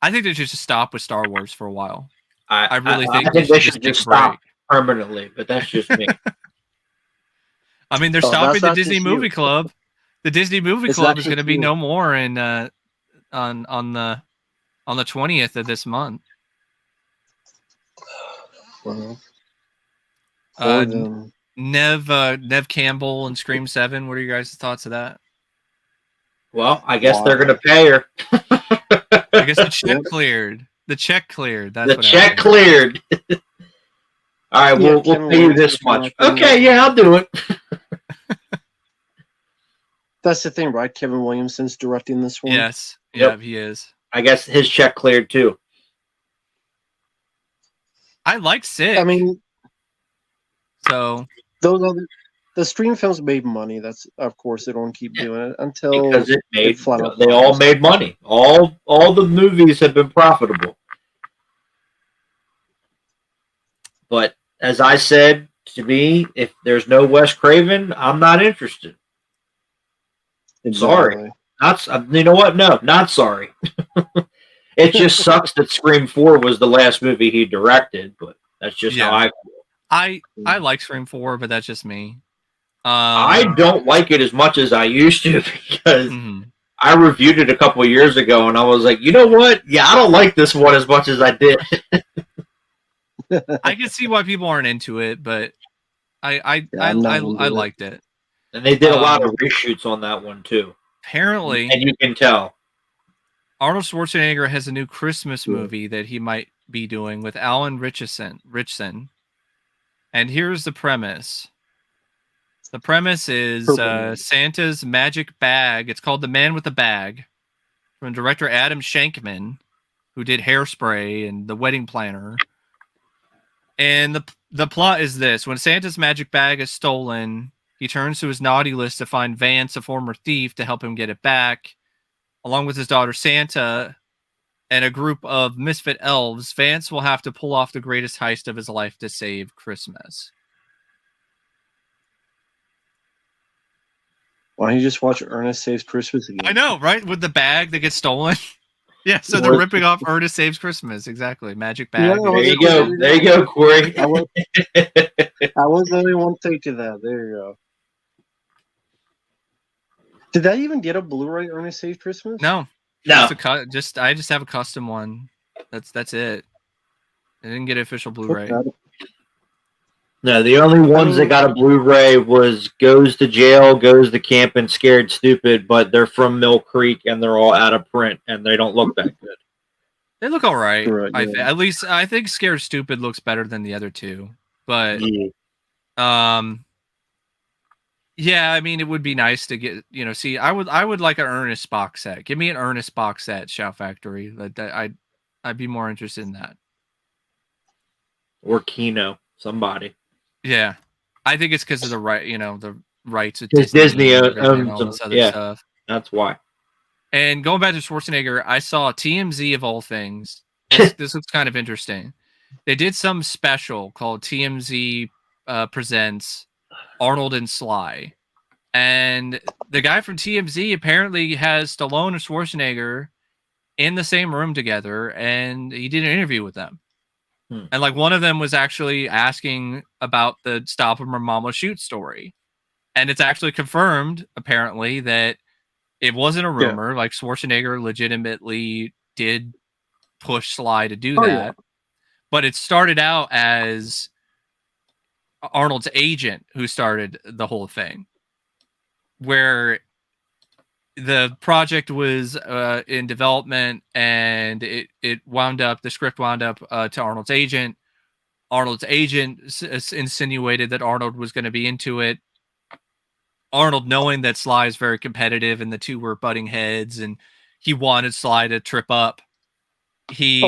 I think they should just stop with Star Wars for a while. I really think they should should take just a break. stop permanently. But that's just me. I mean, they're Oh, stopping that's the not Disney just you. Movie Club. The Disney Movie It's Club not is going to just be you. no more in on the 20th of this month. Well, Uh, for them. Nev Campbell and Scream 7. What are your guys' thoughts of that? Well, I guess they're Wow. gonna pay her. I guess the check Yep. cleared. The check cleared. That's The what check happened. cleared. All right, Yeah, we'll Kevin pay you Williams this is come much. back and- Okay, yeah, I'll do it. That's the thing, right? Kevin Williamson's directing this one. Yes. Yep. Yeah, he is. I guess his check cleared too. I like Sick. I mean, so those other the stream films made money. That's, of course, they don't keep doing it until Because it made, flat out they all flops. made money. All the movies have been profitable. But as I said, to me, if there's no Wes Craven, I'm not interested. Sorry. Not, you know what? No, not sorry. It just sucks that Scream 4 was the last movie he directed, but that's just Yeah. how I feel. I like Scream 4, but that's just me. I don't like it as much as I used to because mhm. I reviewed it a couple of years ago and I was like, you know what? Yeah, I don't like this one as much as I did. I can see why people aren't into it, but I Yeah, I'm not into it. liked it. And they did a lot of reshoots on that one too. Apparently, And you can tell. Arnold Schwarzenegger has a new Christmas Yeah. movie that he might be doing with Alan Ritchson. And here's the premise. The premise is Purple. Santa's magic bag. It's called The Man with the Bag, from director Adam Shankman, who did Hairspray and The Wedding Planner. And the plot is this: when Santa's magic bag is stolen, he turns to his naughty list to find Vance, a former thief, to help him get it back. along with his daughter Santa and a group of misfit elves, Vance will have to pull off the greatest heist of his life to save Christmas. Why don't you just watch Ernest Saves Christmas again? I know, right? With the bag that gets stolen. Yeah, so they're ripping off Ernest Saves Christmas. Exactly. Magic bag. Yeah, There you go. There you go, Corey. I was the only one thinking that. There you go. Did that even get a Blu-ray Ernest Saves Christmas? No. No. I just have a custom one. That's it. I didn't get an official Blu-ray. No, the only ones that got a Blu-ray was Goes to Jail, Goes to Camp, and Scared Stupid, but they're from Mill Creek and they're all out of print and they don't look that good. They look all right. Yeah. At least I think Scared Stupid looks better than the other two. But yeah, I mean, it would be nice to get, see, I would like an Ernest box set. Give me an Ernest box set, Shout Factory. I'd be more interested in that. Or Kino, somebody. Yeah, I think it's because of the the rights of Disney and owns all them. this other Yeah, stuff. that's why. And going back to Schwarzenegger, I saw TMZ of all things. This looks kind of interesting. They did some special called TMZ Presents Arnold and Sly. And the guy from TMZ apparently has Stallone and Schwarzenegger in the same room together, and he did an interview with them. And like one of them was actually asking about the Stop 'Em or Mama Shoot story. And it's actually confirmed, apparently, that it wasn't a rumor. Yeah. Like Schwarzenegger legitimately did push Sly to do that. Yeah. But it started out as Arnold's agent who started the whole thing, where the project was in development and the script wound up to Arnold's agent. Arnold's agent insinuated that Arnold was going to be into it. Arnold, knowing that Sly is very competitive and the two were butting heads and he wanted Sly to trip up, he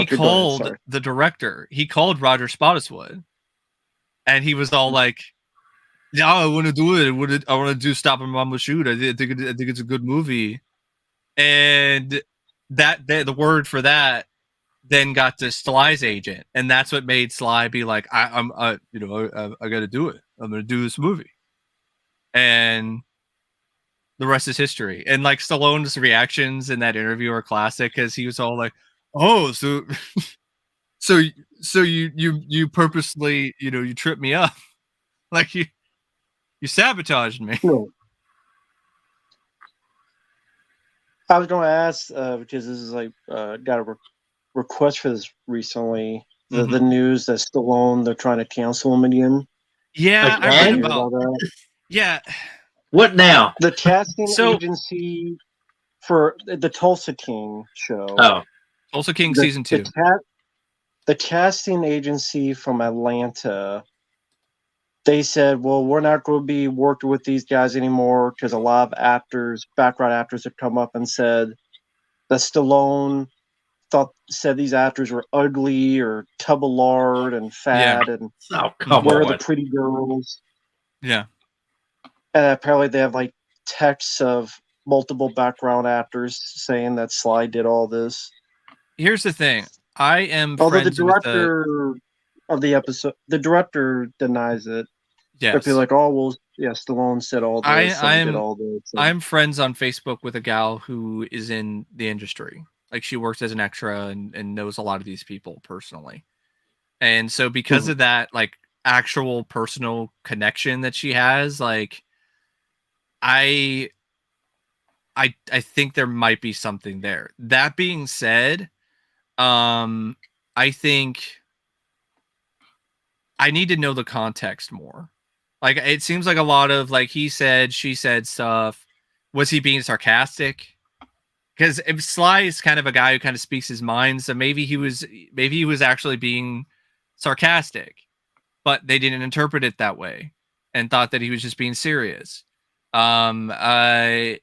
called the director. He called Roger Spottiswoode, and he was all like, "Yeah, I want to do it. I want to do Stop 'Em Mama Shoot. I think it's a good movie." And the word for that then got to Sly's agent, and that's what made Sly be like, I got to do it. I'm going to do this movie." And the rest is history. And like Stallone's reactions in that interview are classic because he was all like, "Oh, so you purposely, you tripped me up, like you sabotaged me." No. I was going to ask because this is like got a request for this recently. The news that Stallone, they're trying to cancel him again. Yeah, I read about that. Yeah. What now? The casting agency for the Tulsa King show. Oh, Tulsa King season 2. The casting agency from Atlanta, they said, well, we're not going to be working with these guys anymore because a lot of background actors have come up and said that Stallone said these actors were ugly or tub of lard and fat and where are the pretty girls? Yeah. And apparently they have like texts of multiple background actors saying that Sly did all this. Here's the thing. I am Although the director of the episode, the director denies it. Yes. They'll be like, "Oh, well, yeah, Stallone said all this. Did all this." I'm friends on Facebook with a gal who is in the industry. Like she works as an extra and knows a lot of these people personally. And so because of that, like actual personal connection that she has, like I think there might be something there. That being said, I think I need to know the context more. Like it seems like a lot of like he said, she said stuff. Was he being sarcastic? Because if Sly is kind of a guy who kind of speaks his mind, so maybe he was actually being sarcastic, but they didn't interpret it that way and thought that he was just being serious. It's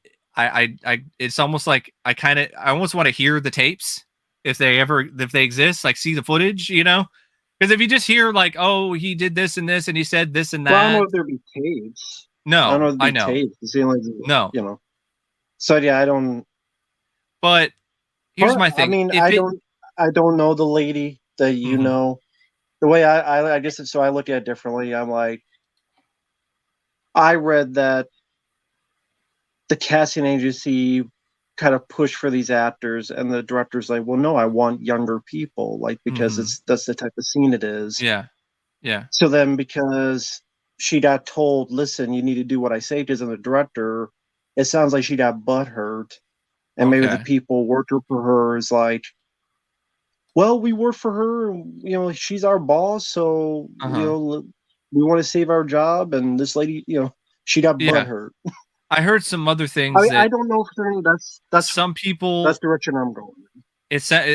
almost like I almost want to hear the tapes if they exist, like see the footage, because if you just hear like, oh, he did this and this and he said this and that. Well, I don't know if there'd be tapes. No, I know. Tapes. It seems like, no, So yeah, I don't. But here's my I thing: mean, if it, I don't know the lady that you Mhm. know. The way I guess so I look at it differently. I'm like, I read that the casting agency kind of pushed for these actors, and the director's like, well, no, I want younger people, like because Mhm. that's the type of scene it is. yeah, yeah, So then, because she got told, listen, you need to do what I say, because I'm the director, it sounds like she got butthurt, and maybe the okay, people working for her is like, well, we work for her, she's our boss, so uh huh, we want to save our job, and this lady, she got yeah. butthurt. I heard some other I things mean, I that don't know if some that's people. the direction I'm going.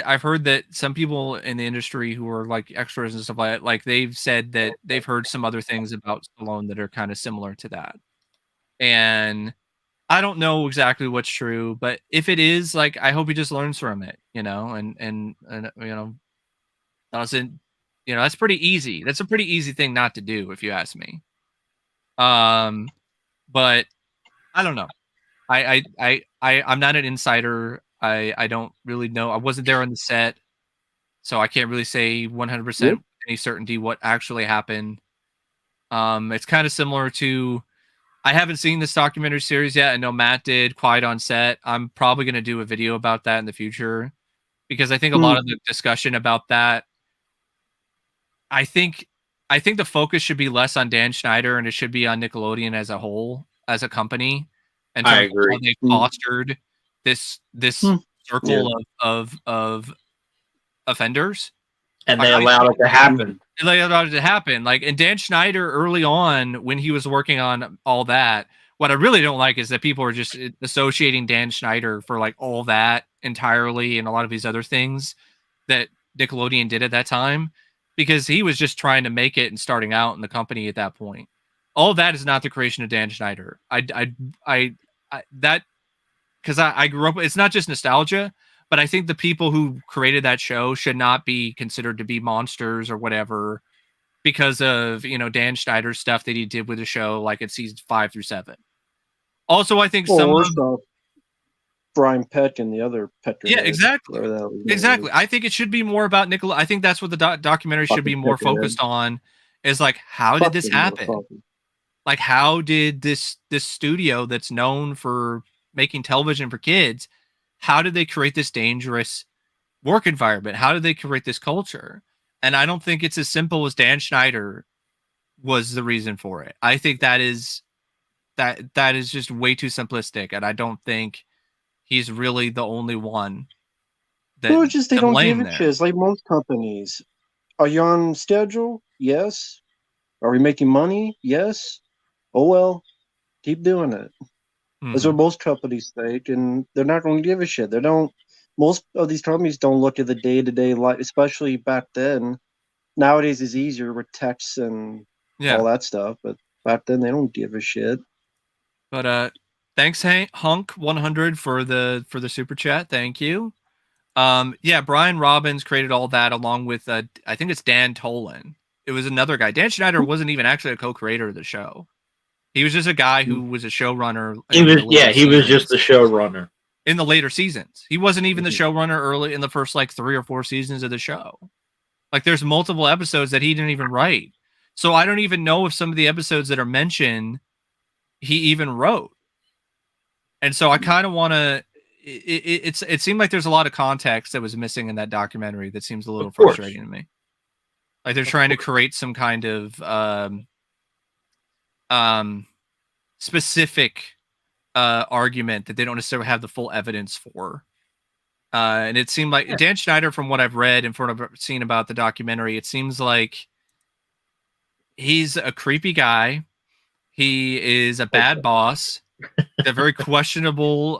I've heard that some people in the industry who are like extras and stuff like they've said that they've heard some other things about Stallone that are kind of similar to that. And I don't know exactly what's true, but if it is, like, I hope he just learns from it, and doesn't, that's pretty easy. That's a pretty easy thing not to do, if you ask me. Um, but I don't know. I'm not an insider. I don't really know. I wasn't there on the set, so I can't really say Yep. 100% any certainty what actually happened. It's kind of similar to I haven't seen this documentary series yet. I know Matt did Quiet on Set. I'm probably going to do a video about that in the future because I think a Hmm. lot of the discussion about that, I think I think the focus should be less on Dan Schneider and it should be on Nickelodeon as a whole, as a company, in I terms of how agree. they Hmm. fostered this Hmm. Yeah. circle of offenders. And I they I allowed think it to happen. they allowed it to happen. Like, and Dan Schneider early on when he was working on all that, what I really don't like is that people are just associating Dan Schneider for like all that entirely and a lot of these other things that Nickelodeon did at that time because he was just trying to make it and starting out in the company at that point. All of that is not the creation of Dan Schneider. I that because I grew up. It's not just nostalgia, but I think the people who created that show should not be considered to be monsters or whatever because of Dan Schneider's stuff that he did with the show, like in seasons 5 through 7. Also, I think Well, some of worst off, Brian Peck and the other yeah, Peckerhead, exactly, whatever the hell his name exactly. is. I think it should be more about Nicola. I think that's what the documentary should be Fucking more Peckerhead. focused on. Is like, how did this Fucking happen? motherfucker. Like, how did this studio that's known for making television for kids, how did they create this dangerous work environment? How did they create this culture? And I don't think it's as simple as Dan Schneider was the reason for it. I think that is just way too simplistic, and I don't think he's really the only one that No, it's just they to don't give blame a shit. there. It's like most companies. Are you on schedule? Yes. Are we making money? Yes. Oh well, keep doing it. That's what Hmm. most companies think, and they're not going to give a shit. They don't. Most of these companies don't look at the day-to-day life, especially back then. Nowadays, it's easier with texts and all Yeah, that stuff, but back then they don't give a shit. but thanks, Hunk 100 for the super chat. Thank you. Yeah, Brian Robbins created all that along with I think it's Dan Tolan. It was another guy. Dan Schneider wasn't even actually a co-creator of the show. He was just a guy who was a showrunner He in the was, later yeah, he was just the seasons. showrunner. In the later seasons, he wasn't even the Mhm. showrunner early in the first like 3 or 4 seasons of the show. Like, there's multiple episodes that he didn't even write. So I don't even know if some of the episodes that are mentioned he even wrote. And so I kind of want to. It seemed like there's a lot of context that was missing in that documentary. That seems a little Of course. frustrating to me. Like they're Of trying to course. create some kind of um, specific argument that they don't necessarily have the full evidence for. And it seemed like Yeah. Dan Schneider, from what I've read and from what I've seen about the documentary, it seems like he's a creepy guy. He is a bad boss. A very questionable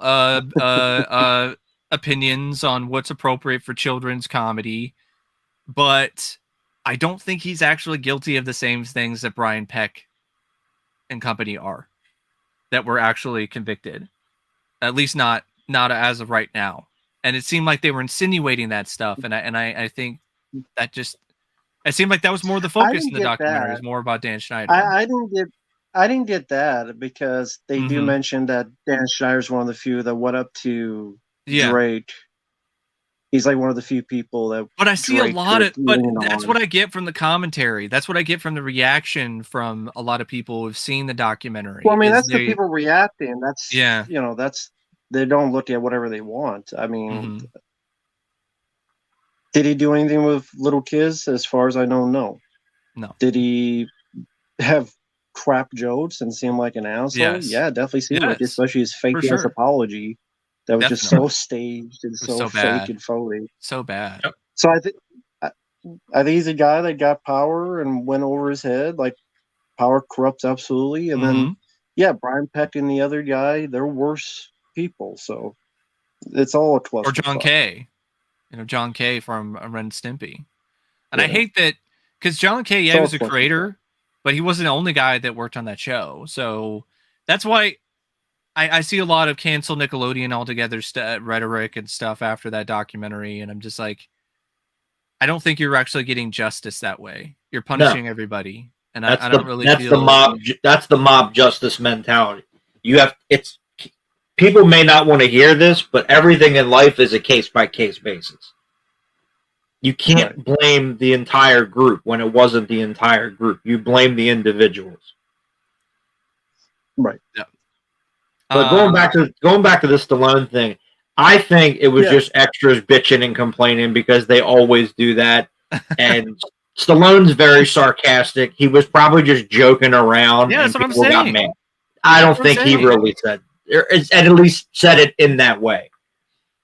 opinions on what's appropriate for children's comedy, but I don't think he's actually guilty of the same things that Brian Peck and company are that were actually convicted. At least not as of right now. And it seemed like they were insinuating that stuff, and I think that just it seemed like that was more the I focus in didn't the get documentary. It that. was more about Dan Schneider. I didn't get. I didn't get that because they do Mhm. mention that Dan Schneider's one of the few that went up to Yeah. Drake. He's like one of the few people that. But I see a Drake lot of, could but lean that's on. what I get from the commentary. That's what I get from the reaction from a lot of people who've seen the documentary. Well, I mean, is that's the they, people reacting. That's yeah. that's they don't look at whatever they want. I mean, Mhm. did he do anything with little kids? As far as I know, no. No. Did he have crap jokes and seem like an asshole? Yes. Yeah, definitely seemed like, Yes. especially his fake For ass sure. apology that was just Definitely. so staged and It was so so fake bad. and phony. So bad. Yep. So I think he's a guy that got power and went over his head. Like power corrupts absolutely. And then Mhm. yeah, Brian Peck and the other guy, they're worse people. So it's all a clusterfuck. Or John Kay. John Kay from Ren and Stimpy. And I Yeah. hate that because John Kay, yeah, It's all was a clusterfuck. creator, but he wasn't the only guy that worked on that show. So that's why I see a lot of cancel Nickelodeon altogether rhetoric and stuff after that documentary. And I'm just like, I don't think you're actually getting justice that way. You're punishing everybody. And I don't really that's feel that's the mob justice mentality. People may not want to hear this, but everything in life is a case by case basis. You can't blame the entire group when it wasn't the entire group. You blame the individuals. Right. Yeah. But going back to the Stallone thing, I think it was just extras bitching and complaining because they always do that. And Stallone's very sarcastic. He was probably just joking around. Yeah, and that's what I'm people got saying. mad. I don't think he really said, at least said it in that way.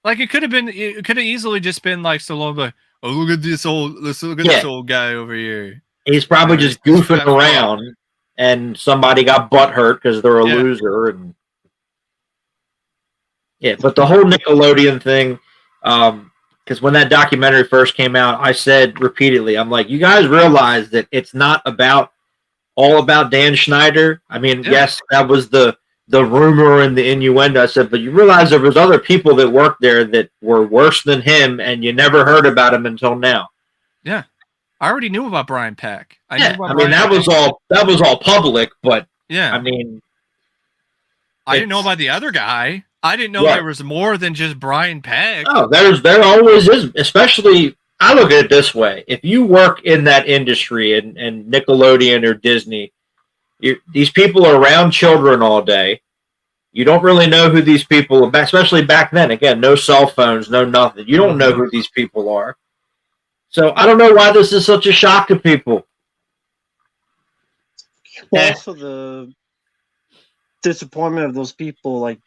Like it could have easily just been like Stallone, like, oh, look at this old guy over here. He's probably just goofing around, and somebody got butt hurt because they're a loser. And yeah, but the whole Nickelodeon thing, because when that documentary first came out, I said repeatedly, I'm like, you guys realize that it's not all about Dan Schneider. I mean, yes, that was the rumor and the innuendo. I said, but you realize there was other people that worked there that were worse than him, and you never heard about him until now. Yeah, I already knew about Brian Peck. That was all public, but yeah, I mean, I didn't know about the other guy. I didn't know there was more than just Brian Peck. Oh, there always is. Especially, I look at it this way: if you work in that industry and Nickelodeon or Disney, these people are around children all day. You don't really know who these people are, especially back then. Again, no cell phones, no nothing. You don't know who these people are. So I don't know why this is such a shock to people. Well, also the disappointment of those people like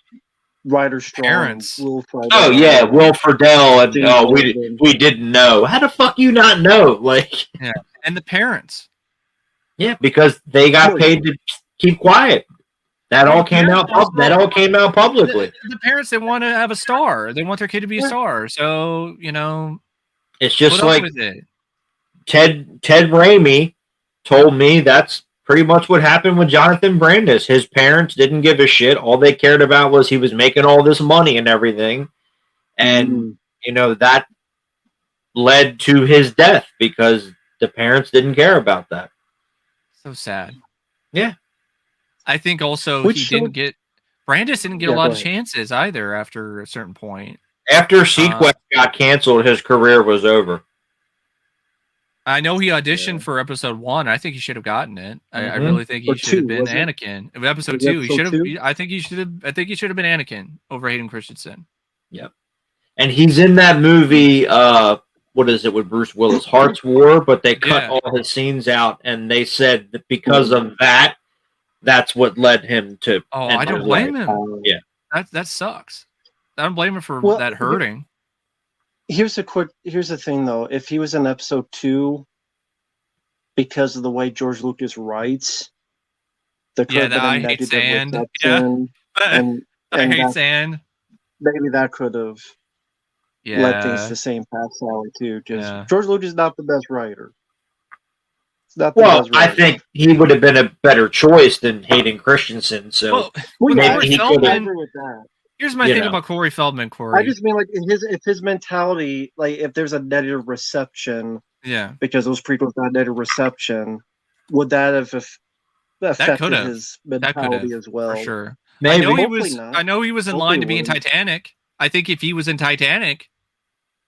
Ryder Strong, parents. Will Friedle, Will Friedle, and we didn't know. How the fuck you not know? Like, yeah, and the parents. Yeah, because they got paid to keep quiet. That all came out. That all came out publicly. The parents, they want to have a star. They want their kid to be a star. So it's just like with it. Ted Raimi told me that's pretty much what happened with Jonathan Brandis. His parents didn't give a shit. All they cared about was he was making all this money and everything, and that led to his death because the parents didn't care about that. So sad. Yeah. I think also Brandis didn't get a lot of chances either after a certain point. After Sequest got canceled, his career was over. I know he auditioned for episode 1. I think he should have gotten it. I really think he should have been Anakin. Episode 2, he should have. I think he should have been Anakin over Hayden Christensen. Yep. And he's in that movie. What is it with Bruce Willis? Heart's War, but they cut all his scenes out, and they said that because of that, that's what led him to. Oh, I don't blame him. Yeah, that sucks. I don't blame him for that hurting. Here's the thing, though. If he was in episode 2, because of the way George Lucas writes, I hate sand. Yeah, and I hate sand. Maybe that could have. Let things the same path Sally too, because George Lucas is not the best writer. I think he would have been a better choice than Hayden Christensen. So maybe he could have. Here's my thing about Corey Feldman. I just mean like if his mentality, like if there's a negative reception, because those prequels got negative reception, would that have affected could've. his That mentality could've, as well. for sure. Maybe. Hopefully not. I know he was in Hopefully line to it be in wouldn't. Titanic. I think if he was in Titanic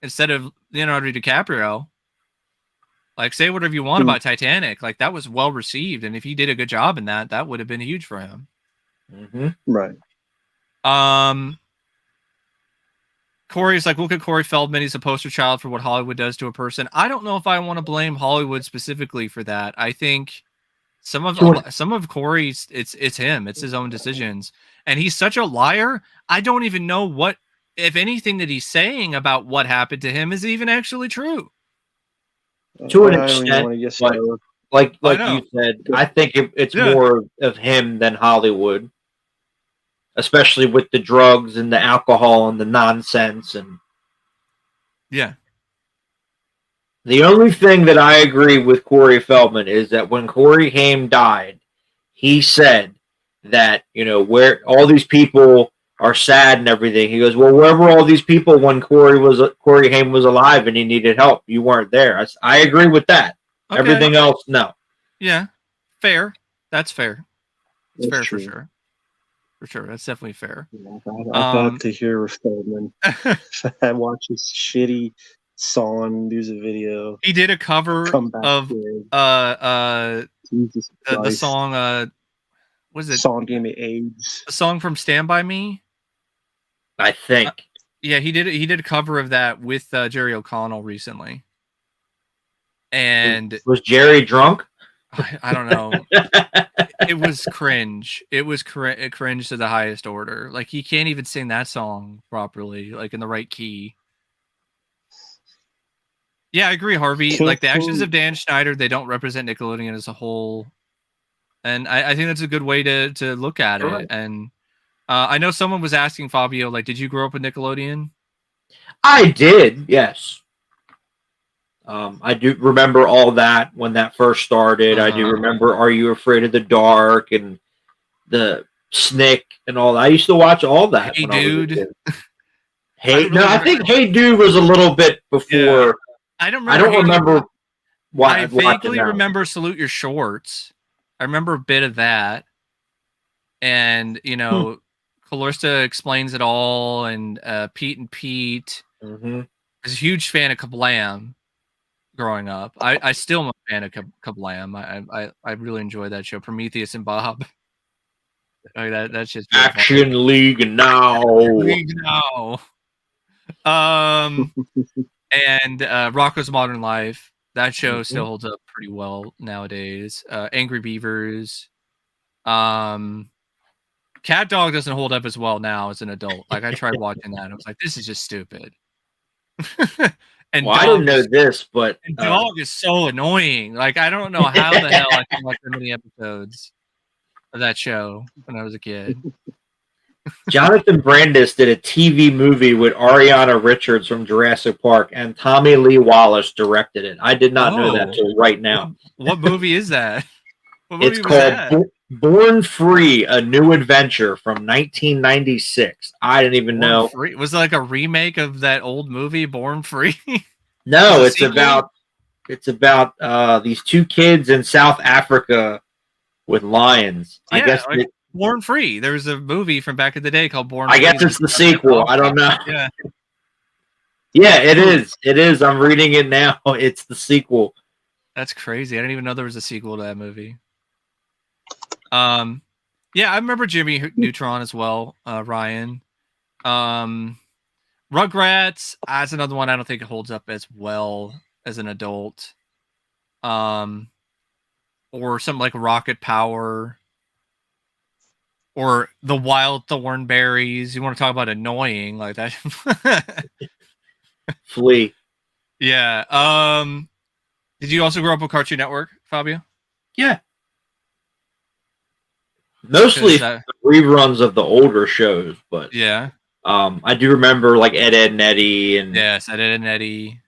instead of Leonardo DiCaprio, like, say whatever you want about Titanic, like, that was well received, and if he did a good job in that, that would have been huge for him. Right. Corey's like, look at Corey Feldman. He's a poster child for what Hollywood does to a person. I don't know if I want to blame Hollywood specifically for that. I think some of Corey's, it's him. It's his own decisions, and he's such a liar. I don't even know what, if anything, that he's saying about what happened to him is even actually true. To an I don't even want extent, to get started. like I know. you said, I think it's Yeah. more of him than Hollywood, especially with the drugs and the alcohol and the nonsense. And Yeah. the only thing that I agree with Corey Feldman is that when Corey Haim died, he said that, you know, where all these people are sad and everything. He goes, well, where were all these people when Corey Haim was alive and he needed help? You weren't there. I agree with that. Okay. Everything else, no. Yeah. Fair. That's fair. It's That's fair true. for sure. For sure. That's definitely fair. I'd like to hear Feldman. I watch his shitty song music video. He did a cover Come back of to Jesus the Christ. song was it Song gave me AIDS. a song from Stand By Me? I think. Yeah, he did a cover of that with Jerry O'Connell recently. And Was Jerry drunk? I don't know. It was cringe. It was cringe to the highest order. Like, he can't even sing that song properly, like in the right key. Yeah, I agree, Harvey. Like, the actions of Dan Schneider, they don't represent Nickelodeon as a whole. And I think that's a good way to look at it. And I know someone was asking Fabio, like, did you grow up with Nickelodeon? I did, yes. I do remember all that when that first started. I do remember Are You Afraid of the Dark and the Snick and all that. I used to watch all that. Hey Dude. I think Hey Dude was a little bit before. Yeah. I don't remember. I vaguely remember Salute Your Shorts. I remember a bit of that. And, you know, Calista Explains It All and Pete and Pete. Mm-hmm. I was a huge fan of Kablam growing up. I still am a fan of Kablam. I really enjoy that show. Prometheus and Bob. Like that's just Action fun. League Now. And Rocko's Modern Life. That show still holds up pretty well nowadays. Angry Beavers. Cat Dog doesn't hold up as well now as an adult. Like, I tried watching that and I was like, this is just stupid. And I didn't know this, but Dog is so annoying. Like, I don't know how the hell I can watch so many episodes of that show when I was a kid. Jonathan Brandis did a TV movie with Ariana Richards from Jurassic Park, and Tommy Lee Wallace directed it. I did not know that till right now. What movie is that? It's called Born Free: A New Adventure from 1996. I didn't even know. Was it like a remake of that old movie, Born Free? No, it's about these two kids in South Africa with lions. Yeah, I guess like Born Free. There was a movie from back in the day called Born Free. I guess it's the sequel. I don't know. Yeah. Yeah, it is. It is. I'm reading it now. It's the sequel. That's crazy. I didn't even know there was a sequel to that movie. Yeah, I remember Jimmy Neutron as well, Ryan. Rugrats, that's another one I don't think it holds up as well as an adult. Or something like Rocket Power. Or the Wild Thornberries. You want to talk about annoying like that? Flea. Yeah. Did you also grow up with Cartoon Network, Fabio? Yeah. Mostly reruns of the older shows, but yeah. I do remember like Ed, Edd and Eddy and yes, Ed, Edd and Eddy.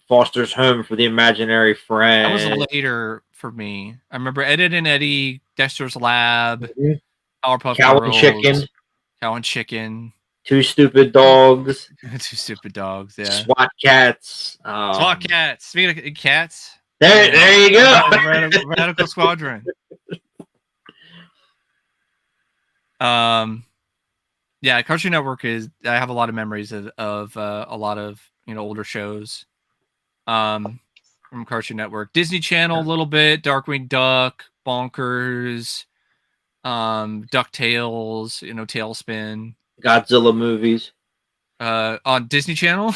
Foster's Home for the Imaginary Friend. That was later for me. I remember Ed, Edd and Eddy, Dexter's Lab, Powerpuff Girls, Cow and Chicken, Two Stupid Dogs, Two Stupid Dogs, yeah, SWAT Cats, SWAT Cats. Speaking of cats, There you go. Radical Squadron. Yeah, Cartoon Network I have a lot of memories of a lot of older shows. From Cartoon Network, Disney Channel a little bit, Darkwing Duck, Bonkers, DuckTales, Tailspin. Godzilla movies. On Disney Channel.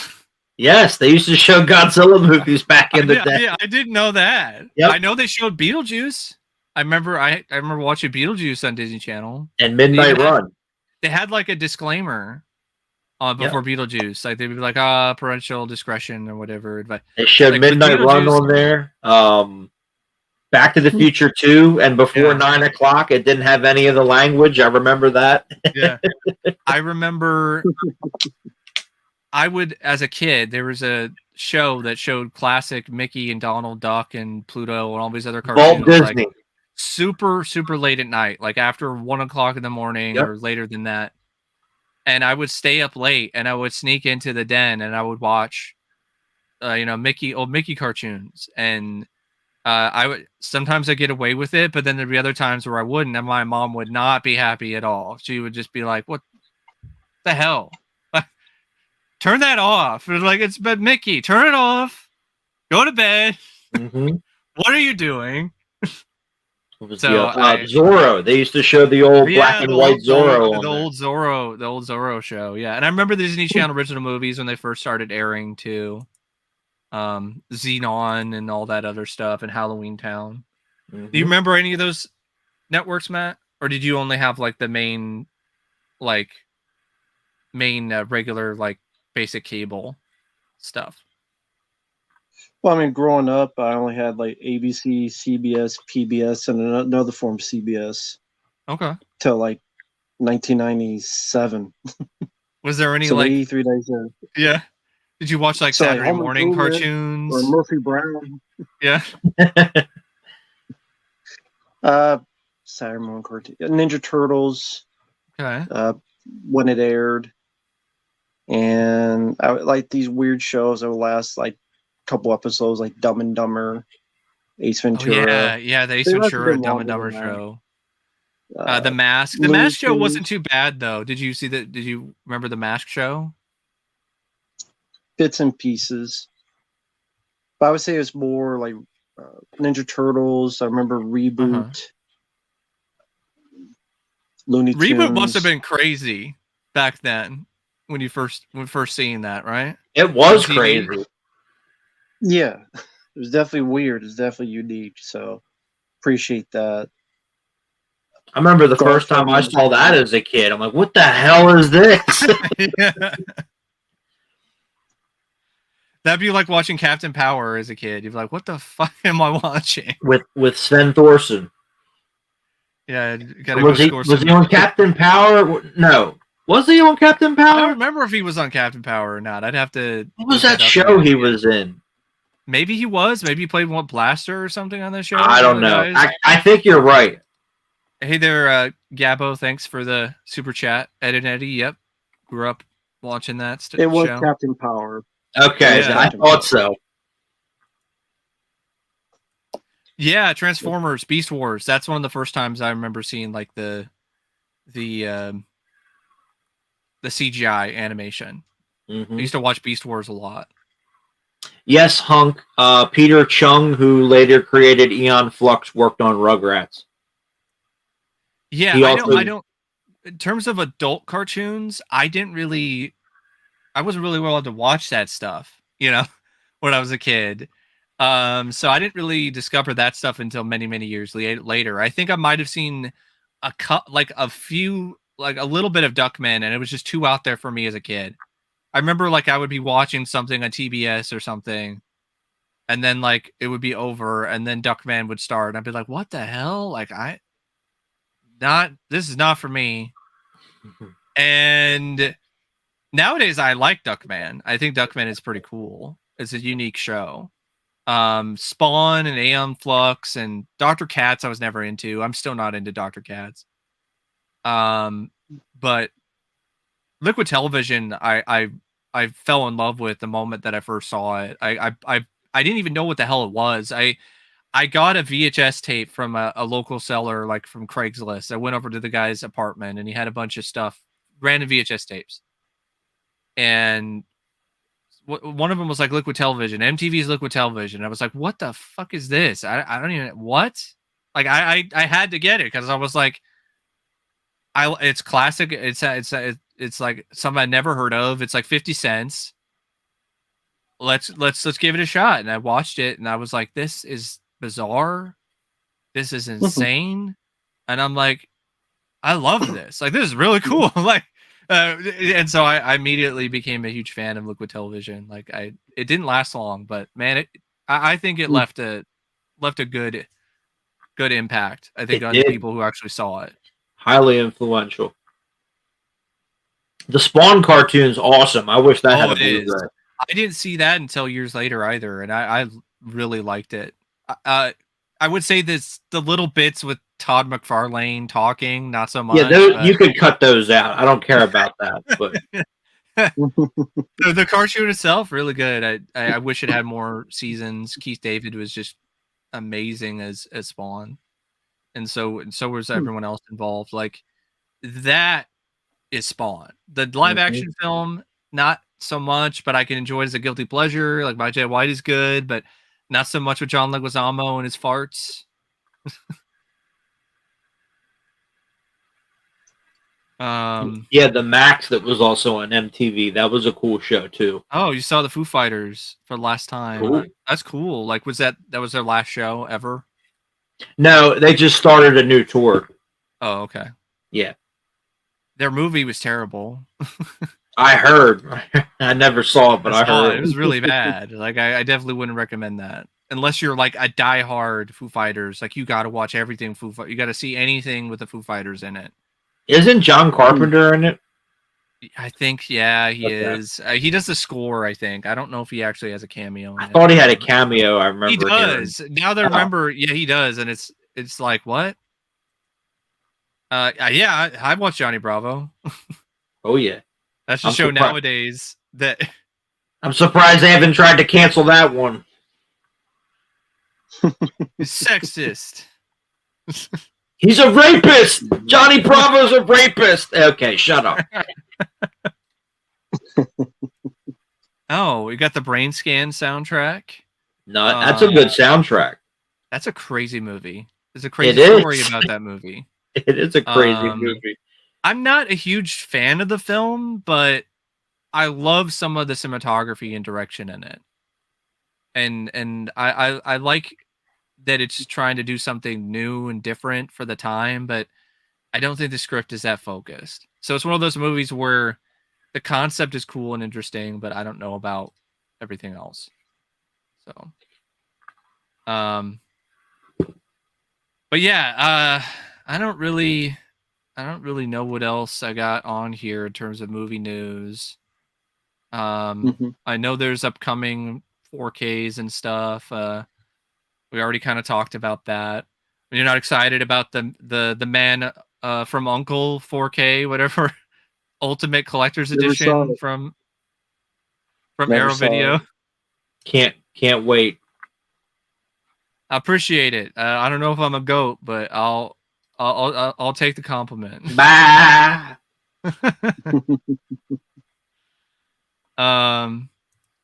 Yes, they used to show Godzilla movies back in the day. I didn't know that. Yep. I know they showed Beetlejuice. I remember watching Beetlejuice on Disney Channel. And Midnight Run. They had like a disclaimer before Beetlejuice. Like they'd be like, parental discretion or whatever. But they showed like, Midnight Run on there. Back to the Future 2, and before 9 o'clock, it didn't have any of the language. I remember that. Yeah. I remember as a kid, there was a show that showed classic Mickey and Donald Duck and Pluto and all these other cartoons. Walt Disney. Like, super, super late at night, like after 1 o'clock in the morning or later than that. And I would stay up late and I would sneak into the den and I would watch, old Mickey cartoons. And sometimes I get away with it, but then there'd be other times where I wouldn't, and my mom would not be happy at all. She would just be like, "What the hell? Turn that off!" It was like, but Mickey, turn it off. Go to bed. Mm-hmm. What are you doing? Zorro. They used to show the old black and white Zorro. The old Zorro show. Yeah, and I remember the Disney Channel original movies when they first started airing too. Xenon and all that other stuff, and Halloween Town. Mm-hmm. Do you remember any of those networks, Matt? Or did you only have like the main regular like basic cable stuff? Well, I mean, growing up, I only had like ABC, CBS, PBS, and another form of CBS. Okay. Till like 1997. Was there any 83 days in. Yeah. Did you watch like Saturday morning cartoons or Murphy Brown? Yeah. Saturday morning cartoon, Ninja Turtles. Okay. When it aired, and I would like these weird shows that would last like a couple episodes, like Dumb and Dumber, Ace Ventura. Yeah, the Ace Ventura Dumb and Dumber show. The Mask. The Mask show wasn't too bad though. Did you see that? Did you remember the Mask show? Bits and pieces, but I would say it's more like Ninja Turtles. I remember Reboot, Looney Tunes. Reboot must have been crazy back then when first seeing that, right? It was crazy. Yeah, it was definitely weird. It's definitely unique. So appreciate that. I remember the first time I saw that as a kid. I'm like, what the hell is this? Yeah. That'd be like watching Captain Power as a kid. You'd be like, what the fuck am I watching? With Sven Thorson. Yeah. Was he on Captain Power? No. Was he on Captain Power? I don't remember if he was on Captain Power or not. I'd have to... What was that show he was in? Maybe he was. Maybe he played one Blaster or something on that show. I don't know. I think you're right. Hey there, Gabbo. Thanks for the super chat. Ed and Eddie. Yep. Grew up watching that show. It was Captain Power. Okay, yeah, I thought so. Yeah, Transformers, Beast Wars. That's one of the first times I remember seeing like the CGI animation. Mm-hmm. I used to watch Beast Wars a lot. Yes, Hunk. Peter Chung, who later created Eon Flux, worked on Rugrats. Yeah, I don't. In terms of adult cartoons, I wasn't really allowed to watch that stuff, when I was a kid. So I didn't really discover that stuff until many, many years later. I think I might have seen a little bit of Duckman, and it was just too out there for me as a kid. I remember I would be watching something on TBS or something, and then it would be over, and then Duckman would start, and I'd be like, what the hell? This is not for me. And nowadays I like Duckman. I think Duckman is pretty cool. It's a unique show. Spawn and Aeon Flux and Dr. Katz I was never into. I'm still not into Dr. Katz. But Liquid Television I fell in love with the moment that I first saw it. I I didn't even know what the hell it was. I got a VHS tape from a local seller, like from Craigslist. I went over to the guy's apartment and he had a bunch of stuff, random VHS tapes. And one of them was like Liquid Television, MTV's Liquid Television. I was like, what the fuck is this? I don't even, what? Like, I had to get it because I was like, it's classic. It's like something I never heard of. It's like 50 cents. Let's give it a shot. And I watched it and I was like, this is bizarre. This is insane. And I'm like, I love this. Like, this is really cool. Like, and so I immediately became a huge fan of Liquid Television. Like, it didn't last long, but man, I think it left a good impact. I think on the people who actually saw it. Highly influential. The Spawn cartoon's awesome. I wish that had a Blu-ray. I didn't see that until years later either, and I really liked it. I would say the little bits with Todd McFarlane talking, not so much. Yeah, you could cut those out. I don't care about that. But the cartoon itself, really good. I wish it had more seasons. Keith David was just amazing as Spawn, and so was everyone else involved. Like, that is Spawn. The live action film, not so much, but I can enjoy it as a guilty pleasure. Like, my Jay White is good, but not so much with John Leguizamo and his farts. Yeah, the Max that was also on MTV. That was a cool show too. Oh, you saw the Foo Fighters for the last time. Cool. That's cool. Like, was that was their last show ever? No, they just started a new tour. Oh, okay. Yeah. Their movie was terrible. I heard. I never saw it, but I heard it was really bad. Like, I definitely wouldn't recommend that unless you're like a diehard Foo Fighters. Like, you got to watch everything Foo Fighters. You got to see anything with the Foo Fighters in it. Isn't John Carpenter in it? I think, yeah, he is. He does the score, I think. I don't know if he actually has a cameo in I it. thought he had a cameo. I remember. He does. Now that I remember, yeah, he does, and it's like, what? Yeah, I watched Johnny Bravo. Oh yeah, that's a show nowadays that. I'm surprised they haven't tried to cancel that one. It's sexist. He's a rapist. Johnny Bravo's a rapist. Okay, shut up. Oh, we got the Brain Scan soundtrack. No, that's a good soundtrack. That's a crazy movie. There's a crazy story about that movie. It is a crazy movie. I'm not a huge fan of the film, but I love some of the cinematography and direction in it. And I like that it's trying to do something new and different for the time, but I don't think the script is that focused. So it's one of those movies where the concept is cool and interesting, but I don't know about everything else. So, but yeah, I don't really know what else I got on here in terms of movie news. I know there's upcoming 4Ks and stuff. We already kind of talked about that. You're not excited about the Man from Uncle 4K, whatever, Ultimate Collector's Edition from Arrow Video. Can't wait. I appreciate it. I don't know if I'm a goat, but I'll take the compliment. Bye.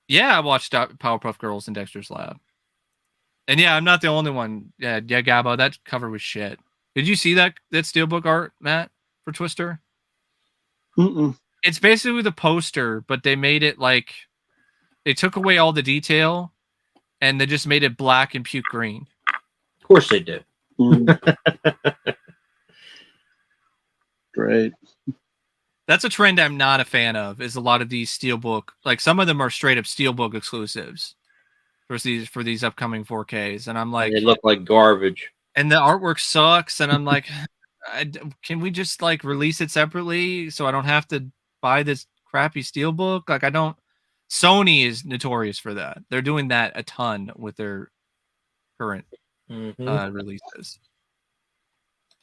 Yeah, I watched Powerpuff Girls and Dexter's Lab. And yeah, I'm not the only one. Yeah, Gabo, that cover was shit. Did you see that steelbook art, Matt, for Twister? It's basically the poster, but they made it like they took away all the detail and they just made it black and puke green. Of course they did. Great. That's a trend I'm not a fan of, is a lot of these steelbook, like some of them are straight up steelbook exclusives for these upcoming 4Ks. And I'm like, they look like garbage. And the artwork sucks. And I'm like, can we just like release it separately so I don't have to buy this crappy steelbook? Like, Sony is notorious for that. They're doing that a ton with their current releases.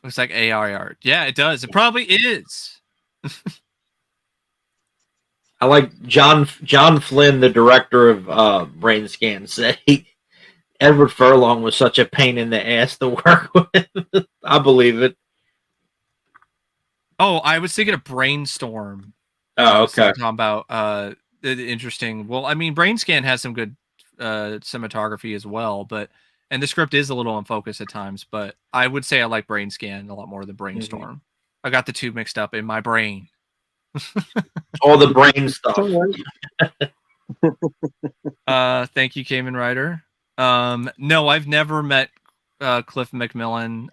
Looks like AI art. Yeah, it does. It probably is. I like John Flynn, the director of Brain Scan, said Edward Furlong was such a pain in the ass to work with. I believe it. Oh, I was thinking of Brainstorm. Oh, okay. Talking about interesting. Well, I mean, Brain Scan has some good cinematography as well, and the script is a little unfocused at times. But I would say I like Brain Scan a lot more than Brainstorm. Mm-hmm. I got the two mixed up in my brain. All the brain stuff. Thank you, Cayman Rider. No, I've never met Cliff McMillan.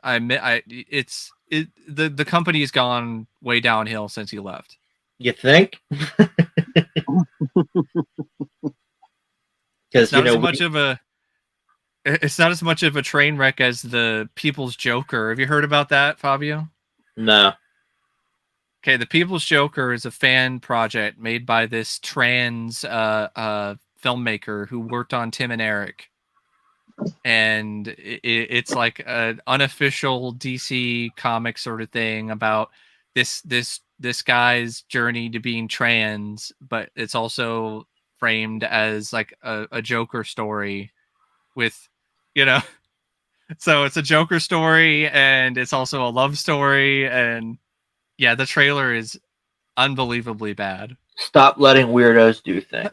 The company's gone way downhill since he left. You think? Because it's not as much of a train wreck as the People's Joker. Have you heard about that, Fabio? No. Okay, the People's Joker is a fan project made by this trans filmmaker who worked on Tim and Eric. And it's like an unofficial DC comic sort of thing about this guy's journey to being trans, but it's also framed as like a Joker story with, so it's a Joker story and it's also a love story. And yeah, the trailer is unbelievably bad. Stop letting weirdos do things.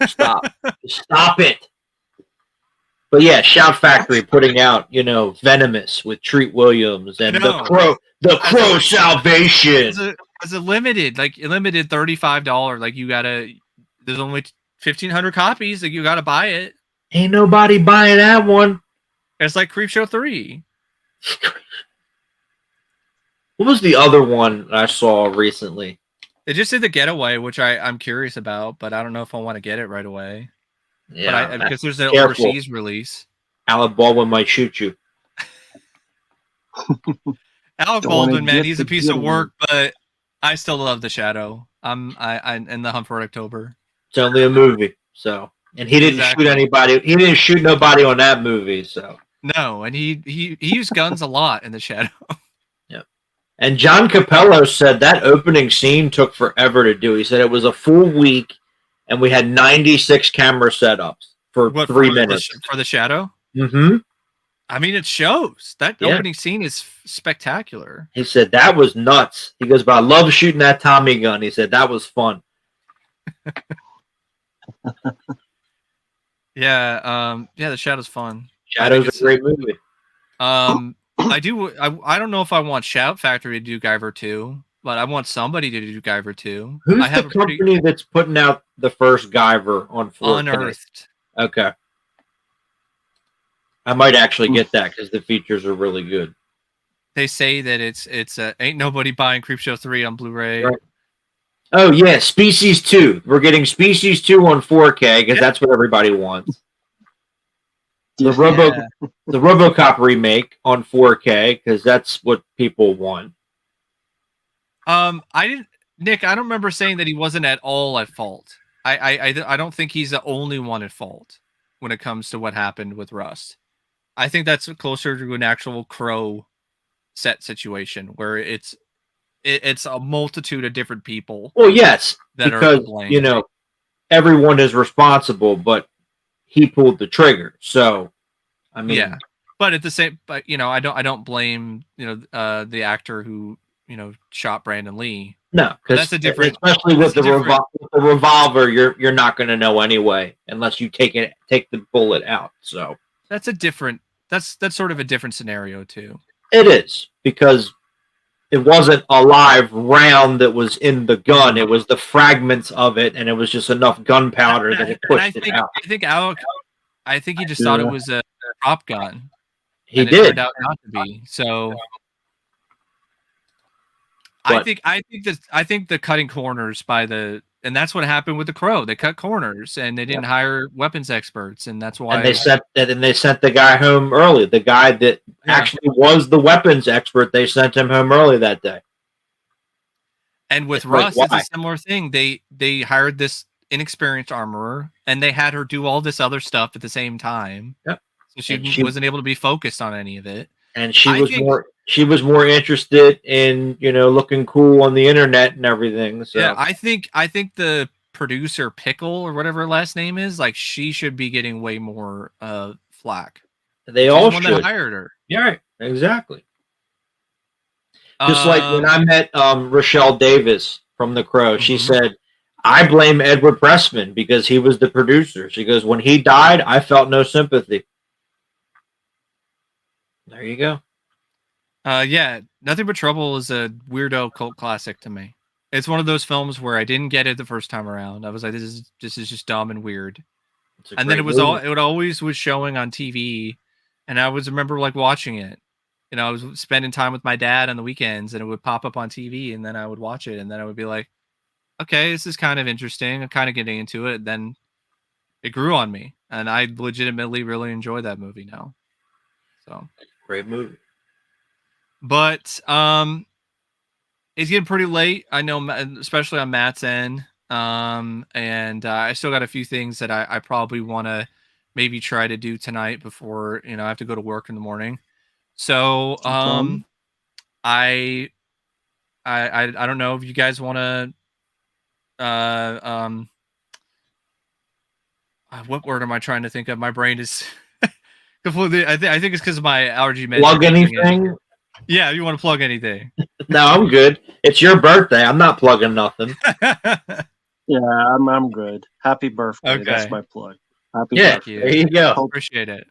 Stop. Stop it. But yeah, Shout Factory putting out, Venomous with Treat Williams and the Crow Salvation. As a limited $35, like there's only 1,500 copies, like you gotta buy it. Ain't nobody buying that one. It's like Creepshow 3. What was the other one I saw recently? They just did The Getaway, which I'm curious about, but I don't know if I want to get it right away. Yeah, because there's an overseas release. Alec Baldwin might shoot you. Alec Baldwin, man, he's a piece of work, but I still love The Shadow. I'm in The Hunt for October. It's only a movie, so, and he didn't shoot anybody. He didn't shoot nobody on that movie, so. No, and he used guns a lot in The Shadow. Yep. And John Capello said that opening scene took forever to do. He said it was a full week. And we had 96 camera setups for 3 minutes. For The Shadow? Mm-hmm. I mean, it shows. That opening scene is spectacular. He said, that was nuts. He goes, but I love shooting that Tommy gun. He said, that was fun. Yeah, The Shadow's fun. Shadow's a great movie. I don't know if I want Shout Factory to do Guyver 2. But I want somebody to do Guyver 2. Who's the company that's putting out the first Guyver on 4K? Unearthed. Okay. I might actually get that because the features are really good. They say that it's ain't nobody buying Creepshow 3 on Blu-ray. Right. Oh yeah, Species 2. We're getting Species 2 on 4K because that's what everybody wants. The RoboCop remake on 4K because that's what people want. Nick, I don't remember saying that he wasn't at all at fault. I don't think he's the only one at fault when it comes to what happened with Rust. I think that's closer to an actual Crow set situation where it's a multitude of different people. Well, yes, because everyone is responsible, but he pulled the trigger. So, I mean, yeah. But at the same, I don't blame the actor who shot Brandon Lee. No, because that's a different. Especially with the revolver, you're not going to know anyway unless you take the bullet out. So that's a different. That's sort of a different scenario too. It is because it wasn't a live round that was in the gun; it was the fragments of it, and it was just enough gunpowder that it pushed it out. I think he just thought it was a prop gun. He did. It turned out not to be. So. I think the cutting corners and that's what happened with the Crow. They cut corners and they didn't hire weapons experts, and that's why. And they sent the guy home early. The guy that actually was the weapons expert, they sent him home early that day. And with Russ, it's a similar thing. They hired this inexperienced armorer, and they had her do all this other stuff at the same time. Yep. So she wasn't able to be focused on any of it. And she was more interested in looking cool on the internet and everything. So. Yeah, I think the producer Pickle or whatever her last name is, like she should be getting way more flack. They She's all the one should. that hired her. Yeah, right. Exactly. Just like when I met Rochelle Davis from The Crow, she said, I blame Edward Pressman because he was the producer. She goes, when he died, I felt no sympathy. There you go. Yeah, Nothing But Trouble is a weirdo cult classic to me. It's one of those films where I didn't get it the first time around. I was like, this is just dumb and weird. And then it always was showing on TV, and I always remember like watching it. You know, I was spending time with my dad on the weekends, and it would pop up on TV, and then I would watch it, and then I would be like, okay, this is kind of interesting. I'm kind of getting into it. Then it grew on me, and I legitimately really enjoy that movie now. So great movie. But it's getting pretty late. I know, especially on Matt's end. And I still got a few things that I probably want to maybe try to do tonight before, I have to go to work in the morning. So I don't know if you guys want to what word am I trying to think of? My brain is completely. I think it's because of my allergy meds. Plug anything? Yeah, you want to plug anything? No, I'm good. It's your birthday. I'm not plugging nothing. Yeah, I'm good. Happy birthday. Okay. That's my plug. Happy birthday. There you go. Appreciate it.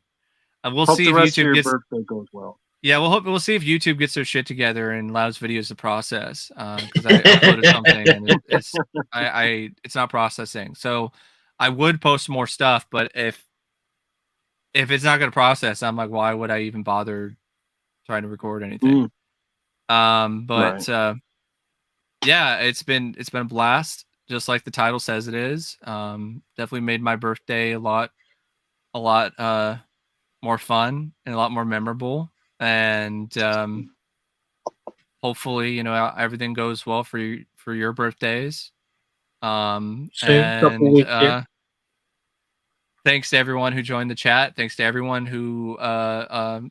We'll hope see the if rest YouTube of your gets birthday goes well. Yeah, we'll see if YouTube gets their shit together and allows videos to process. Because I uploaded something and it's not processing. So I would post more stuff, but if it's not going to process, I'm like, why would I even bother trying to record anything? Yeah, it's been a blast, just like the title says it is. Definitely made my birthday a lot more fun and a lot more memorable. And hopefully, everything goes well for your birthdays. Thanks to everyone who joined the chat. Thanks to everyone who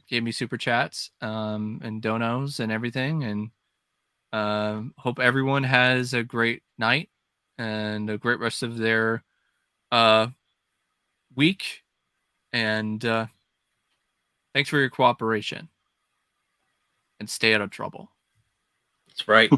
gave me super chats and donos and everything. And hope everyone has a great night and a great rest of their week. And thanks for your cooperation. And stay out of trouble. That's right.